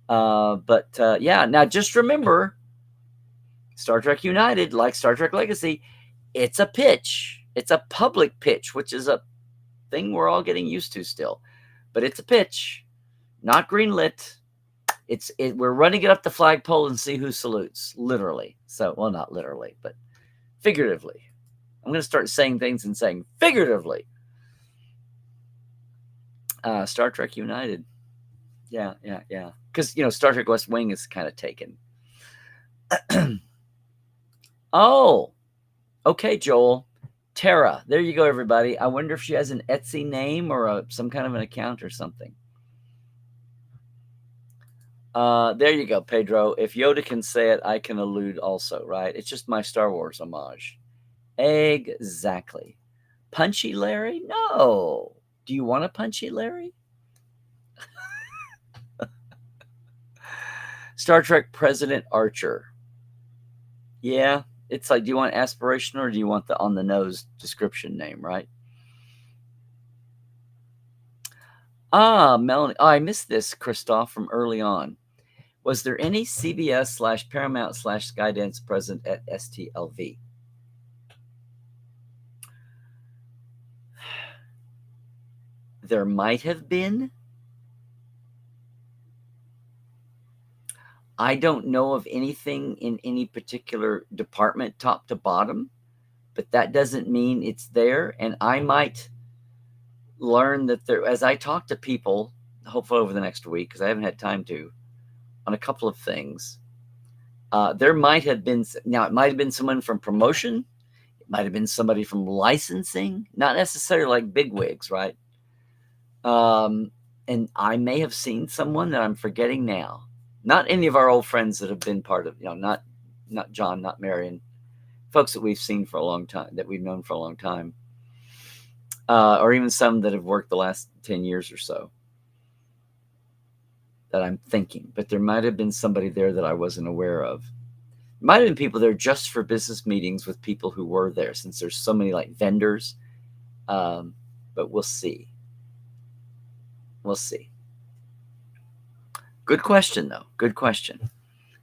[SPEAKER 1] Yeah, now just remember, Star Trek United, like Star Trek Legacy, it's a pitch. It's a public pitch, which is a thing we're all getting used to still. But it's a pitch, not greenlit. We're running it up the flagpole and see who salutes, literally. So, well, not literally, but figuratively. I'm going to start saying things and saying figuratively. Star Trek United. Yeah. Because, Star Trek West Wing is kind of taken. Oh, okay, Joel. Tara. There you go, everybody. I wonder if she has an Etsy name or some kind of an account or something. There you go, Pedro. If Yoda can say it, I can allude also, right? It's just my Star Wars homage. Exactly. Punchy Larry? No. Do you want a Punchy Larry? Star Trek President Archer. Yeah, it's like, do you want aspirational or do you want the on-the-nose description name, right? Melanie. Oh, I missed this, Christoph, from early on. Was there any CBS/Paramount/Skydance present at STLV? There might have been. I don't know of anything in any particular department, top to bottom, but that doesn't mean it's there. And I might learn that there, as I talk to people, hopefully over the next week, because I haven't had time to, on a couple of things. There might have been, now it might have been someone from promotion. It might have been somebody from licensing, not necessarily like bigwigs, right? And I may have seen someone that I'm forgetting now. Not any of our old friends that have been part of, not John, not Marion, folks that we've seen for a long time, that we've known for a long time, or even some that have worked the last 10 years or so that I'm thinking. But there might have been somebody there that I wasn't aware of. Might have been people there just for business meetings with people who were there, since there's so many like vendors. But we'll see. We'll see. Good question, though. Good question.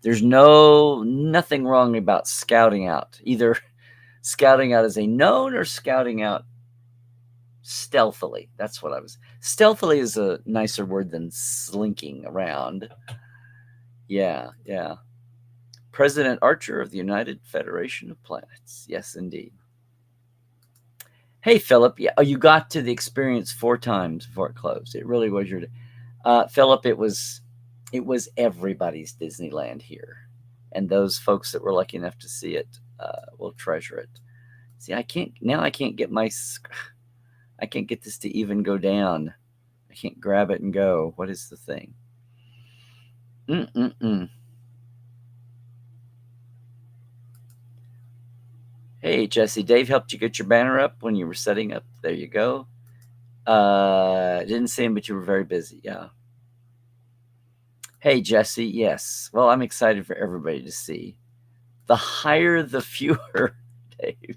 [SPEAKER 1] There's nothing wrong about scouting out. Either scouting out as a known or scouting out stealthily. That's what I was. Stealthily is a nicer word than slinking around. Yeah. President Archer of the United Federation of Planets. Yes, indeed. Hey, Philip. Yeah, you got to the experience 4 times before it closed. It really was your. Philip, it was everybody's Disneyland here, and those folks that were lucky enough to see it will treasure it. See, I can't get I can't get this to even go down. I can't grab it and go. What is the thing? Hey, Jesse, Dave helped you get your banner up when you were setting up. There you go. Didn't see him, but you were very busy. Yeah. Hey, Jesse. Yes. Well, I'm excited for everybody to see. The higher, the fewer, Dave.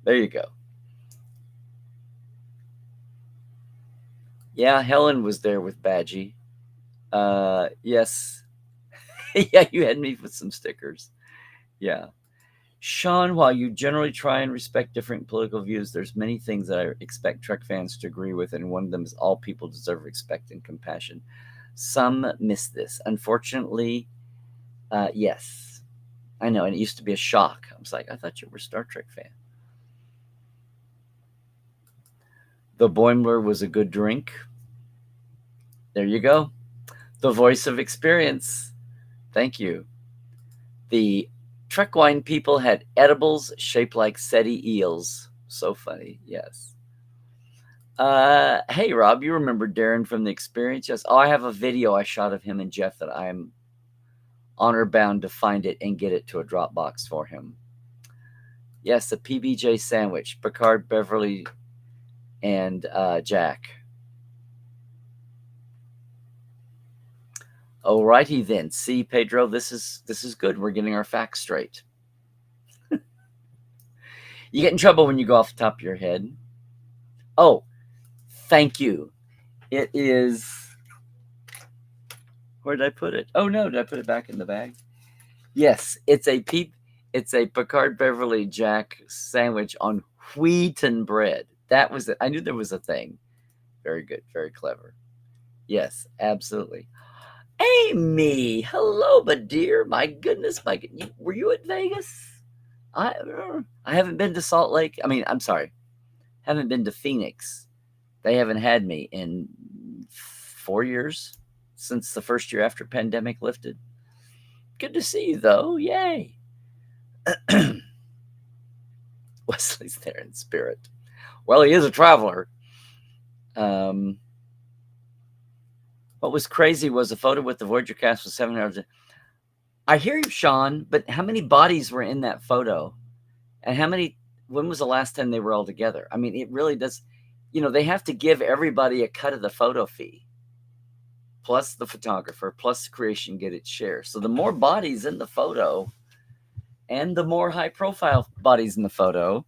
[SPEAKER 1] There you go. Yeah, Helen was there with Badgie. Yes. Yeah, you had me with some stickers. Yeah. Sean, while you generally try and respect different political views, there's many things that I expect Trek fans to agree with, and one of them is all people deserve respect and compassion. Some miss this. Unfortunately, yes. I know, and it used to be a shock. I was like, I thought you were a Star Trek fan. The Boimler was a good drink. There you go. The voice of experience. Thank you. The Trek wine people had edibles shaped like SETI eels. So funny. Yes. Hey, Rob, you remember Darren from the experience? Yes. Oh, I have a video I shot of him and Jeff that I'm honor bound to find it and get it to a Dropbox for him. Yes, the PBJ sandwich. Picard, Beverly, and Jack. Alrighty then. See, Pedro, this is good. We're getting our facts straight. You get in trouble when you go off the top of your head. Oh, thank you. It is. Where did I put it? Oh no, did I put it back in the bag? Yes, it's a Picard Beverly Jack sandwich on wheaten bread. That was it. I knew there was a thing. Very good, very clever. Yes, absolutely. Amy, hello, my dear. My goodness, were you at Vegas? I haven't been to Salt Lake. I mean, I'm sorry, haven't been to Phoenix. They haven't had me in 4 years since the first year after pandemic lifted. Good to see you, though. Yay. Wesley's there in spirit. Well, he is a traveler. What was crazy was a photo with the Voyager cast was 7 hours. I hear you, Sean, but how many bodies were in that photo? And when was the last time they were all together? I mean, it really does, they have to give everybody a cut of the photo fee, plus the photographer, plus creation get its share. So the more bodies in the photo, and the more high profile bodies in the photo,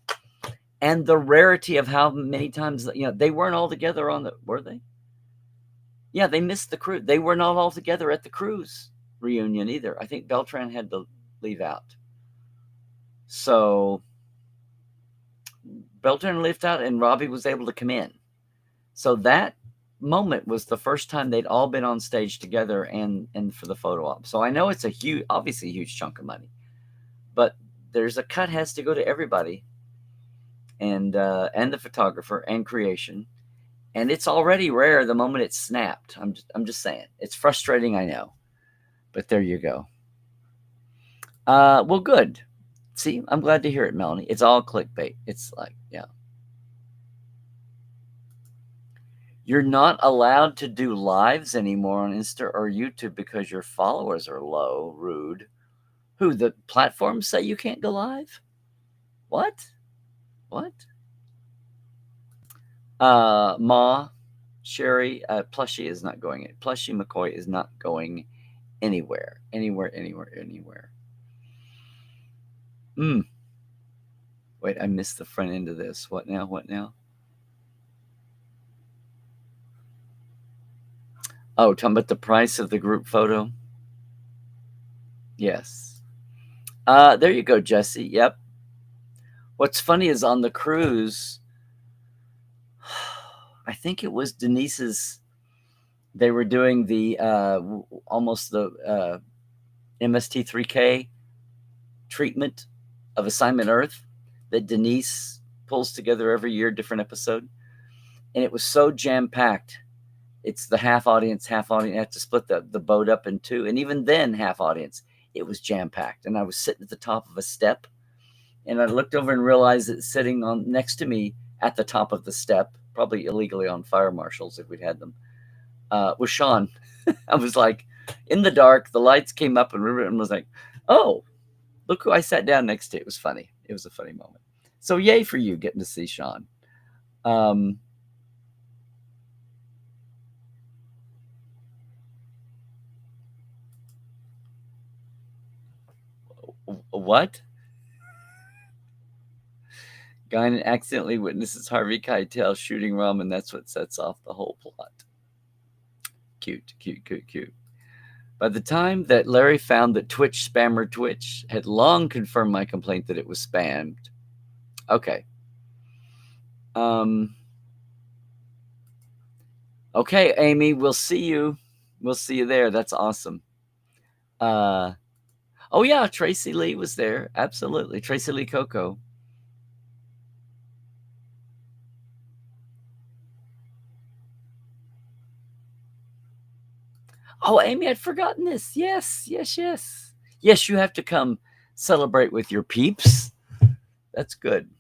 [SPEAKER 1] and the rarity of how many times, they weren't all together were they? Yeah, they missed the cruise. They were not all together at the cruise reunion either. I think Beltran had to leave out. So Beltran left out and Robbie was able to come in. So that moment was the first time they'd all been on stage together and for the photo op. So I know it's obviously a huge chunk of money, but there's a cut has to go to everybody, and the photographer and creation. And it's already rare the moment it's snapped. I'm just saying. It's frustrating, I know. But there you go. Well, good. See, I'm glad to hear it, Melanie. It's all clickbait. It's like, yeah. You're not allowed to do lives anymore on Insta or YouTube because your followers are low. Rude. Who, the platforms say you can't go live? What? Ma, Sherry, Plushie is not going. Plushie McCoy is not going anywhere. Wait, I missed the front end of this. What now? Oh, talking about the price of the group photo? Yes. There you go, Jesse. Yep. What's funny is on the cruise, I think it was Denise's, they were doing the almost the MST3K treatment of Assignment Earth that Denise pulls together every year, different episode. And it was so jam-packed. It's the half audience. You have to split the boat up in two. And even then, half audience, it was jam-packed. And I was sitting at the top of a step. And I looked over and realized that sitting on next to me at the top of the step, probably illegally on fire marshals if we'd had them, was Sean. I was like, in the dark, the lights came up and was like, oh, look who I sat down next to. It was funny. It was a funny moment. So yay for you getting to see Sean. What? Guinan accidentally witnesses Harvey Keitel shooting rum, and that's what sets off the whole plot. Cute. By the time that Larry found that Twitch spammer Twitch had long confirmed my complaint that it was spammed. Okay. Okay, Amy, we'll see you. We'll see you there. That's awesome. Oh yeah, Tracy Lee was there. Absolutely. Tracy Lee Coco. Oh, Amy, I'd forgotten this. Yes. Yes, you have to come celebrate with your peeps. That's good.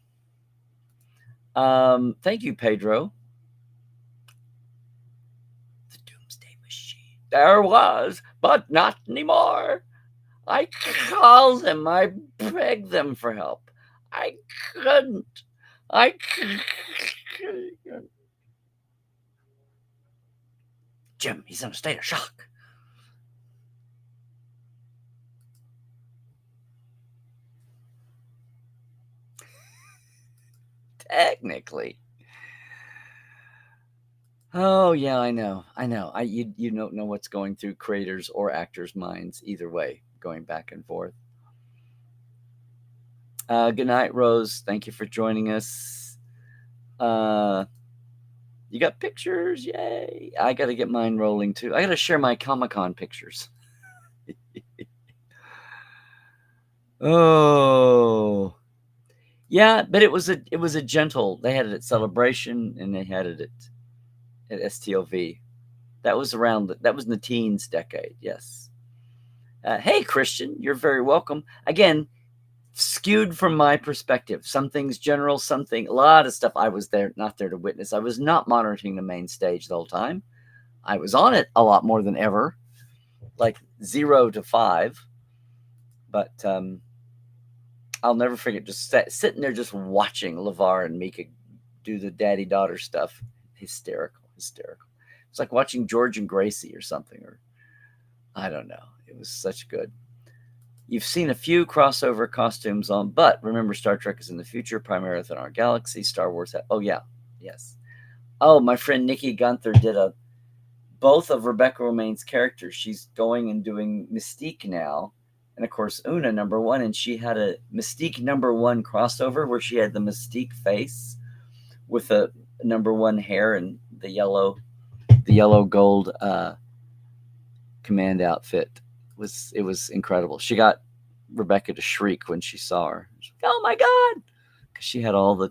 [SPEAKER 1] Thank you, Pedro. The Doomsday Machine. There was, but not anymore. I called them. I begged them for help. I couldn't. Jim, he's in a state of shock. Technically. Oh yeah, I know. I know. You don't know what's going through creators or actors' minds either way, going back and forth. Good night, Rose. Thank you for joining us. Uh, you got pictures? Yay! I got to get mine rolling too. I got to share my Comic-Con pictures. Oh, yeah, but it was a gentle. They had it at Celebration and they had it at STLV. That was that was in the teens decade. Yes. Hey, Christian, you're very welcome. Again, skewed from my perspective. Some things general, a lot of stuff I was not there to witness. I was not monitoring the main stage the whole time. I was on it a lot more than ever, like 0 to 5. But I'll never forget just sitting there just watching LeVar and Mika do the daddy-daughter stuff. Hysterical. It's like watching George and Gracie or something, or I don't know. It was such good. You've seen a few crossover costumes on, but remember, Star Trek is in the future, primarily within our galaxy. Star Wars. Oh yeah, yes. Oh, my friend Nikki Gunther did both of Rebecca Romijn's characters. She's going and doing Mystique now, and of course Una #1, and she had a Mystique #1 crossover where she had the Mystique face with a #1 hair and the yellow gold command outfit. It was incredible. She got Rebecca to shriek when she saw her. She was like, oh my God, because she had all the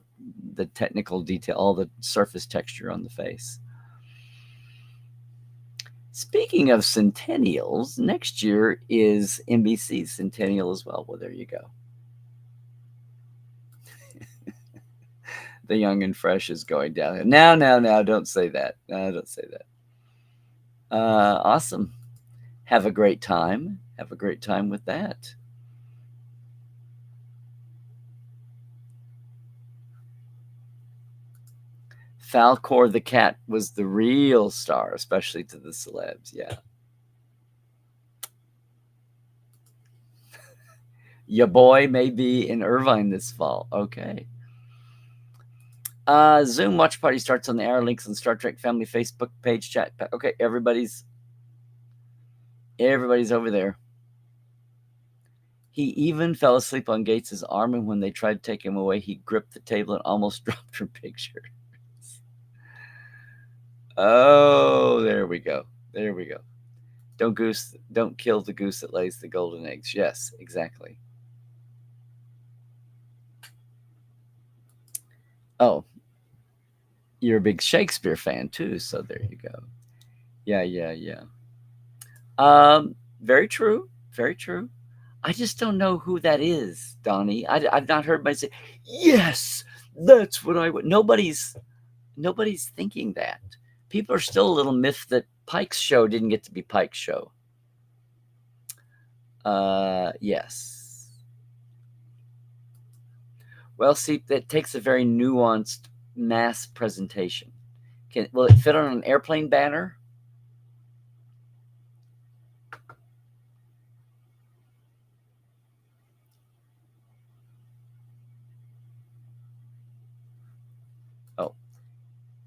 [SPEAKER 1] technical detail, all the surface texture on the face. Speaking of centennials, next year is NBC's centennial as well. Well, there you go. The young and fresh is going down. Now, don't say that. No, don't say that. Awesome. Have a great time. Have a great time with that. Falcor the cat was the real star, especially to the celebs. Yeah. Your boy may be in Irvine this fall. Okay. Zoom watch party starts on the hour. Links on Star Trek Family Facebook page chat. Okay, everybody's over there. He even fell asleep on Gates' arm, and when they tried to take him away, he gripped the table and almost dropped her picture. Oh, there we go. Don't kill the goose that lays the golden eggs. Yes, exactly. Oh, you're a big Shakespeare fan too, so there you go. Yeah. Very true. I just don't know who that is, Donnie. I've not heard anybody say, yes, that's what I would. Nobody's thinking that. People are still a little miffed that Pike's show didn't get to be Pike's show. Yes. Well, see, that takes a very nuanced mass presentation. Will it fit on an airplane banner? Oh,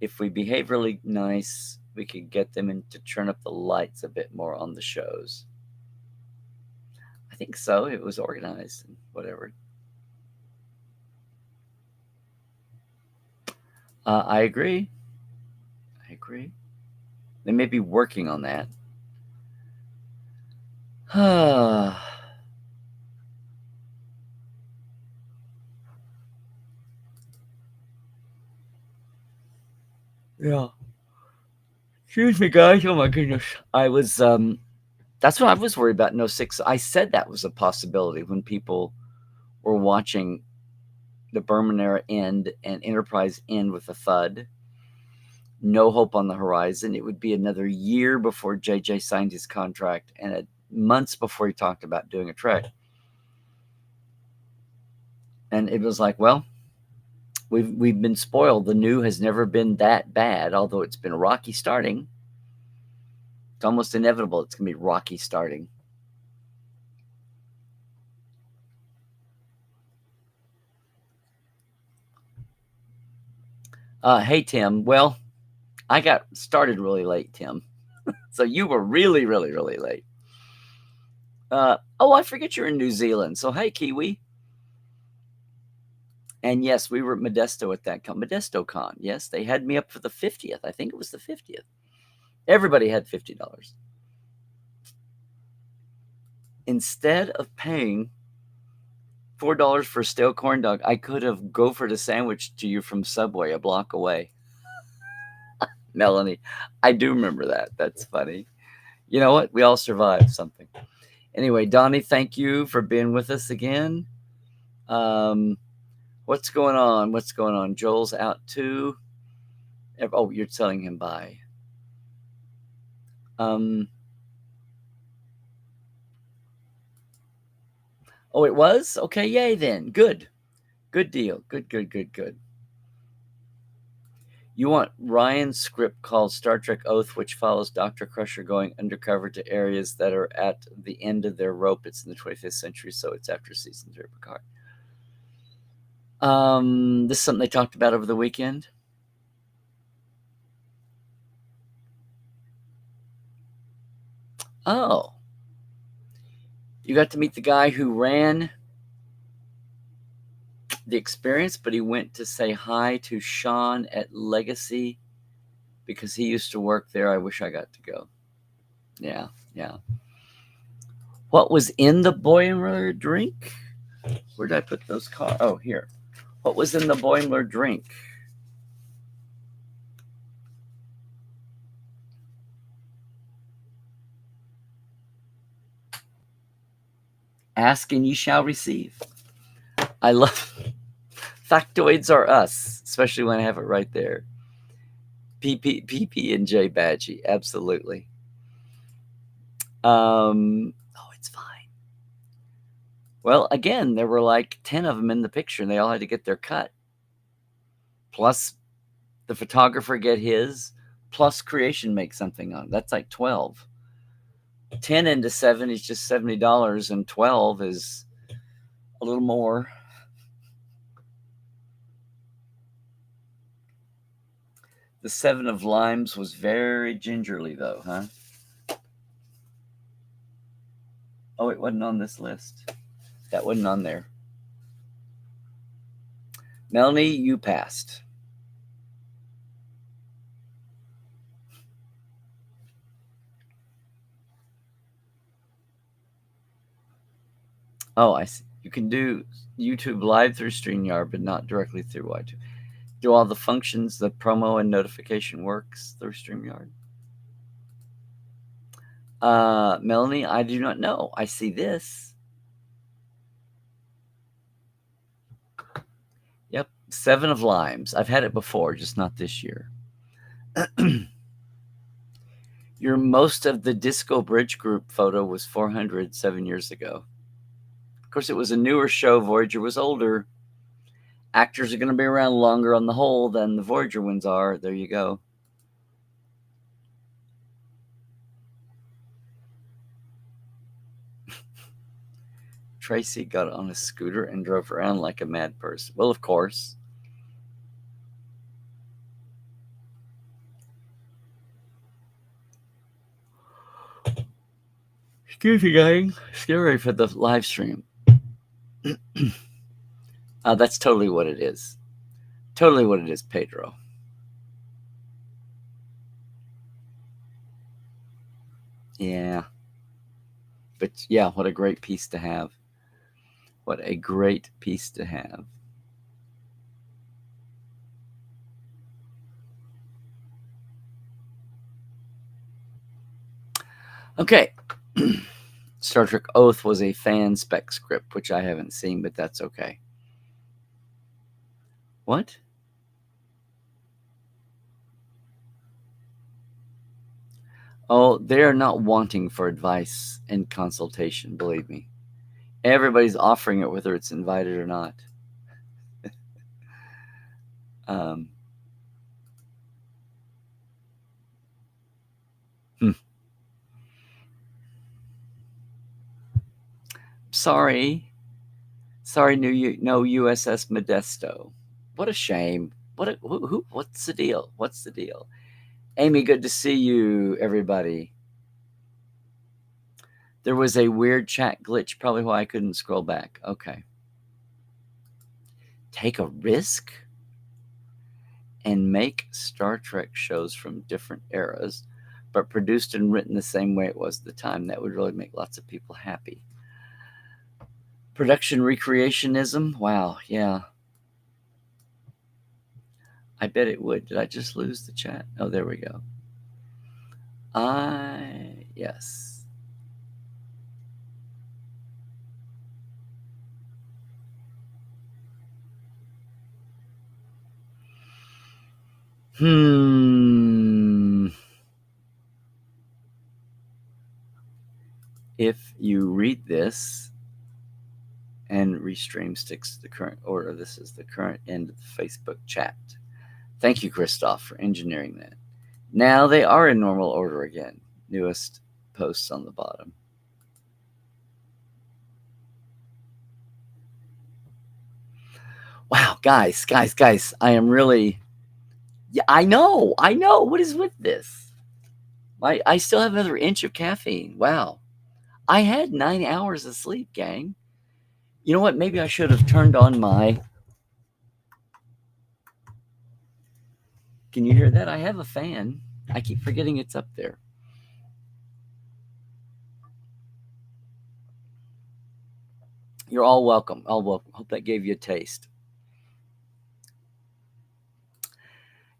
[SPEAKER 1] if we behave really nice, we could get them to turn up the lights a bit more on the shows. I think so. It was organized and whatever. I agree. They may be working on that. Yeah. Excuse me, guys. Oh my goodness. I was that's what I was worried about in 06. I said that was a possibility when people were watching the Berman era end and Enterprise end with a thud. No hope on the horizon. It would be another year before JJ signed his contract and months before he talked about doing a Trek. And it was like, well, we've been spoiled. The new has never been that bad, although it's been rocky starting. It's almost inevitable it's going to be rocky starting. Hey, Tim. Well, I got started really late, Tim. So you were really, really, really late. Oh, I forget you're in New Zealand. So, hey, Kiwi. And yes, we were at Modesto at that Modesto Con. Yes, they had me up for the 50th. I think it was the 50th. Everybody had $50. Instead of paying $4 for a stale corn dog, I could have gophered a sandwich to you from Subway a block away. Melanie, I do remember that. That's funny. You know what? We all survived something. Anyway, Donnie, thank you for being with us again. What's going on? What's going on? Joel's out too. Oh, you're telling him bye. Oh, it was? Okay, yay then. Good. Good deal. Good. You want Ryan's script called Star Trek Oath, which follows Dr. Crusher going undercover to areas that are at the end of their rope. It's in the 25th century, so it's after season 3 of Picard. This is something they talked about over the weekend. Oh. You got to meet the guy who ran the experience, but he went to say hi to Sean at Legacy because he used to work there. I wish I got to go. Yeah. What was in the Boimler drink? Where did I put those cards? Oh, here. What was in the Boimler drink? Ask and ye shall receive. I love factoids are us, especially when I have it right there. PP and J Badgie, absolutely. Oh, it's fine. Well, again, there were like 10 of them in the picture, and they all had to get their cut. Plus, the photographer get his. Plus, creation make something on it. That's like 12. 10 into 7 is just $70, and 12 is a little more. The 7 of limes was very gingerly, though, huh? Oh, it wasn't on this list. That wasn't on there. Melanie, you passed. Oh, I see. You can do YouTube live through StreamYard, but not directly through YouTube. Do all the functions, the promo and notification works through StreamYard? Melanie, I do not know. I see this. Yep, 7 of limes. I've had it before, just not this year. Your most of the Disco Bridge Group photo was 400 7 years ago. Of course, it was a newer show. Voyager was older. Actors are going to be around longer on the whole than the Voyager ones are. There you go. Tracy got on a scooter and drove around like a mad person. Well, of course. Excuse me, gang. Scary for the live stream. That's totally what it is. Totally what it is, Pedro. Yeah. But yeah, what a great piece to have. What a great piece to have. Okay. Star Trek Oath was a fan spec script, which I haven't seen, but that's okay. What? Oh, they're not wanting for advice and consultation, believe me. Everybody's offering it, whether it's invited or not. um, Sorry. No USS Modesto. What a shame. What's the deal? What's the deal? Amy, good to see you, everybody. There was a weird chat glitch, probably why I couldn't scroll back. Okay. Take a risk and make Star Trek shows from different eras, but produced and written the same way it was at the time. That would really make lots of people happy. Production recreationism? Wow, yeah. I bet it would. Did I just lose the chat? Oh, there we go. Yes. If you read this and restream sticks to the current order, this is the current end of the Facebook chat. Thank you, Christoph, for engineering that. Now they are in normal order again. Newest posts on the bottom. Wow, guys, I am really. Yeah, I know. What is with this? I still have another inch of caffeine. Wow. I had 9 hours of sleep, gang. You know what? Maybe I should have turned on my. Can you hear that? I have a fan. I keep forgetting it's up there. You're all welcome. All welcome. Hope that gave you a taste.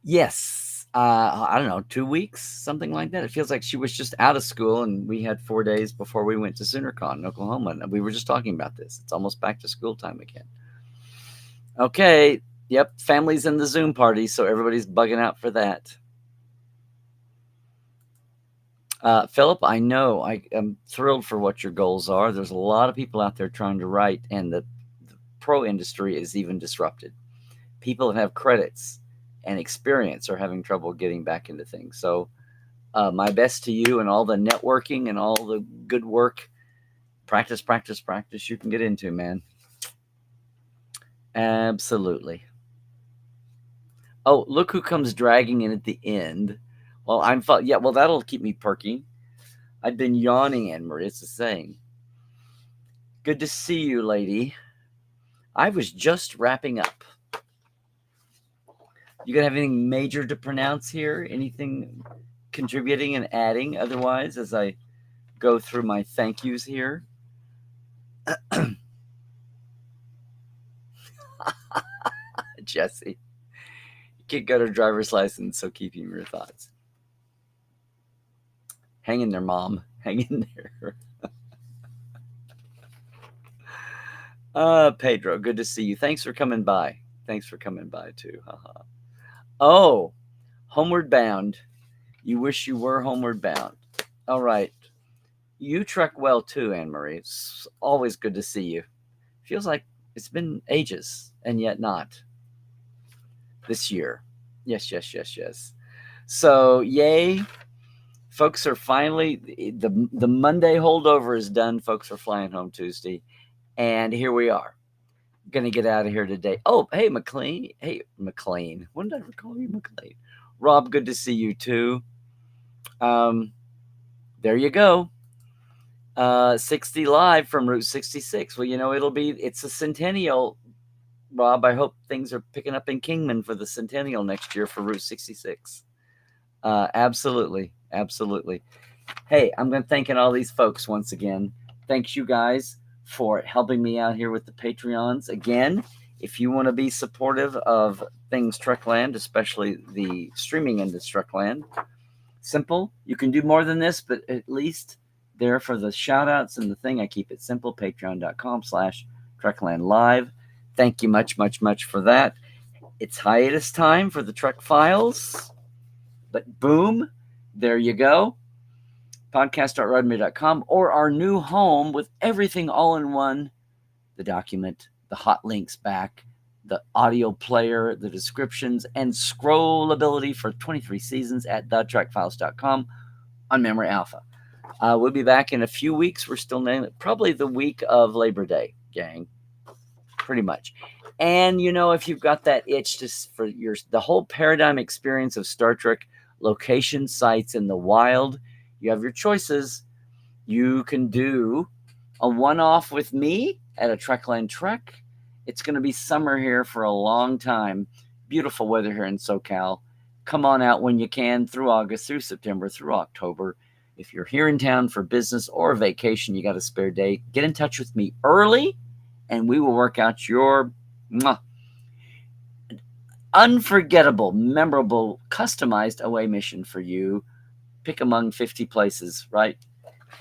[SPEAKER 1] Yes. I don't know, 2 weeks, something like that. It feels like she was just out of school, and we had 4 days before we went to SoonerCon in Oklahoma. And we were just talking about this. It's almost back to school time again. Okay. Yep. Family's in the Zoom party, so everybody's bugging out for that. Philip, I know I am thrilled for what your goals are. There's a lot of people out there trying to write, and the pro industry is even disrupted. People that have credits and experience are having trouble getting back into things. So my best to you and all the networking and all the good work. Practice you can get into, man. Absolutely. Oh, look who comes dragging in at the end. Well, well, that'll keep me perky. I've been yawning, Anne-Marie. It's the same. Good to see you, lady. I was just wrapping up. You gonna have anything major to pronounce here? Anything contributing and adding otherwise as I go through my thank yous here? Jesse. You can't go to driver's license, so keeping your thoughts. Hang in there, Mom. Hang in there. Pedro, good to see you. Thanks for coming by. Thanks for coming by, too. Haha. Oh, homeward bound. You wish you were homeward bound. All right. You trek well, too, Anne-Marie. It's always good to see you. Feels like it's been ages, and yet not. This year. Yes. So, yay. Folks are finally, the Monday holdover is done. Folks are flying home Tuesday. And here we are. Going to get out of here today. Oh, hey, McLean. Hey, McLean. When did I call you McLean? Rob, good to see you too. There you go. 60 live from Route 66. Well, it's a centennial, Rob. I hope things are picking up in Kingman for the centennial next year for Route 66. Absolutely. Hey, I'm going to thank all these folks once again. Thanks, you guys, for helping me out here with the Patreons. Again, if you want to be supportive of things Trekland, especially the streaming into Trekland, simple. You can do more than this, but at least there for the shout outs and the thing, I keep it simple. Patreon.com/Trekland Live. Thank you much for that. It's hiatus time for the Trek Files, but boom, there you go. Podcast.rodme.com, or our new home with everything all in one. The document, the hot links back, the audio player, the descriptions, and scrollability for 23 seasons at thetrekfiles.com on Memory Alpha. We'll be back in a few weeks. We're still naming it probably the week of Labor Day, gang. Pretty much. And if you've got that itch for the whole paradigm experience of Star Trek, location sites in the wild, you have your choices. You can do a one-off with me at a Trekland Trek. It's going to be summer here for a long time. Beautiful weather here in SoCal. Come on out when you can through August, through September, through October. If you're here in town for business or vacation, you got a spare day, get in touch with me early and we will work out your unforgettable, memorable, customized away mission for you. Pick among 50 places, right?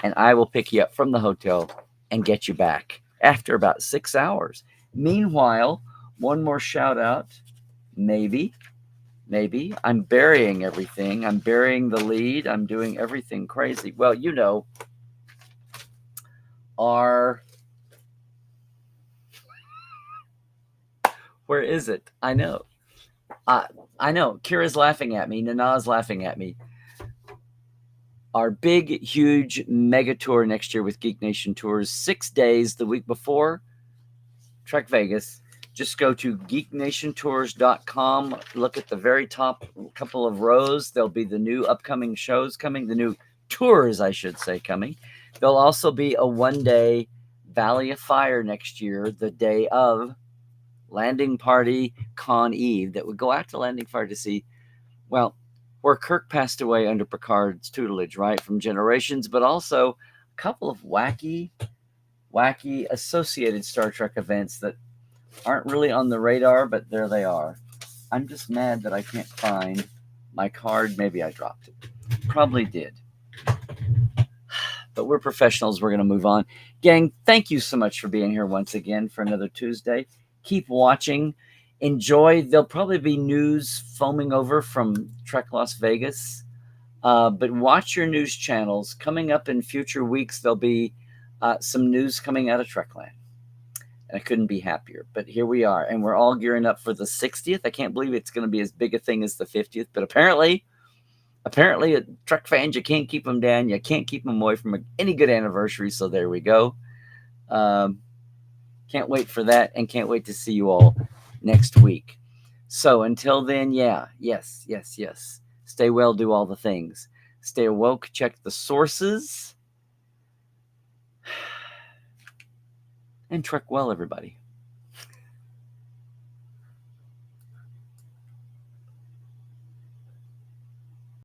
[SPEAKER 1] And I will pick you up from the hotel and get you back after about 6 hours. Meanwhile, one more shout out. Maybe I'm burying everything. I'm burying the lead. I'm doing everything crazy. Well, our where is it? I know. I know. Kira's laughing at me. Nana's laughing at me. Our big, huge mega tour next year with Geek Nation Tours, 6 days the week before Trek Vegas. Just go to geeknationtours.com. Look at the very top couple of rows. There'll be the new upcoming shows coming, the new tours, I should say, coming. There'll also be a one-day Valley of Fire next year, the day of Landing Party Con Eve, that would go out to Landing Fire to see, well, where Kirk passed away under Picard's tutelage, right, from Generations, but also a couple of wacky associated Star Trek events that aren't really on the radar, but there they are. I'm just mad that I can't find my card. Maybe I dropped it. Probably did. But we're professionals. We're going to move on. Gang, thank you so much for being here once again for another Tuesday. Keep watching. Enjoy. There'll probably be news foaming over from Trek Las Vegas. But watch your news channels. Coming up in future weeks, there'll be some news coming out of Trekland. And I couldn't be happier. But here we are. And we're all gearing up for the 60th. I can't believe it's going to be as big a thing as the 50th. But apparently, Trek fans, you can't keep them down. You can't keep them away from any good anniversary. So there we go. Can't wait for that. And can't wait to see you all next week. So until then, yes. Stay well, do all the things. Stay awoke, check the sources. And trek well, everybody.